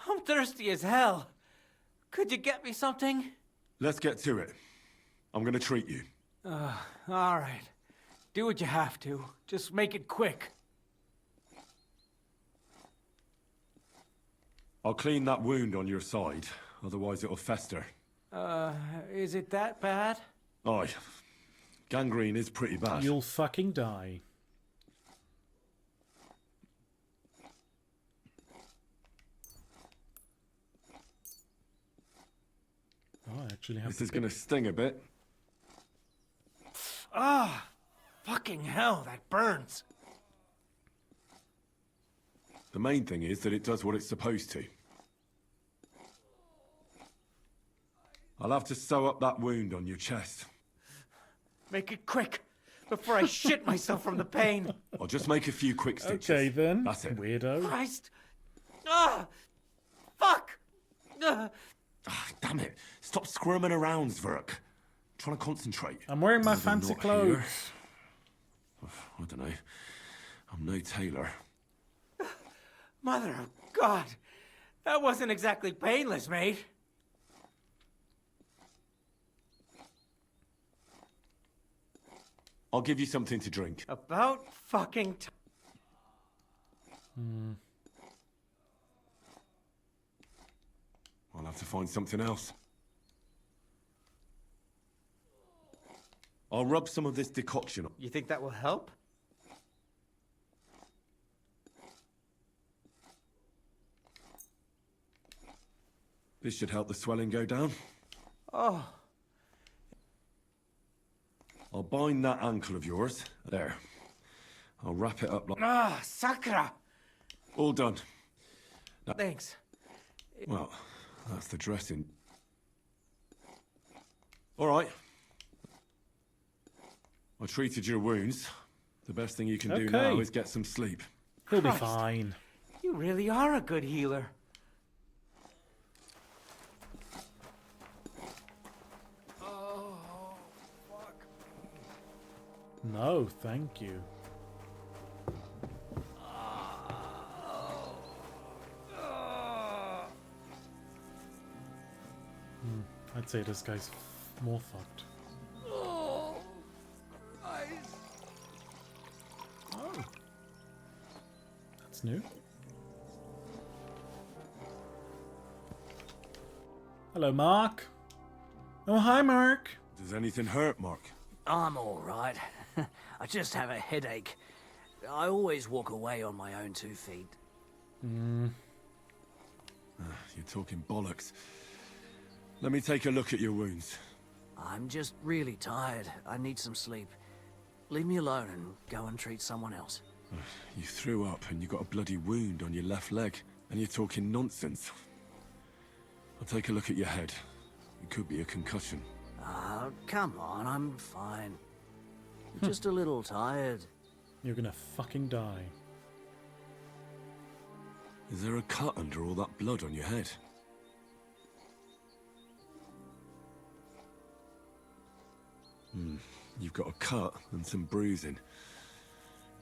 I'm thirsty as hell. Could you get me something? Let's get to it. I'm gonna treat you. All right. Do what you have to. Just make it quick. I'll clean that wound on your side, otherwise it'll fester. Is it that bad? Aye. Gangrene is pretty bad. You'll fucking die. Oh, I actually have This is gonna sting a bit. Fucking hell, that burns. The main thing is that it does what it's supposed to. I'll have to sew up that wound on your chest. Make it quick, before I shit myself from the pain. I'll just make a few quick stitches. Okay then. That's it. Weirdo. Christ. Fuck. Damn it. Stop squirming around, Zverk. I'm trying to concentrate. I'm wearing my Rather than fancy not clothes. here. I don't know. I'm no tailor. Mother of God. That wasn't exactly painless, mate. I'll give you something to drink. About fucking I'll have to find something else. I'll rub some of this decoction on. You think that will help? This should help the swelling go down. Oh. I'll bind that ankle of yours. There. I'll wrap it up like... Sakra! All done. Now, Thanks. well, that's the dressing. All right. I treated your wounds. The best thing you can do now Okay. is get some sleep. He'll be Christ. fine. You really are a good healer. No, thank you. I'd say this guy's more fucked. Oh. That's new. Hello, Mark. Oh, hi, Mark. Does anything hurt, Mark? I'm all right. I just have a headache. I always walk away on my own 2 feet. You're talking bollocks. Let me take a look at your wounds. I'm just really tired. I need some sleep. Leave me alone and go and treat someone else. You threw up and you got a bloody wound on your left leg, and you're talking nonsense. I'll take a look at your head. It could be a concussion. Come on, I'm fine. Just a little tired. You're gonna fucking die. Is there a cut under all that blood on your head? You've got a cut and some bruising.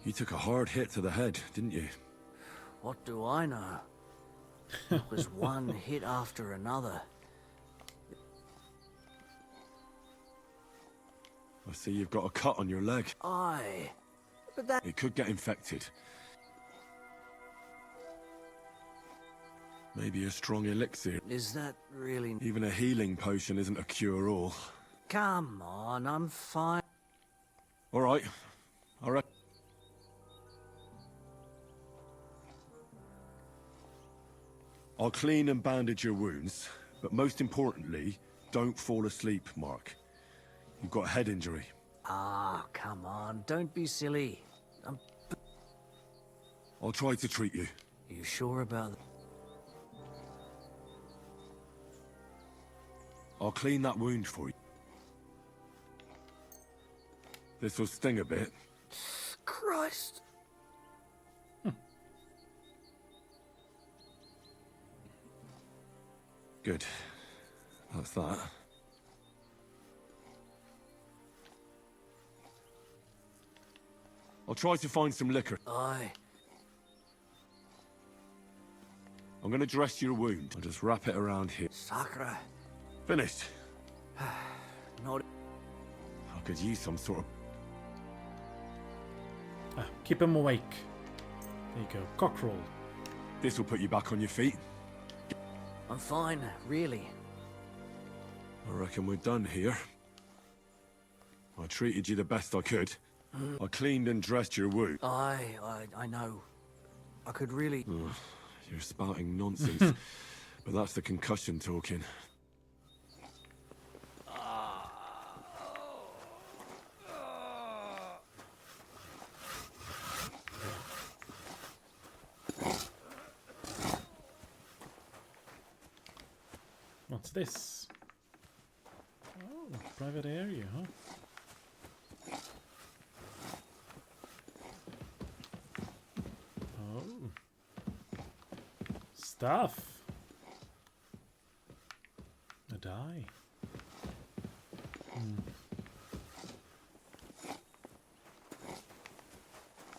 You took a hard hit to the head, didn't you? What do I know? It was one hit after another. I see you've got a cut on your leg. Aye. But that... It could get infected. Maybe a strong elixir. Is that really... Even a healing potion isn't a cure-all. Come on, I'm fine. All right. All right. I'll clean and bandage your wounds, But most importantly, don't fall asleep, Mark. You've got a head injury. Ah, come on. Don't be silly. I'll try to treat you. You sure about that? I'll clean that wound for you. This'll sting a bit. Christ. Good. That's that. I'll try to find some liquor. Aye. I'm gonna dress your wound. I'll just wrap it around here. Sacre. Finished. Not. I could use some sort of... Keep him awake. There you go. Cockerel. This'll put you back on your feet. I'm fine, really. I reckon we're done here. I treated you the best I could. I cleaned and dressed your wound. I know. I could really... You're spouting nonsense. But that's the concussion talking. What's this? Oh, private area, huh? Oh. Stuff. A die.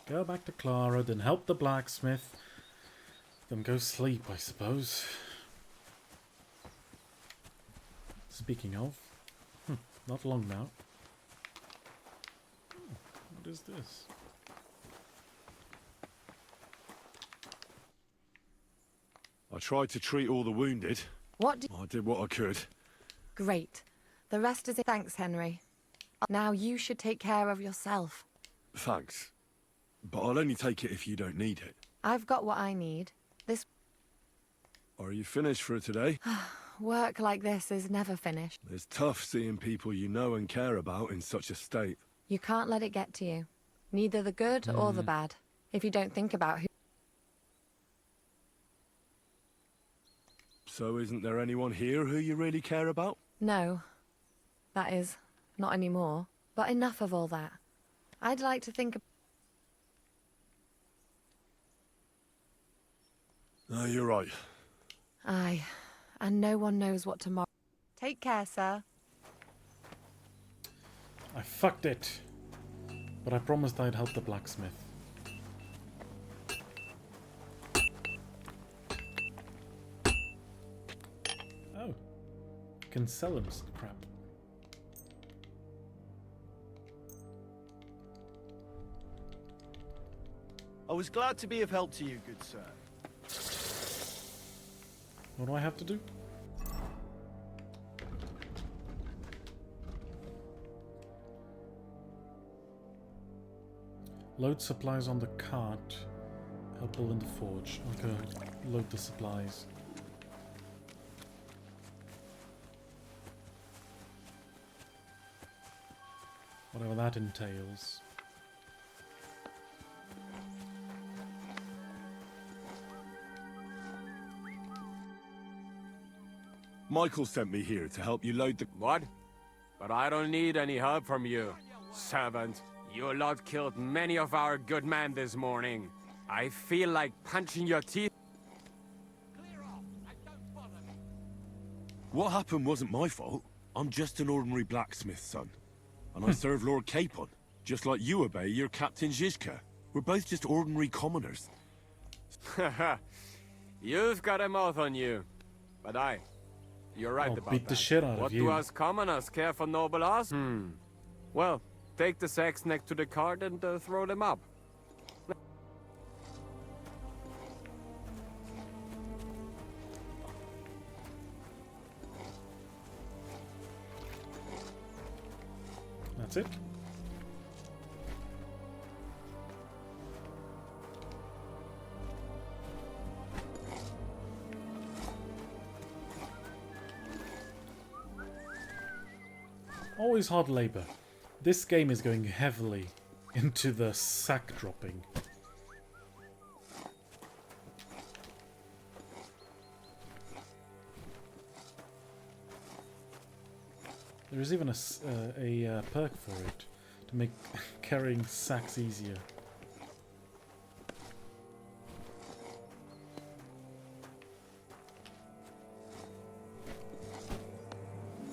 Go back to Clara, then help the blacksmith. Then go sleep, I suppose. Speaking of, not long now. Oh, what is this? I tried to treat all the wounded. I did what I could. Great. The rest is... Thanks, Henry. Now you should take care of yourself. Thanks. But I'll only take it if you don't need it. I've got what I need. This... Are you finished for today? Work like this is never finished. It's tough seeing people you know and care about in such a state. You can't let it get to you. Neither the good or the bad. If you don't think about who... So isn't there anyone here who you really care about? No. That is, not anymore. But enough of all that. I'd like to think... No, you're right. Aye. And no one knows what tomorrow... Take care, sir. I fucked it. But I promised I'd help the blacksmith. Oh. Can sell him some crap. I was glad to be of help to you, good sir. What do I have to do? Load supplies on the cart. Help build in the forge. Okay, load the supplies. Whatever that entails. Michael sent me here to help you load the... What? But I don't need any help from you, servant. You lot killed many of our good men this morning. I feel like punching your teeth. What happened wasn't my fault. I'm just an ordinary blacksmith's son. And I serve Lord Capon, just like you obey your Captain Zizka. We're both just ordinary commoners. You've got a mouth on you. But you're right I'll about beat that. the shit out What of you. do us commoners care for noble us? Well, take the sacks next to the cart and throw them up. That's it. Always hard labor. This game is going heavily into the sack dropping. There is even a perk for it to make carrying sacks easier.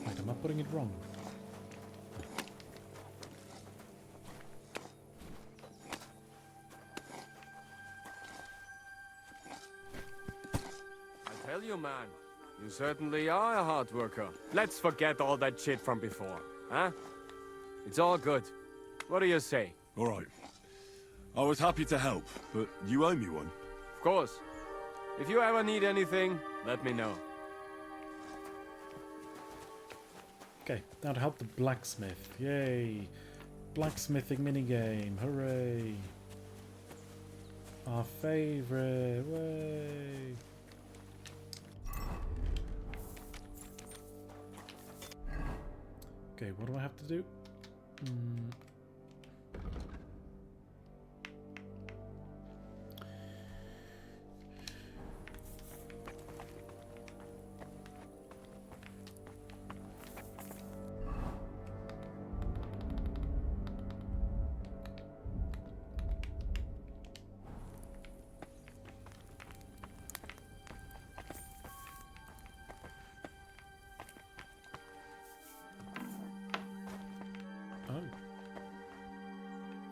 Wait, am I putting it wrong? I tell you, man, you certainly are a hard worker. Let's forget all that shit from before, huh? It's all good. What do you say? All right. I was happy to help, but you owe me one. Of course. If you ever need anything, let me know. Okay, now to help the blacksmith. Yay! Blacksmithing minigame. Hooray! Our favorite. Way! Okay, what do I have to do?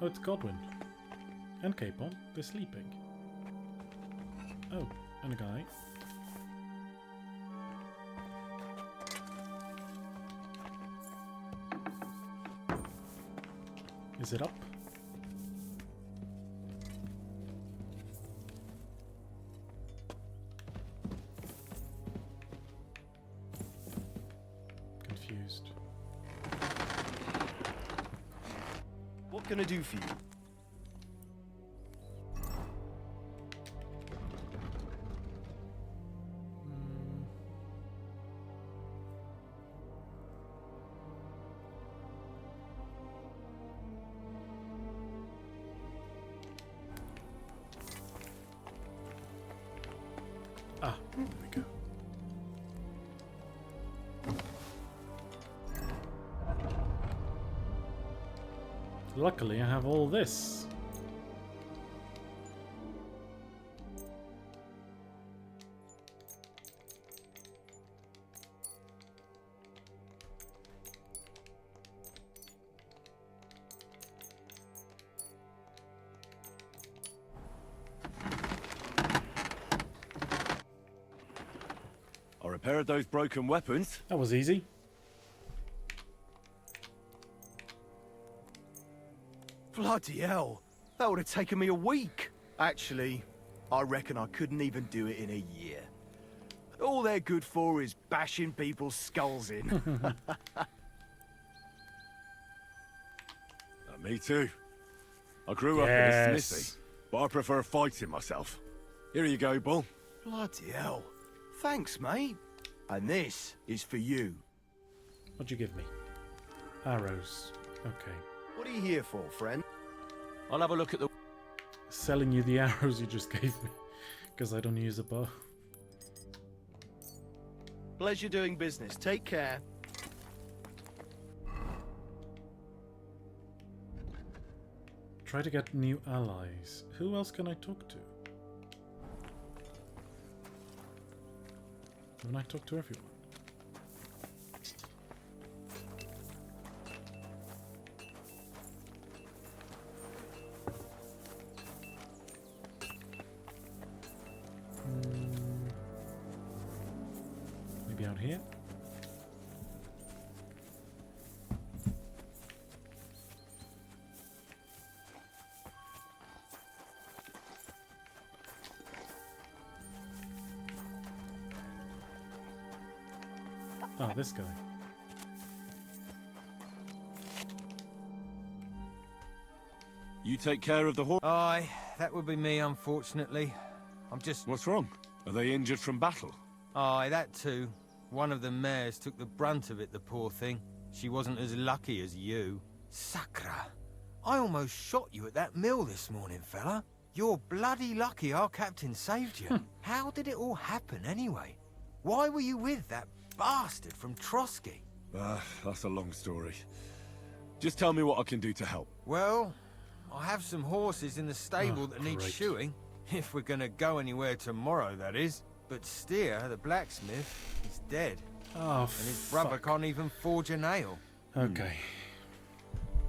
Oh, it's Godwin. And Capon. They're sleeping. Oh, and a guy. Is it up? Confused. What can I do for you? Ah, there we go. Luckily, I have all this. I repaired those broken weapons. That was easy. Bloody hell. That would have taken me a week. Actually, I reckon I couldn't even do it in a year. All they're good for is bashing people's skulls in. Me too. I grew up in a smithy, but I prefer fighting myself. Here you go, Bull. Bloody hell. Thanks, mate. And this is for you. What'd you give me? Arrows. Okay. What are you here for, friend? I'll have a look at the... Selling you the arrows you just gave me, because I don't use a bow. Pleasure doing business. Take care. Try to get new allies. Who else can I talk to? Haven't I talked to everyone? Maybe out here? Ah, this guy. You take care of the horse? Aye, that would be me, unfortunately. I'm just... What's wrong? Are they injured from battle? Aye, that too. One of the mares took the brunt of it, the poor thing. she wasn't as lucky as you. Sakra, I almost shot you at that mill this morning, fella. You're bloody lucky our captain saved you. How did it all happen, anyway? Why were you with that bastard from Trotsky? That's a long story. Just tell me what I can do to help. Well, I have some horses in the stable that need shoeing. If we're gonna go anywhere tomorrow, that is. But Steer, the blacksmith, is dead. Oh, and his brother can't even forge a nail. Okay.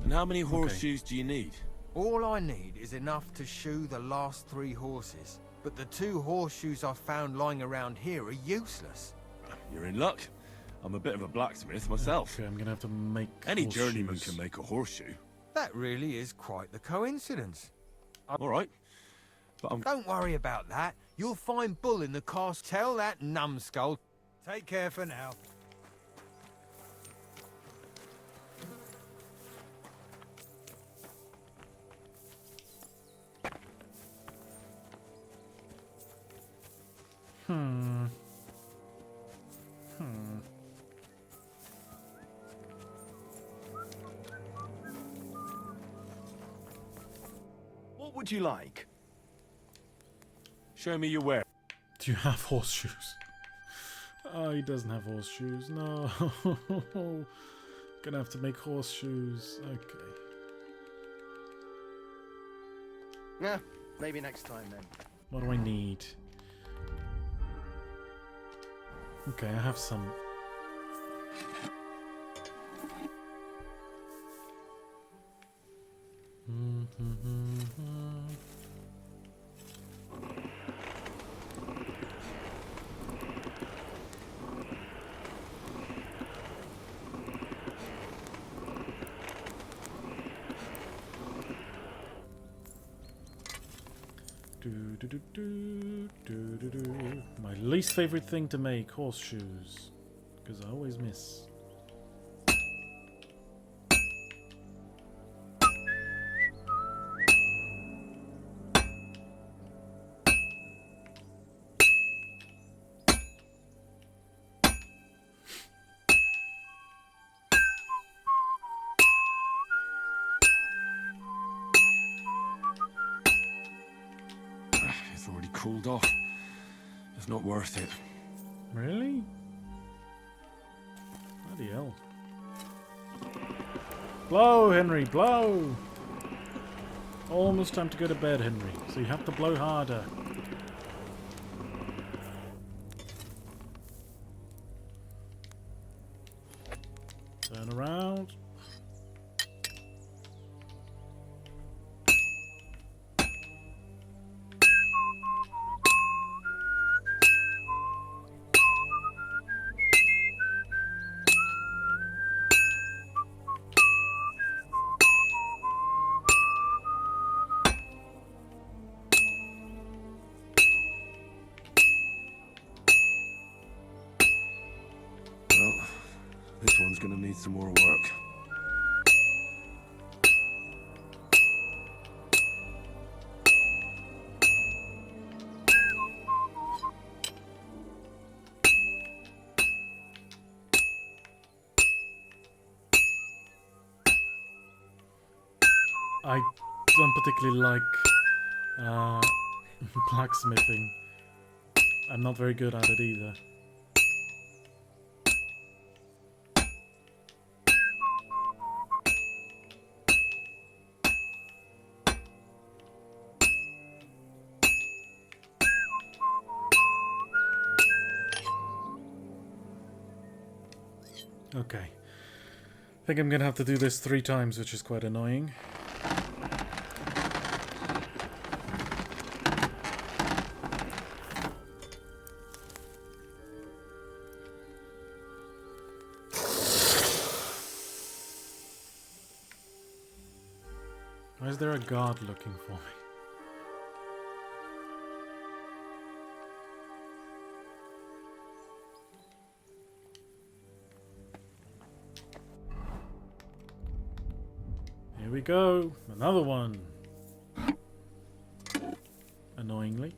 And how many horseshoes do you need? All I need is enough to shoe the last 3 horses. But the 2 horseshoes I found lying around here are useless. You're in luck. I'm a bit of a blacksmith myself. Okay, I'm gonna have to make Any journeyman can make a horseshoe. That really is quite the coincidence. All right. But Don't worry about that. You'll find Bull in the cast. Tell that numbskull. Take care for now. What would you like? Show me your wear. Do you have horseshoes? Oh, he doesn't have horseshoes. No. Gonna have to make horseshoes. Okay. Yeah, maybe next time then. What do I need? Okay, I have some. My least favorite thing to make, horseshoes, because I always miss. It's already cooled off. It's not worth it. Really? Bloody hell. Blow, Henry, blow! Almost time to go to bed, Henry, so you have to blow harder. Turn around. Well, this one's gonna need some more work. I don't particularly like blacksmithing. I'm not very good at it either. Okay. I think I'm gonna have to do this 3 times, which is quite annoying. Why is there a guard looking for me? Here we go, another one. Annoyingly.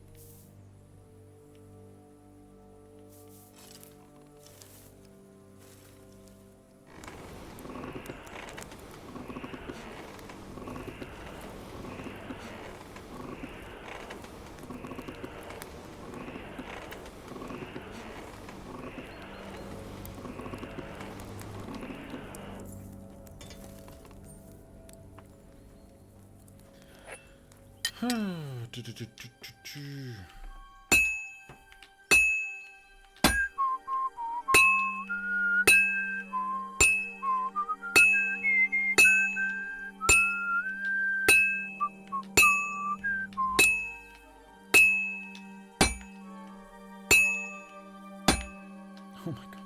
Oh my god.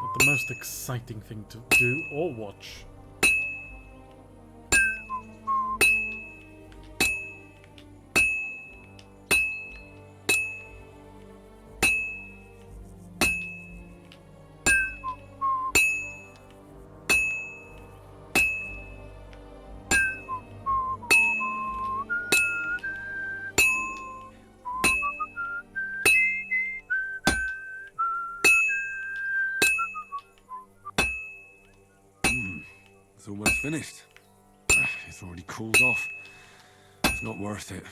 Not the most exciting thing to do or watch. It's almost finished. It's already cooled off. It's not worth it.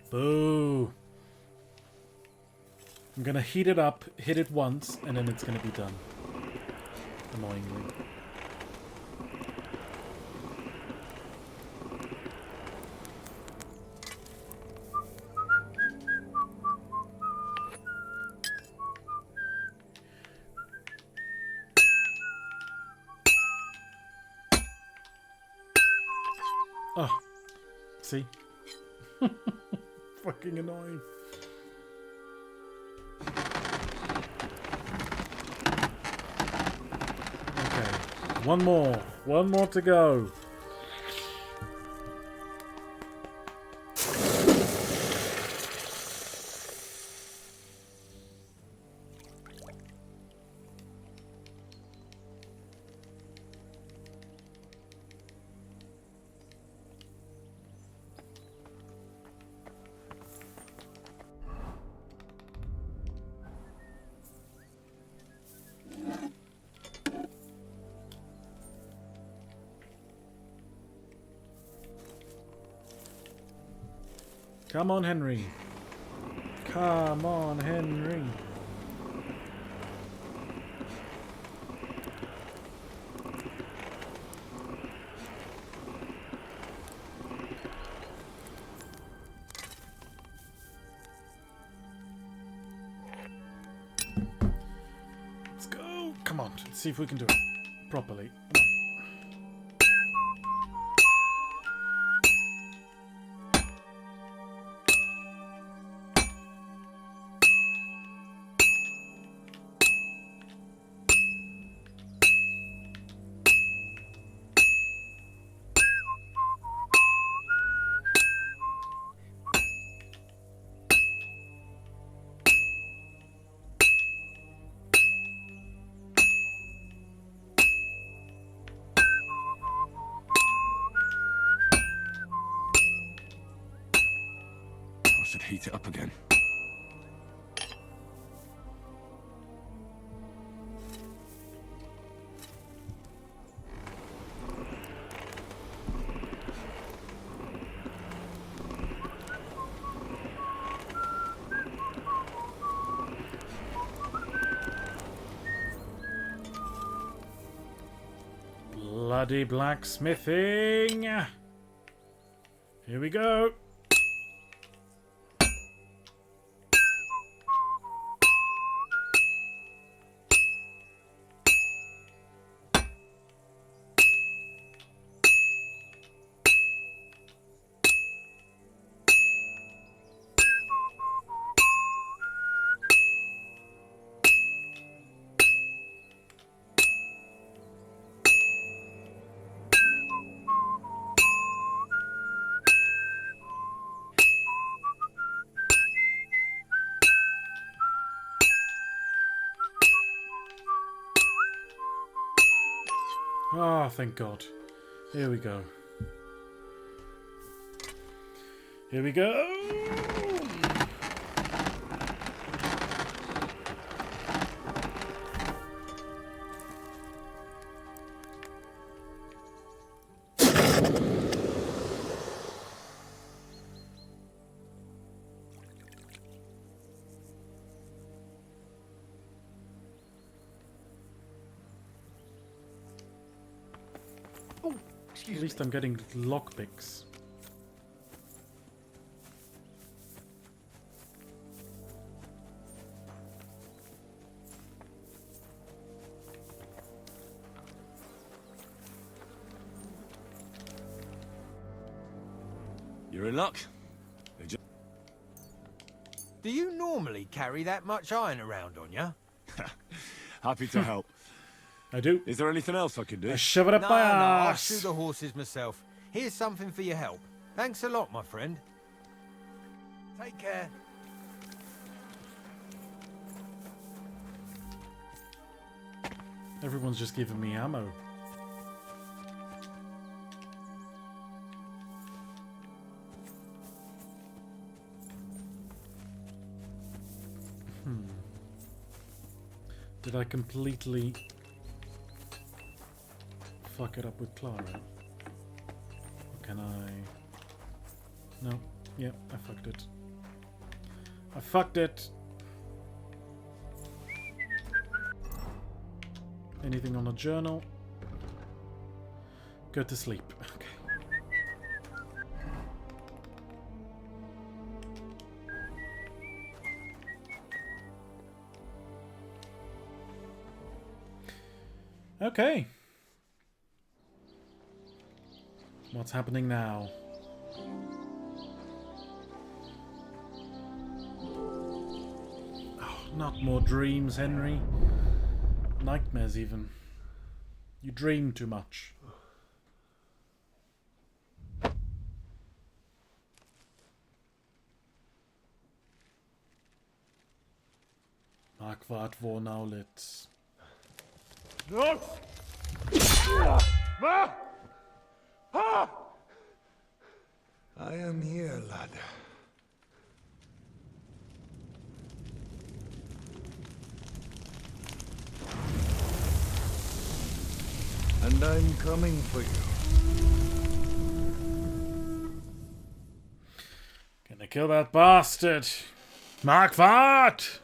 Boo. I'm gonna heat it up, hit it once, and then it's gonna be done. Annoyingly. Oh, see? Fucking annoying. Okay, one more to go. Come on, Henry. Come on, Henry. Let's go. Come on. Let's see if we can do it properly. I should heat it up again. Bloody blacksmithing! Here we go! Ah, oh, thank God. Here we go. Here we go. At least I'm getting lockpicks. You're in luck. Do you normally carry that much iron around on you? Happy to help. I do. Is there anything else I can do? I shove it up my I'll ass. shoot the horses myself. Here's something for your help. Thanks a lot, my friend. Take care. Everyone's just giving me ammo. Did I completely fuck it up with Clara? Or can I... No. Yeah, I fucked it. I fucked it! Anything on a journal? Go to sleep. Okay. Okay. What's happening now? Oh, not more dreams, Henry. Nightmares, even. You dream too much. Mark wat voor nou lid. No! I am here, lad. And I'm coming for you. Gonna kill that bastard. Mark wat!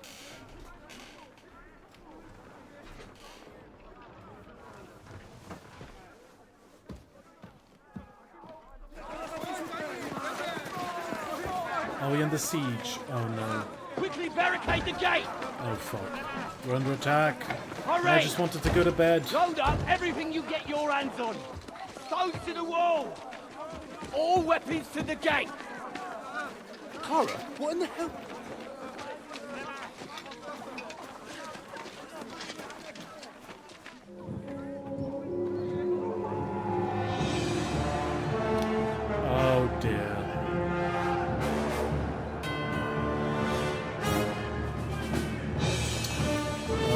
Are we in the siege? Oh no. Quickly barricade the gate! Oh fuck. We're under attack. Hurry! I just wanted to go to bed. Load up everything you get your hands on. Stones to the wall. All weapons to the gate. Kara, what in the hell? Oh dear.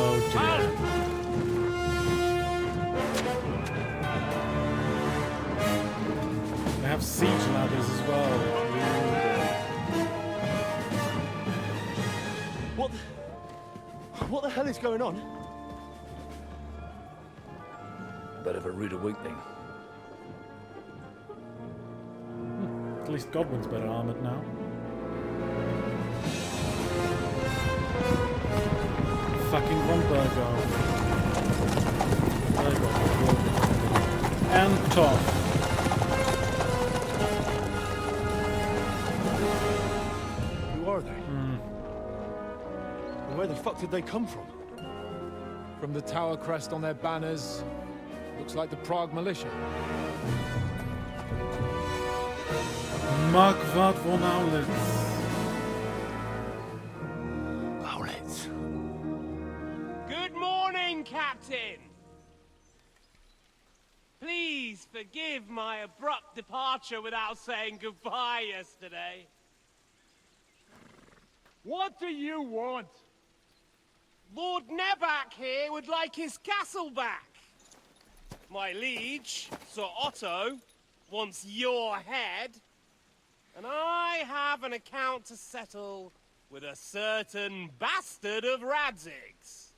Oh dear. They have siege ladders as well. What the hell is going on? Bit of a rude awakening. At least Godwin's better armored now. Fucking von Burgov. And Toff. Who are they? And where the fuck did they come from? From the tower crest on their banners, looks like the Prague militia. Mark wat von Aulitz. Good morning, Captain! Please forgive my abrupt departure without saying goodbye yesterday. What do you want? Lord Nebak here would like his castle back. My liege, Sir Otto, wants your head. And I have an account to settle with a certain bastard of Radzig's.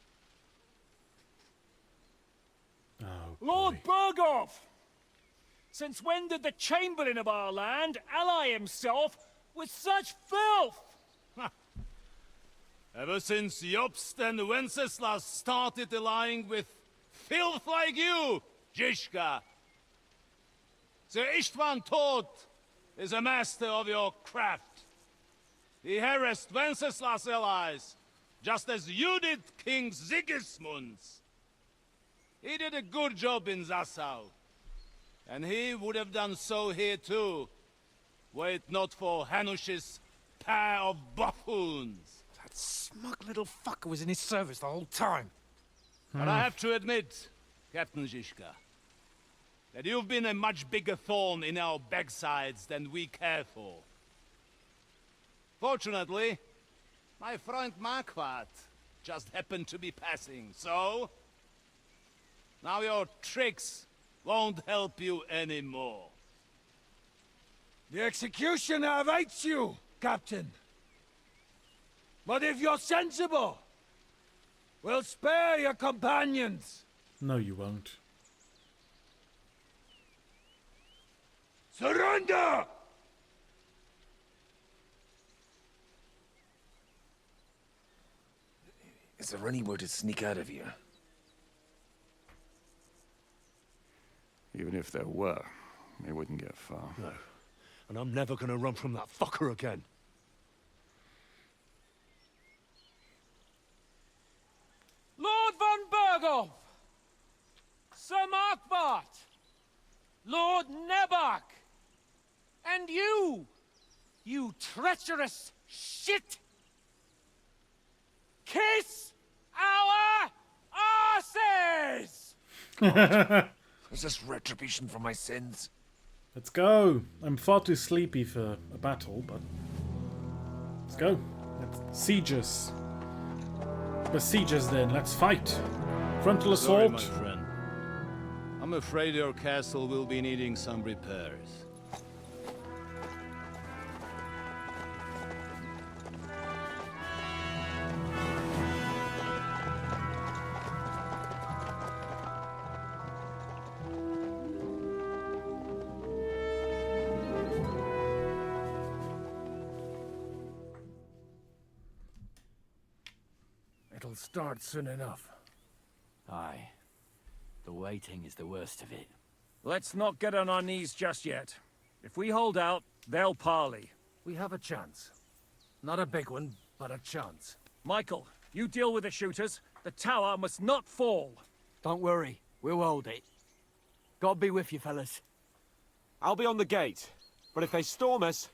Oh, Lord Burgov! Since when did the Chamberlain of our land ally himself with such filth? Ever since Jobst and Wenceslas started allying with filth like you, Zizka. Sir Istvan Tod is a master of your craft. He harassed Wenceslas' allies, just as you did King Sigismund's. He did a good job in Zassau, and he would have done so here too, were it not for Hanush's pair of buffoons. That smug little fucker was in his service the whole time. But I have to admit, Captain Zizka, that you've been a much bigger thorn in our backsides than we care for. Fortunately, my friend Marquardt just happened to be passing, so... now your tricks won't help you anymore. The executioner awaits you, Captain. But if you're sensible, we'll spare your companions. No, you won't. Surrender! Is there any way to sneak out of here? Even if there were, we wouldn't get far. No. And I'm never gonna run from that fucker again. Lord von Berghoff! Sir Markwart! Lord Nebach! And you! You treacherous shit! Kiss our asses! Is this retribution for my sins? Let's go. I'm far too sleepy for a battle, but let's go. Let's siege us. Besiege us then. Let's fight. Frontal Sorry, assault. my friend. I'm afraid your castle will be needing some repairs. It'll start soon enough. Aye. The waiting is the worst of it. Let's not get on our knees just yet. If we hold out, they'll parley. We have a chance. Not a big one, but a chance. Michael, you deal with the shooters. The tower must not fall. Don't worry. We'll hold it. God be with you, fellas. I'll be on the gate, but if they storm us,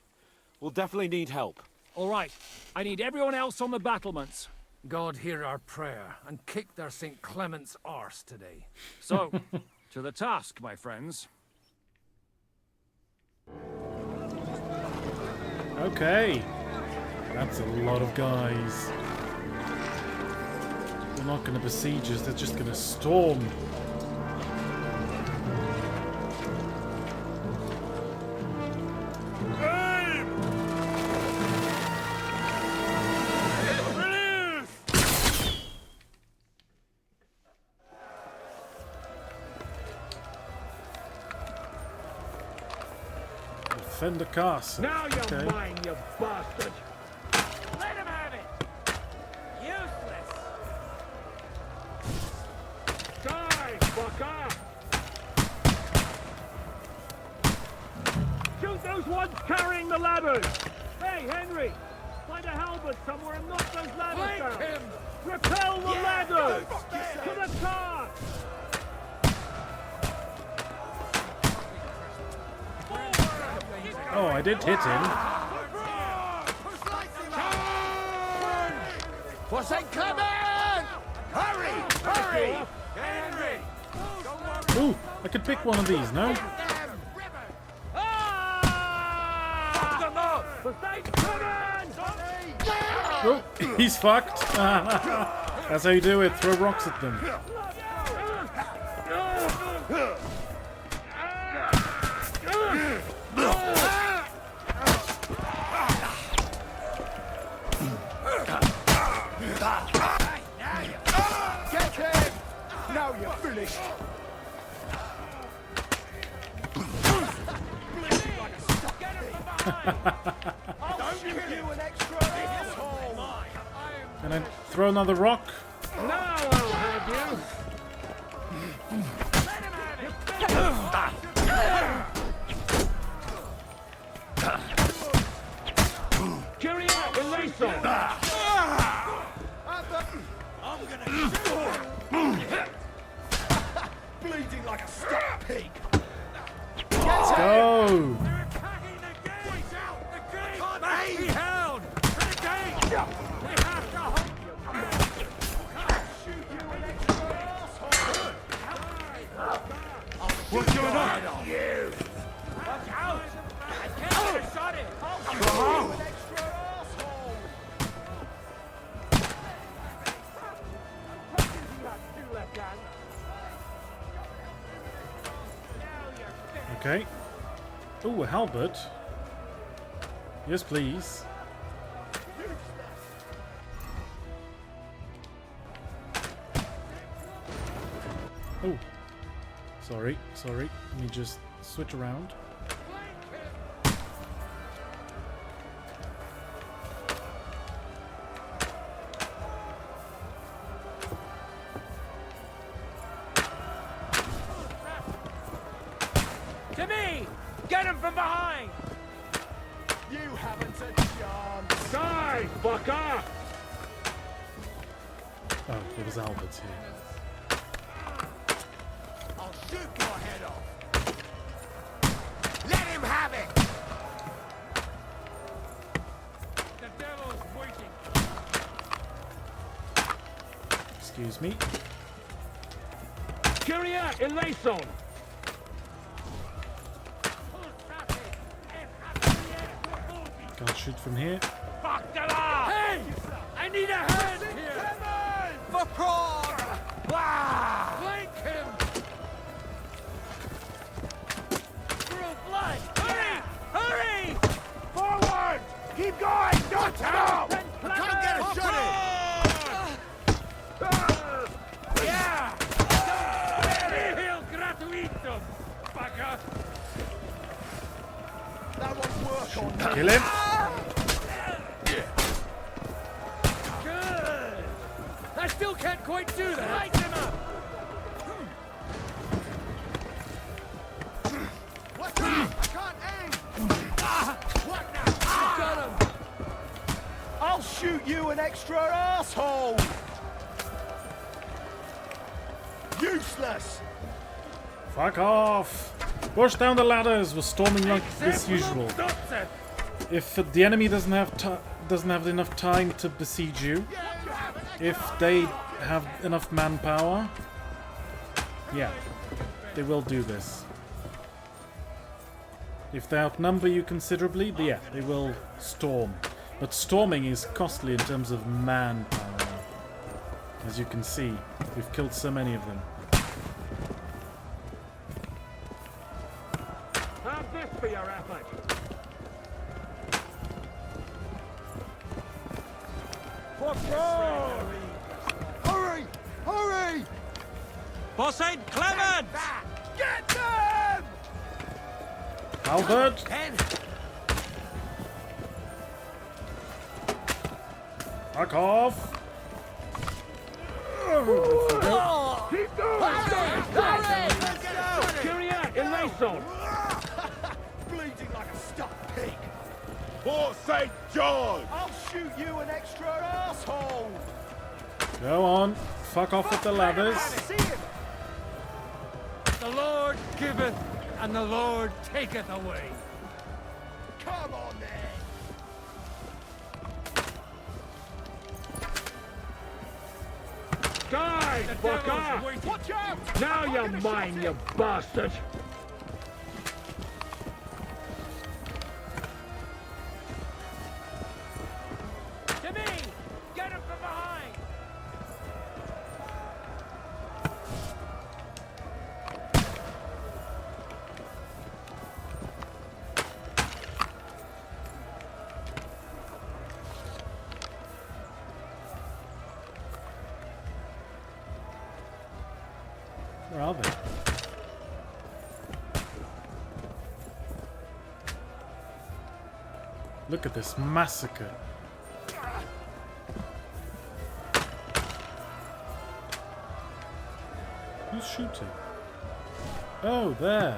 we'll definitely need help. All right. I need everyone else on the battlements. God hear our prayer, and kick their St. Clement's arse today. So, to the task, my friends. Okay. That's a lot of guys. They're not going to besiege us, they're just going to storm. Defend the castle. Now you're Okay. mine, you bastard! Let him have it! Useless! Die, fucker! Shoot those ones carrying the ladders! Hey, Henry! Find a halberd somewhere and knock those ladders down! Him. Repel the ladders! To the car! Oh, I did hit him. For St. Clement! Hurry! Hurry! Henry! Ooh, I could pick one of these, no? Oh, he's fucked. That's how you do it. Throw rocks at them. Get him! Now you're finished! Can I throw another rock? Now I'll have you. Carry out the lace on. I'm gonna bleeding like a stuck pig. Let's go! Be held! To the gate! They have to hold you! I'll shoot you an extra asshole! What's going on? You! Watch out! I can't get a shot in! I'll shoot you an extra asshole! Okay. Ooh, a halberd. Yes, please. Oh. Sorry. Let me just switch around. To me! Get him from behind! You haven't a chance! Die, fucker! Oh, there was halberds here. I'll shoot your head off! Let him have it! The devil's waiting! Excuse me. Carry out a lace on. Can't shoot from here. Fuck them up! Hey! I need a hand here! For Prague! Flank him! Through blood! Hurry! Hurry! Forward! Keep going! Don't stop! I can't get a shot in! Yeah! Nihil gratuitum, fucker! That won't work on me. Kill him. Good. I still can't quite do that. Light him up. What's up? I can't aim. What now? Got him. I'll shoot you an extra asshole. Useless. Fuck off! Push down the ladders. We're storming like as usual. If the enemy doesn't have enough time to besiege you, if they have enough manpower, yeah, they will do this. If they outnumber you considerably, yeah, they will storm. But storming is costly in terms of manpower. As you can see, we've killed so many of them. Have this for your effort. Hurry! Hurry! For St. Clement! Get them! Albert! Fuck off! Keep going! Carry out a lace on. Bleeding like a stuck pig. For St. George! I'll shoot you an extra asshole. Go on. Fuck off with the ladders. The Lord giveth and the Lord taketh away. Come on then. Die, fucker! Watch out! Now you're mine, you bastard! To me! Get him from behind! Where are they? Look at this massacre. Who's shooting? Oh, there.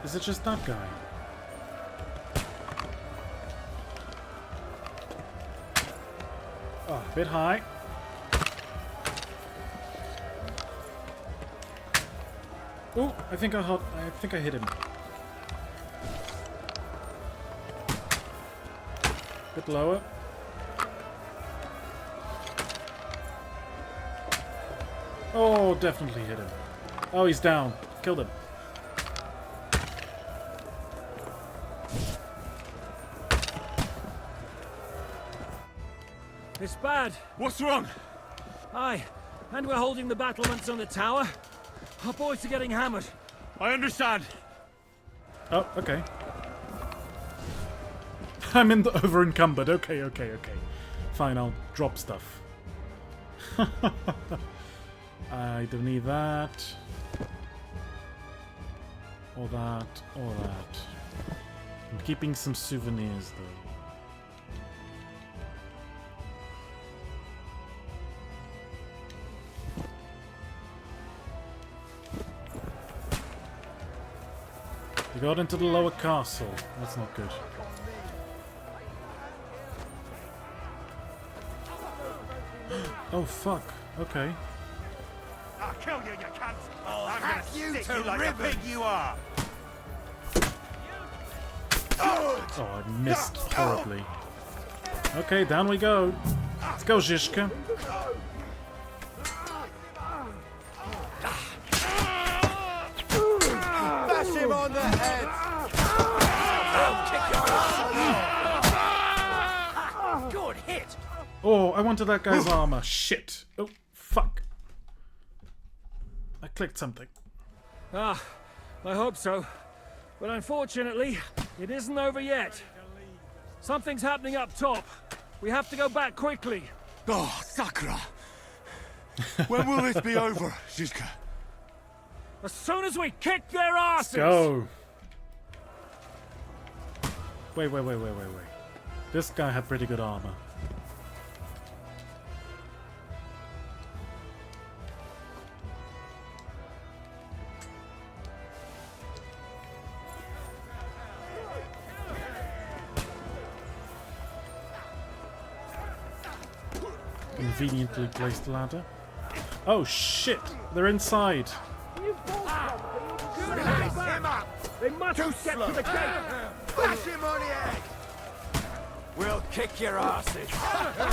Is it just that guy? Oh, a bit high. Oh, I think I hit him. Bit lower. Oh, definitely hit him. Oh, he's down. Killed him. It's bad. What's wrong? Aye, and we're holding the battlements on the tower. Our boys are getting hammered. I understand. Oh, okay. I'm in the over-encumbered. Okay. Fine, I'll drop stuff. I don't need that. Or that. Or that. I'm keeping some souvenirs, though. We got into the lower castle. That's not good. Oh fuck. Okay. I'll kill you, you cunt! I'm gonna stick you like a pig you are! Oh, I missed horribly. Okay, down we go. Let's go, Zhishka. Bash him on the head! Good hit! Oh, I wanted that guy's armor. Shit. Oh, fuck. I clicked something. Ah, I hope so. But unfortunately, it isn't over yet. Something's happening up top. We have to go back quickly. Oh, Sakura! When will this be over, Zhishka? As soon as we kick their asses! Go. Wait. This guy had pretty good armor. Conveniently placed ladder. Oh shit! They're inside. They must get to the gate! Bash him on the head! We'll kick your asses.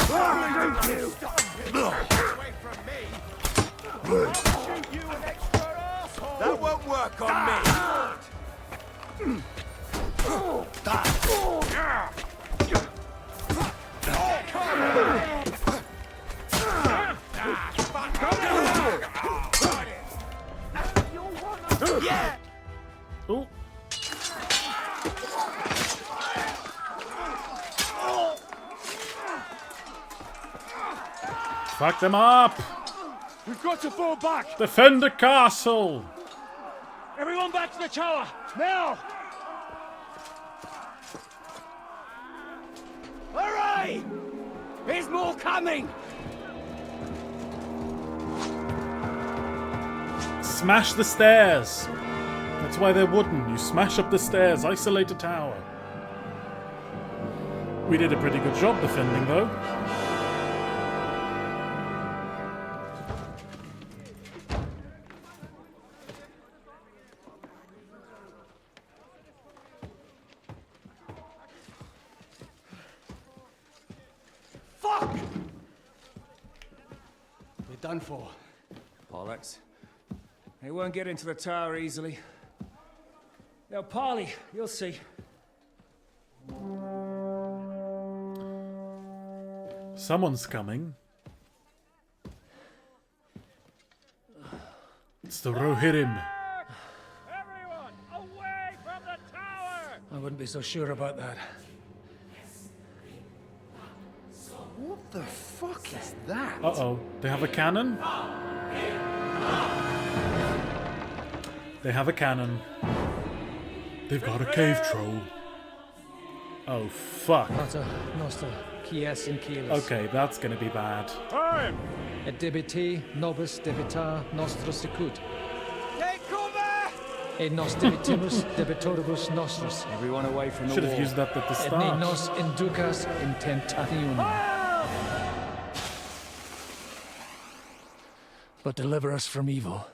Away from me! Shoot you an extra asshole! That won't work on me. Yeah! Oh. Fuck them up! We've got to fall back! Defend the castle! Everyone back to the tower! Now! Hurray! There's more coming! Smash the stairs! That's why they're wooden. You smash up the stairs, isolate the tower. We did a pretty good job defending, though. Fuck! We're done for. Bollocks. They won't get into the tower easily. Now, Parley, you'll see. Someone's coming. It's the Rohirrim. Everyone, away from the tower! I wouldn't be so sure about that. What the fuck is that? Uh-oh. They have a cannon? They have a cannon. They've got a cave troll. Oh, fuck. Okay, that's gonna be bad. Time! Et debiti nobis debita nostra sicut. Take cover! Et nos debitimus debitoribus nostris. Everyone away from the Should wall. have used that at the Et ne start. nos inducas in tentationem. But deliver us from evil.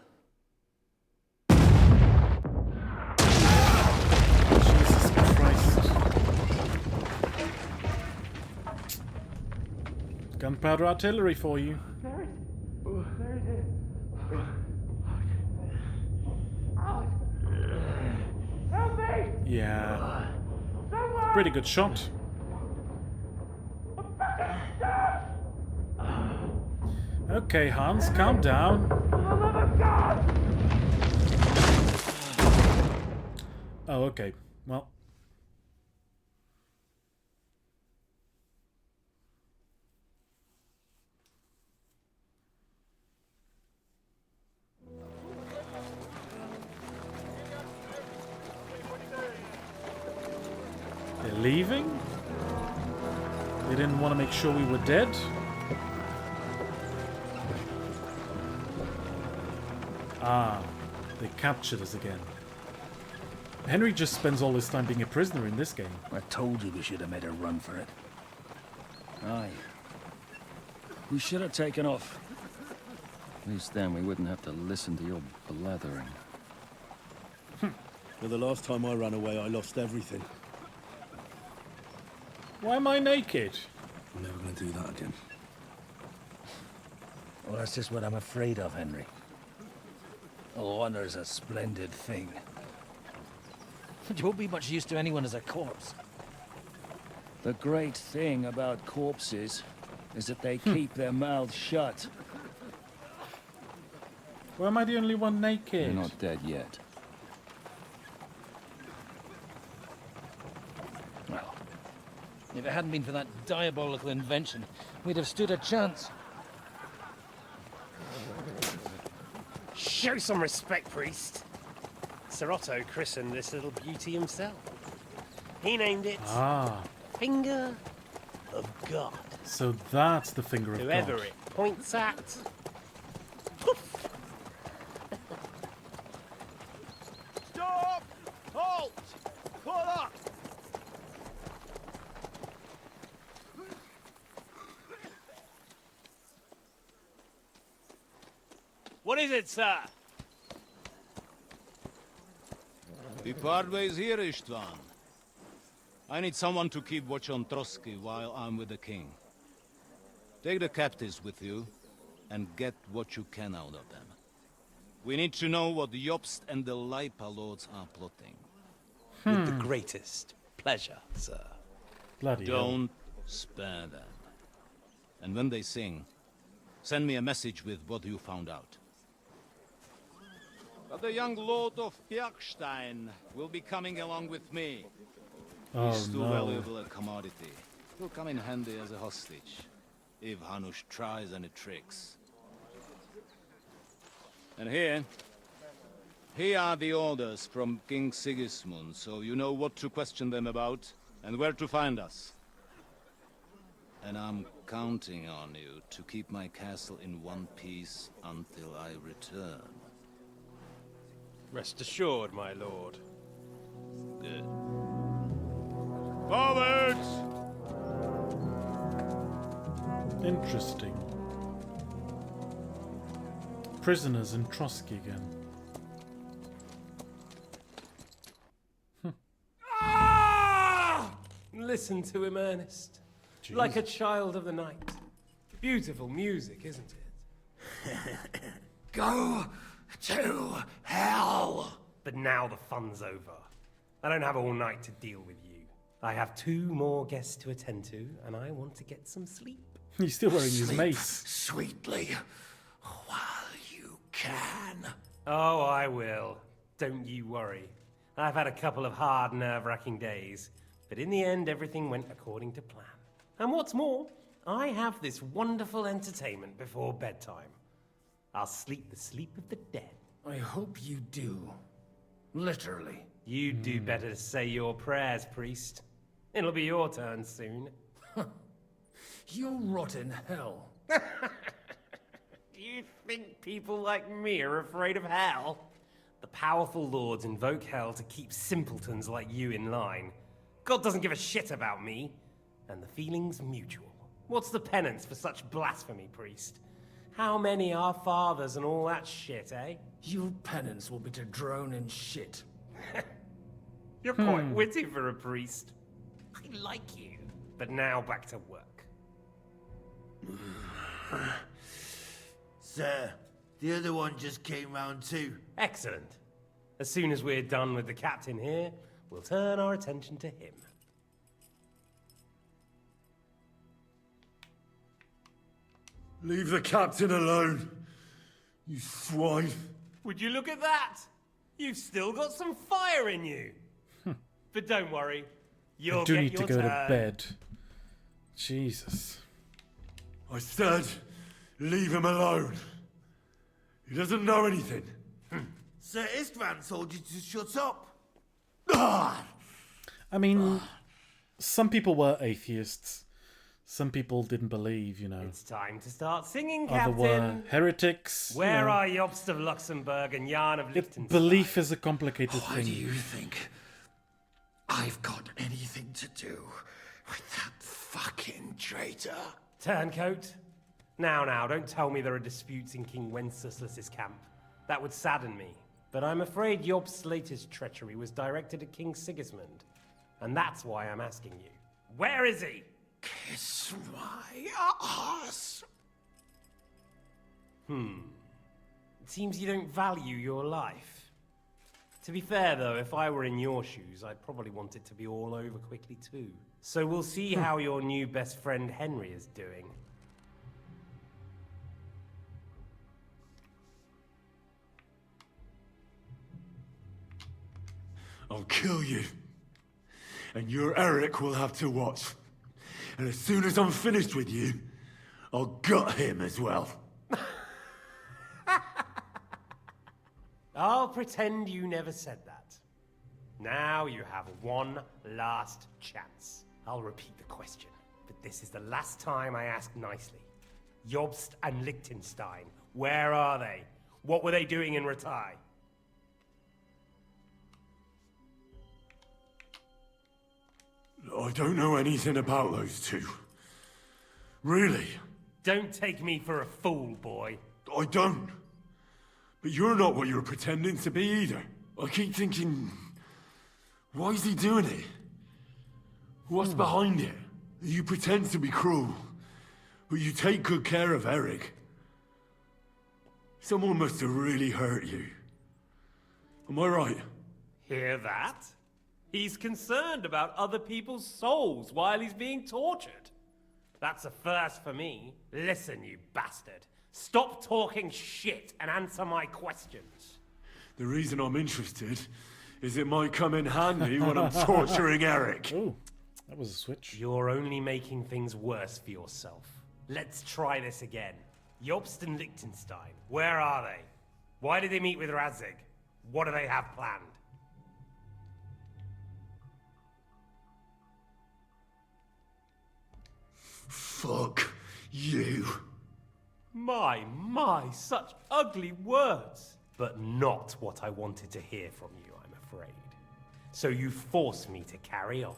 Jesus Christ. Gunpowder artillery for you. Yeah. Pretty good shot. Okay, Hans, calm down. Oh, okay. Well. They're leaving? They didn't want to make sure we were dead? Ah, they captured us again. Henry just spends all his time being a prisoner in this game. I told you we should have made a run for it. Aye. We should have taken off. At least then we wouldn't have to listen to your blathering. Well, the last time I ran away, I lost everything. Why am I naked? I'm never going to do that again. Well, that's just what I'm afraid of, Henry. Honor's a splendid thing. You won't be much use to anyone as a corpse. The great thing about corpses is that they keep their mouths shut. Why am I the only one naked? You're not dead yet. Well, if it hadn't been for that diabolical invention, we'd have stood a chance. Show some respect, priest. Sir Otto christened this little beauty himself. He named it Finger of God. So that's the finger of Whoever God. it points at. Stop! Halt! Pull up! What is it, sir? We part ways here, Istvan. I need someone to keep watch on Trotsky while I'm with the king. Take the captives with you, and get what you can out of them. We need to know what the Jobst and the Leipa lords are plotting. With the greatest pleasure, sir. Bloody hell. Don't spare them. And when they sing, send me a message with what you found out. But the young lord of Bjergstein will be coming along with me. Oh, He's too no. valuable a commodity. He'll come in handy as a hostage, if Hanush tries any tricks. And here are the orders from King Sigismund, so you know what to question them about, and where to find us. And I'm counting on you to keep my castle in one piece until I return. Rest assured, my lord. Good. Forwards! Interesting. Prisoners in Trotsky again. Listen to him, Ernest. Jeez. Like a child of the night. Beautiful music, isn't it? Go to hell! But now the fun's over. I don't have all night to deal with you. I have 2 more guests to attend to, and I want to get some sleep. He's still wearing his Sleep mace. sweetly while you can. Oh, I will. Don't you worry. I've had a couple of hard, nerve-wracking days, but in the end, everything went according to plan. And what's more, I have this wonderful entertainment before bedtime. I'll sleep the sleep of the dead. I hope you do. Literally. You'd do better to say your prayers, priest. It'll be your turn soon. You'll rot in hell. Do you think people like me are afraid of hell? The powerful lords invoke hell to keep simpletons like you in line. God doesn't give a shit about me, and the feeling's mutual. What's the penance for such blasphemy, priest? How many are fathers and all that shit, eh? Your penance will be to drown in shit. You're quite witty for a priest. I like you. But now back to work. Sir, the other one just came round too. Excellent. As soon as we're done with the captain here, we'll turn our attention to him. Leave the captain alone, you swine. Would you look at that? You've still got some fire in you. But don't worry, you'll I do get need to your go turn. to bed. Jesus. I said, leave him alone. He doesn't know anything. Sir Istvan told you to shut up. I mean, some people were atheists. Some people didn't believe, you know. It's time to start singing, Other Captain. were heretics. you Where know. are Jobst of Luxembourg and Jan of Liechtenstein? Belief is a complicated Why thing. do you think I've got anything to do with that fucking traitor? Turncoat. Now, don't tell me there are disputes in King Wenceslas's camp. That would sadden me. But I'm afraid Jobst's latest treachery was directed at King Sigismund. And that's why I'm asking you. Where is he? Kiss my ass. It seems you don't value your life. To be fair, though, if I were in your shoes, I'd probably want it to be all over quickly, too. So we'll see how your new best friend Henry is doing. I'll kill you. And your Eric will have to watch. And as soon as I'm finished with you, I'll gut him as well. I'll pretend you never said that. Now you have one last chance. I'll repeat the question, but this is the last time I ask nicely. Jobst and Liechtenstein, where are they? What were they doing in Ratai? I don't know anything about those two. Really? Don't take me for a fool, boy. I don't. But you're not what you're pretending to be either. I keep thinking, why is he doing it? What's behind it? You pretend to be cruel, but you take good care of Eric. Someone must have really hurt you. Am I right? Hear that? He's concerned about other people's souls while he's being tortured. That's a first for me. Listen, you bastard. Stop talking shit and answer my questions. The reason I'm interested is it might come in handy when I'm torturing Eric. Oh, that was a switch. You're only making things worse for yourself. Let's try this again. Jobst and Liechtenstein, where are they? Why did they meet with Radzig? What do they have planned? Fuck you. My, such ugly words. But not what I wanted to hear from you, I'm afraid. So you force me to carry on.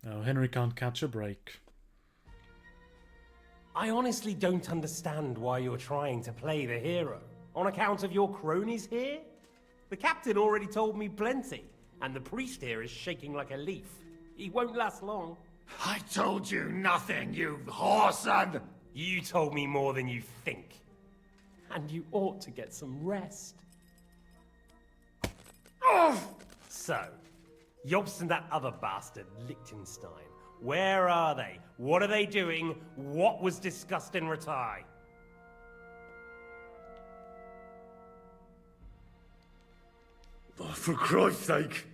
Oh, Henry can't catch a break. I honestly don't understand why you're trying to play the hero. On account of your cronies here? The captain already told me plenty, and the priest here is shaking like a leaf. He won't last long. I told you nothing, you whoreson! You told me more than you think. And you ought to get some rest. So, Jobst and that other bastard, Liechtenstein, where are they? What are they doing? What was discussed in Ratai? Oh, for Christ's sake,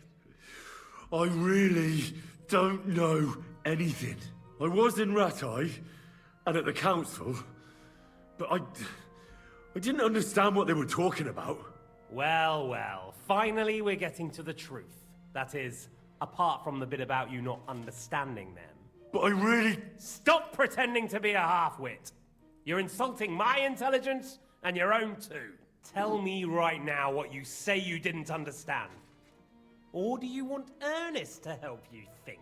I really don't know anything. I was in Ratai and at the council, but I didn't understand what they were talking about. Well, well, finally we're getting to the truth. That is, apart from the bit about you not understanding them. But I really... Stop pretending to be a half-wit. You're insulting my intelligence and your own too. Tell me right now what you say you didn't understand. Or do you want Ernest to help you think?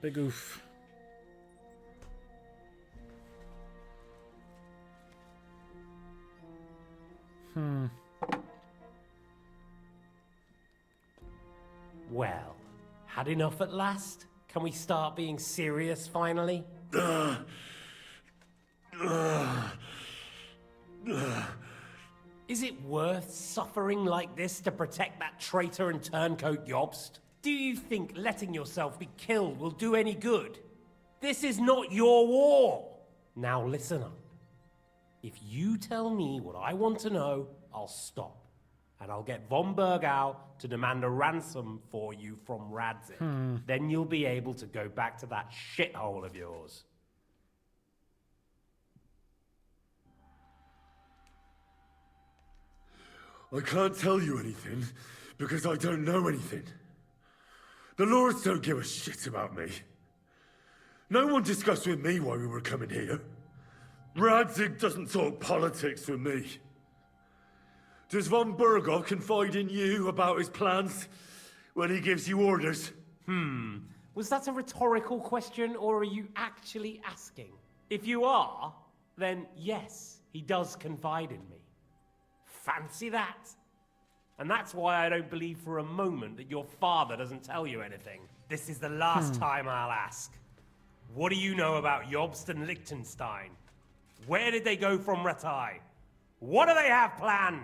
Big oof. Well, had enough at last? Can we start being serious finally? Is it worth suffering like this to protect that traitor and turncoat Jobst? Do you think letting yourself be killed will do any good? This is not your war! Now listen up. If you tell me what I want to know, I'll stop. And I'll get von Bergau to demand a ransom for you from Radzig. Then you'll be able to go back to that shithole of yours. I can't tell you anything because I don't know anything. The Lords don't give a shit about me. No one discussed with me why we were coming here. Radzig doesn't talk politics with me. Does von Bergau confide in you about his plans when he gives you orders? Was that a rhetorical question, or are you actually asking? If you are, then yes, he does confide in me. Fancy that? And that's why I don't believe for a moment that your father doesn't tell you anything. This is the last time I'll ask. What do you know about Jobst and Liechtenstein? Where did they go from Ratai? What do they have planned?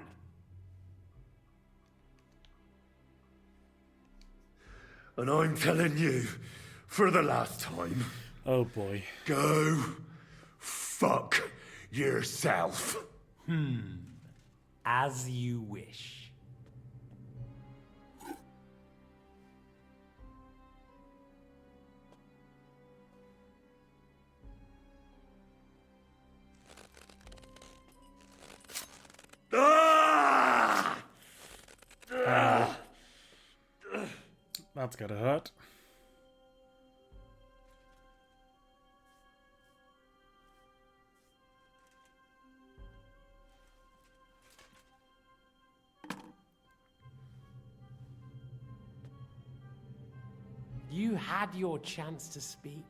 And I'm telling you, for the last time... Oh boy. Go fuck yourself. As you wish. That's gotta hurt. You had your chance to speak.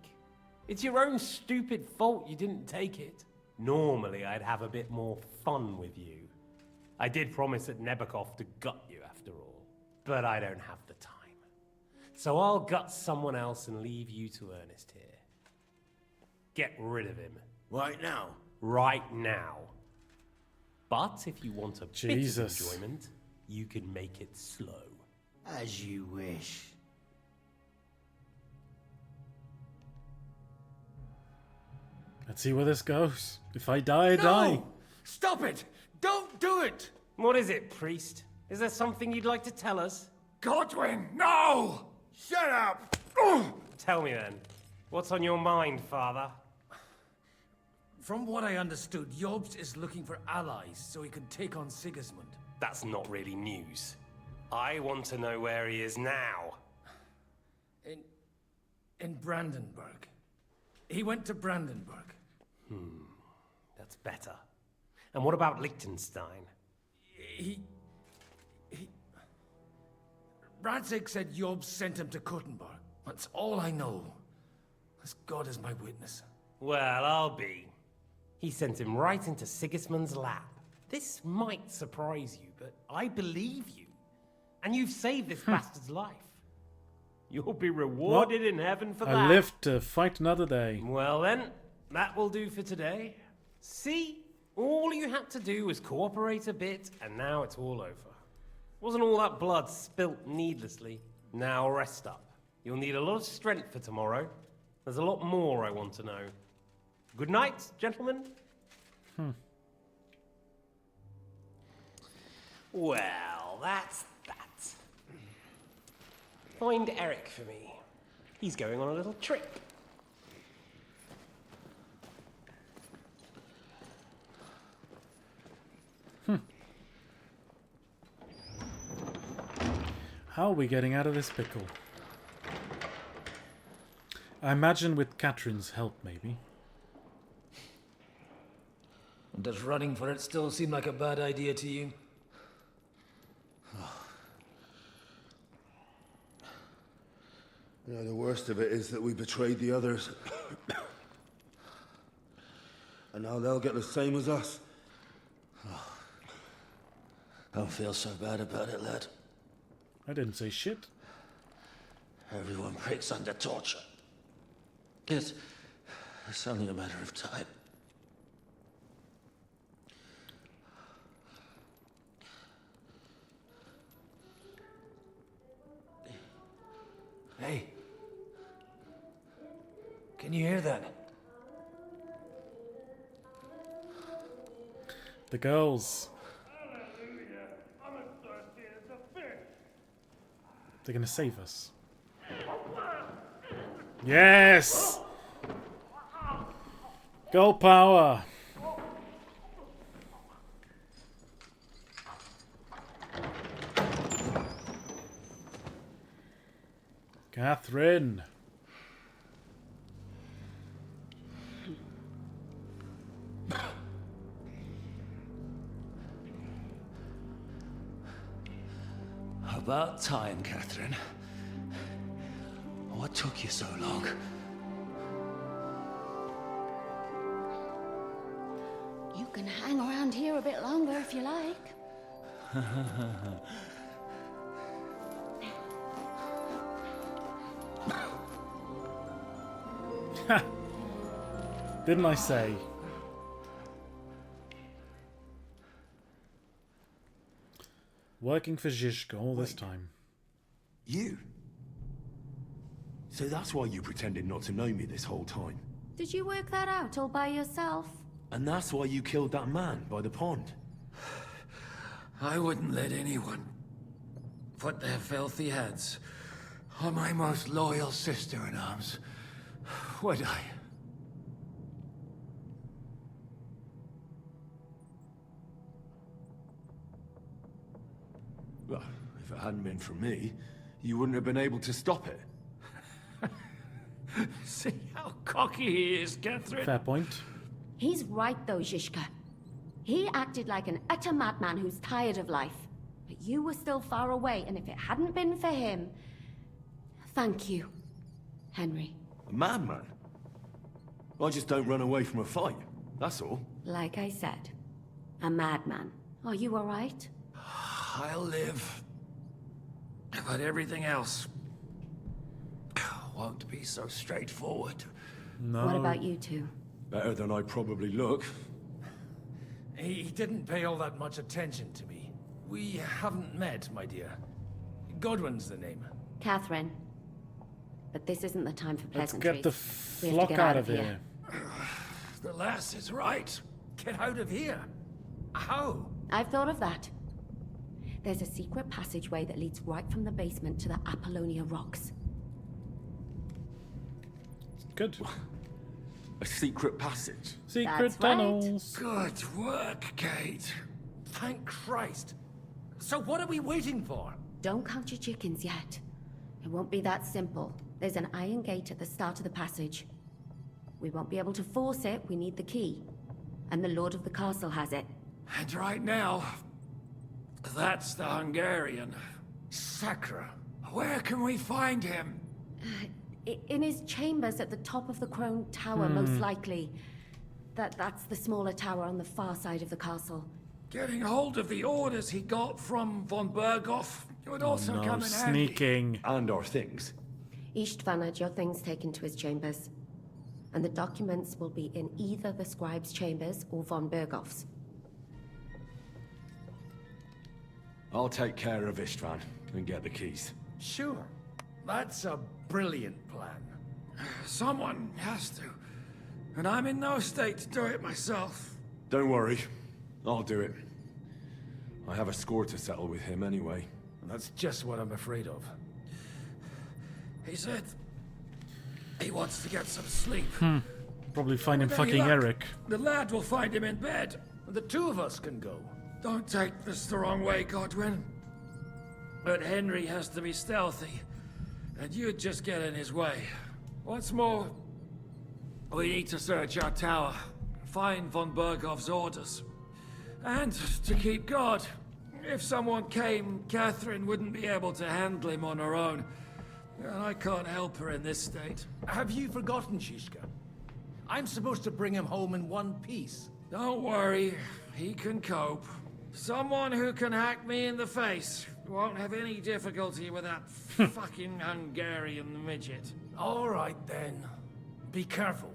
It's your own stupid fault you didn't take it. Normally, I'd have a bit more fun with you. I did promise at Nebakov to gut you after all, but I don't have the time. So I'll gut someone else and leave you to Ernest here. Get rid of him. Right now? Right now. But if you want a bit of Jesus. enjoyment, you can make it slow. As you wish. Let's see where this goes. If I die, I die. Stop it! Don't do it! What is it, priest? Is there something you'd like to tell us? Godwin, no! Shut up! Tell me then. What's on your mind, father? From what I understood, Jobst is looking for allies so he can take on Sigismund. That's not really news. I want to know where he is now. In Brandenburg. He went to Brandenburg. That's better. And what about Liechtenstein? Radzig said Jobst sent him to Kuttenberg. That's all I know. As God is my witness. Well, I'll be. He sent him right into Sigismund's lap. This might surprise you, but I believe you. And you've saved this bastard's life. You'll be rewarded in heaven for that. I live to fight another day. Well then, that will do for today. See? All you had to do was cooperate a bit, and now it's all over. Wasn't all that blood spilt needlessly? Now rest up. You'll need a lot of strength for tomorrow. There's a lot more I want to know. Good night, gentlemen. Well, that's that. Find Eric for me. He's going on a little trip. How are we getting out of this pickle? I imagine with Catherine's help, maybe. Does running for it still seem like a bad idea to you? You know, the worst of it is that we betrayed the others. And now they'll get the same as us. Don't feel so bad about it, lad. I didn't say shit. Everyone breaks under torture. It's only a matter of time. Hey. Can you hear that? The girls. They're gonna save us. Yes! Girl power! Catherine! About time, Catherine. What took you so long? You can hang around here a bit longer if you like. Didn't I say? Working for Zizka all this time. You? So that's why you pretended not to know me this whole time? Did you work that out all by yourself? And that's why you killed that man by the pond? I wouldn't let anyone put their filthy hands on my most loyal sister-in-arms, would I? Well, if it hadn't been for me, you wouldn't have been able to stop it. See how cocky he is, Catherine. Fair point. He's right though, Zizka. He acted like an utter madman who's tired of life. But you were still far away, and if it hadn't been for him... Thank you, Henry. A madman? I just don't run away from a fight, that's all. Like I said, a madman. Are you all right? I'll live. But everything else won't be so straightforward. No. What about you two? Better than I probably look. He didn't pay all that much attention to me. We haven't met, my dear. Godwin's the name. Catherine. But this isn't the time for Let's pleasantries. get the flock out of here. The lass is right. Get out of here. How? I've thought of that. There's a secret passageway that leads right from the basement to the Apollonia Rocks. Good. A secret passage? Secret tunnels. Good work, Kate. Thank Christ. So what are we waiting for? Don't count your chickens yet. It won't be that simple. There's an iron gate at the start of the passage. We won't be able to force it, we need the key. And the Lord of the Castle has it. And right now, that's the Hungarian. Sakra. Where can we find him? In his chambers at the top of the Crone Tower, most likely. That's the smaller tower on the far side of the castle. Getting hold of the orders he got from von Berghoff would also come in handy. Sneaking. And our things. Istvan had your things taken to his chambers. and the documents will be in either the scribe's chambers or von Berghoff's. I'll take care of Istvan and get the keys. Sure. That's a brilliant plan. Someone has to. And I'm in no state to do it myself. Don't worry. I'll do it. I have a score to settle with him anyway. That's just what I'm afraid of. He said he wants to get some sleep. Probably find him With any fucking luck, Eric. The lad will find him in bed. And the two of us can go. Don't take this the wrong way, Godwin. But Henry has to be stealthy. And you'd just get in his way. What's more, we need to search our tower. Find von Berghoff's orders. And to keep guard. If someone came, Catherine wouldn't be able to handle him on her own. And I can't help her in this state. Have you forgotten, Shishka? I'm supposed to bring him home in one piece. Don't worry, he can cope. Someone who can hack me in the face won't have any difficulty with that fucking Hungarian midget. All right, then. Be careful.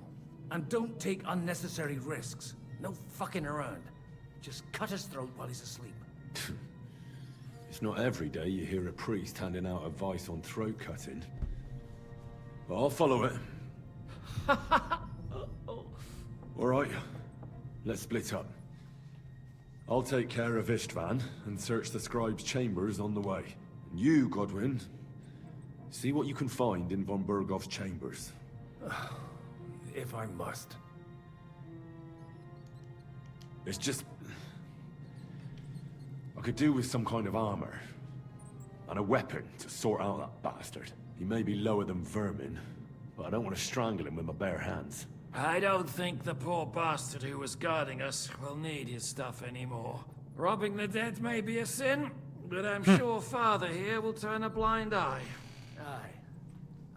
And don't take unnecessary risks. No fucking around. Just cut his throat while he's asleep. It's not every day you hear a priest handing out advice on throat cutting. But I'll follow it. Alright, let's split up. I'll take care of Istvan and search the scribe's chambers on the way. And you, Godwin, see what you can find in von Berghoff's chambers. If I must. It's just... I could do with some kind of armor. And a weapon to sort out that bastard. He may be lower than vermin, but I don't want to strangle him with my bare hands. I don't think the poor bastard who was guarding us will need his stuff anymore. Robbing the dead may be a sin, but I'm sure Father here will turn a blind eye. Aye.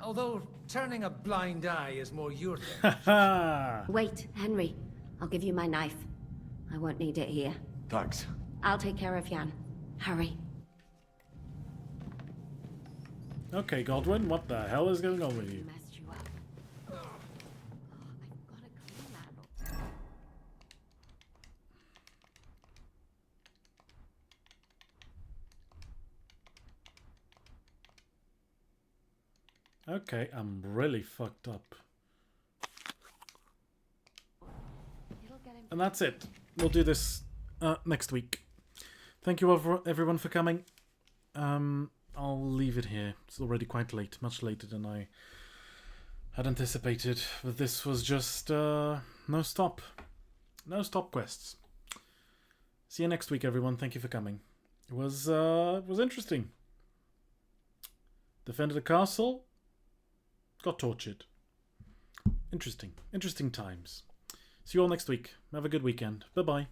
Although turning a blind eye is more your thing. Wait, Henry. I'll give you my knife. I won't need it here. Thanks. I'll take care of Jan. Hurry. Okay, Godwin, what the hell is going on with you? Messed you up. Okay, I'm really fucked up. And that's it. We'll do this next week. Thank you everyone for coming. I'll leave it here. It's already quite late, much later than I had anticipated. But this was just no stop quests. See you next week, everyone. Thank you for coming. It was interesting. Defended a castle. Got tortured. Interesting times. See you all next week. Have a good weekend. Bye-bye.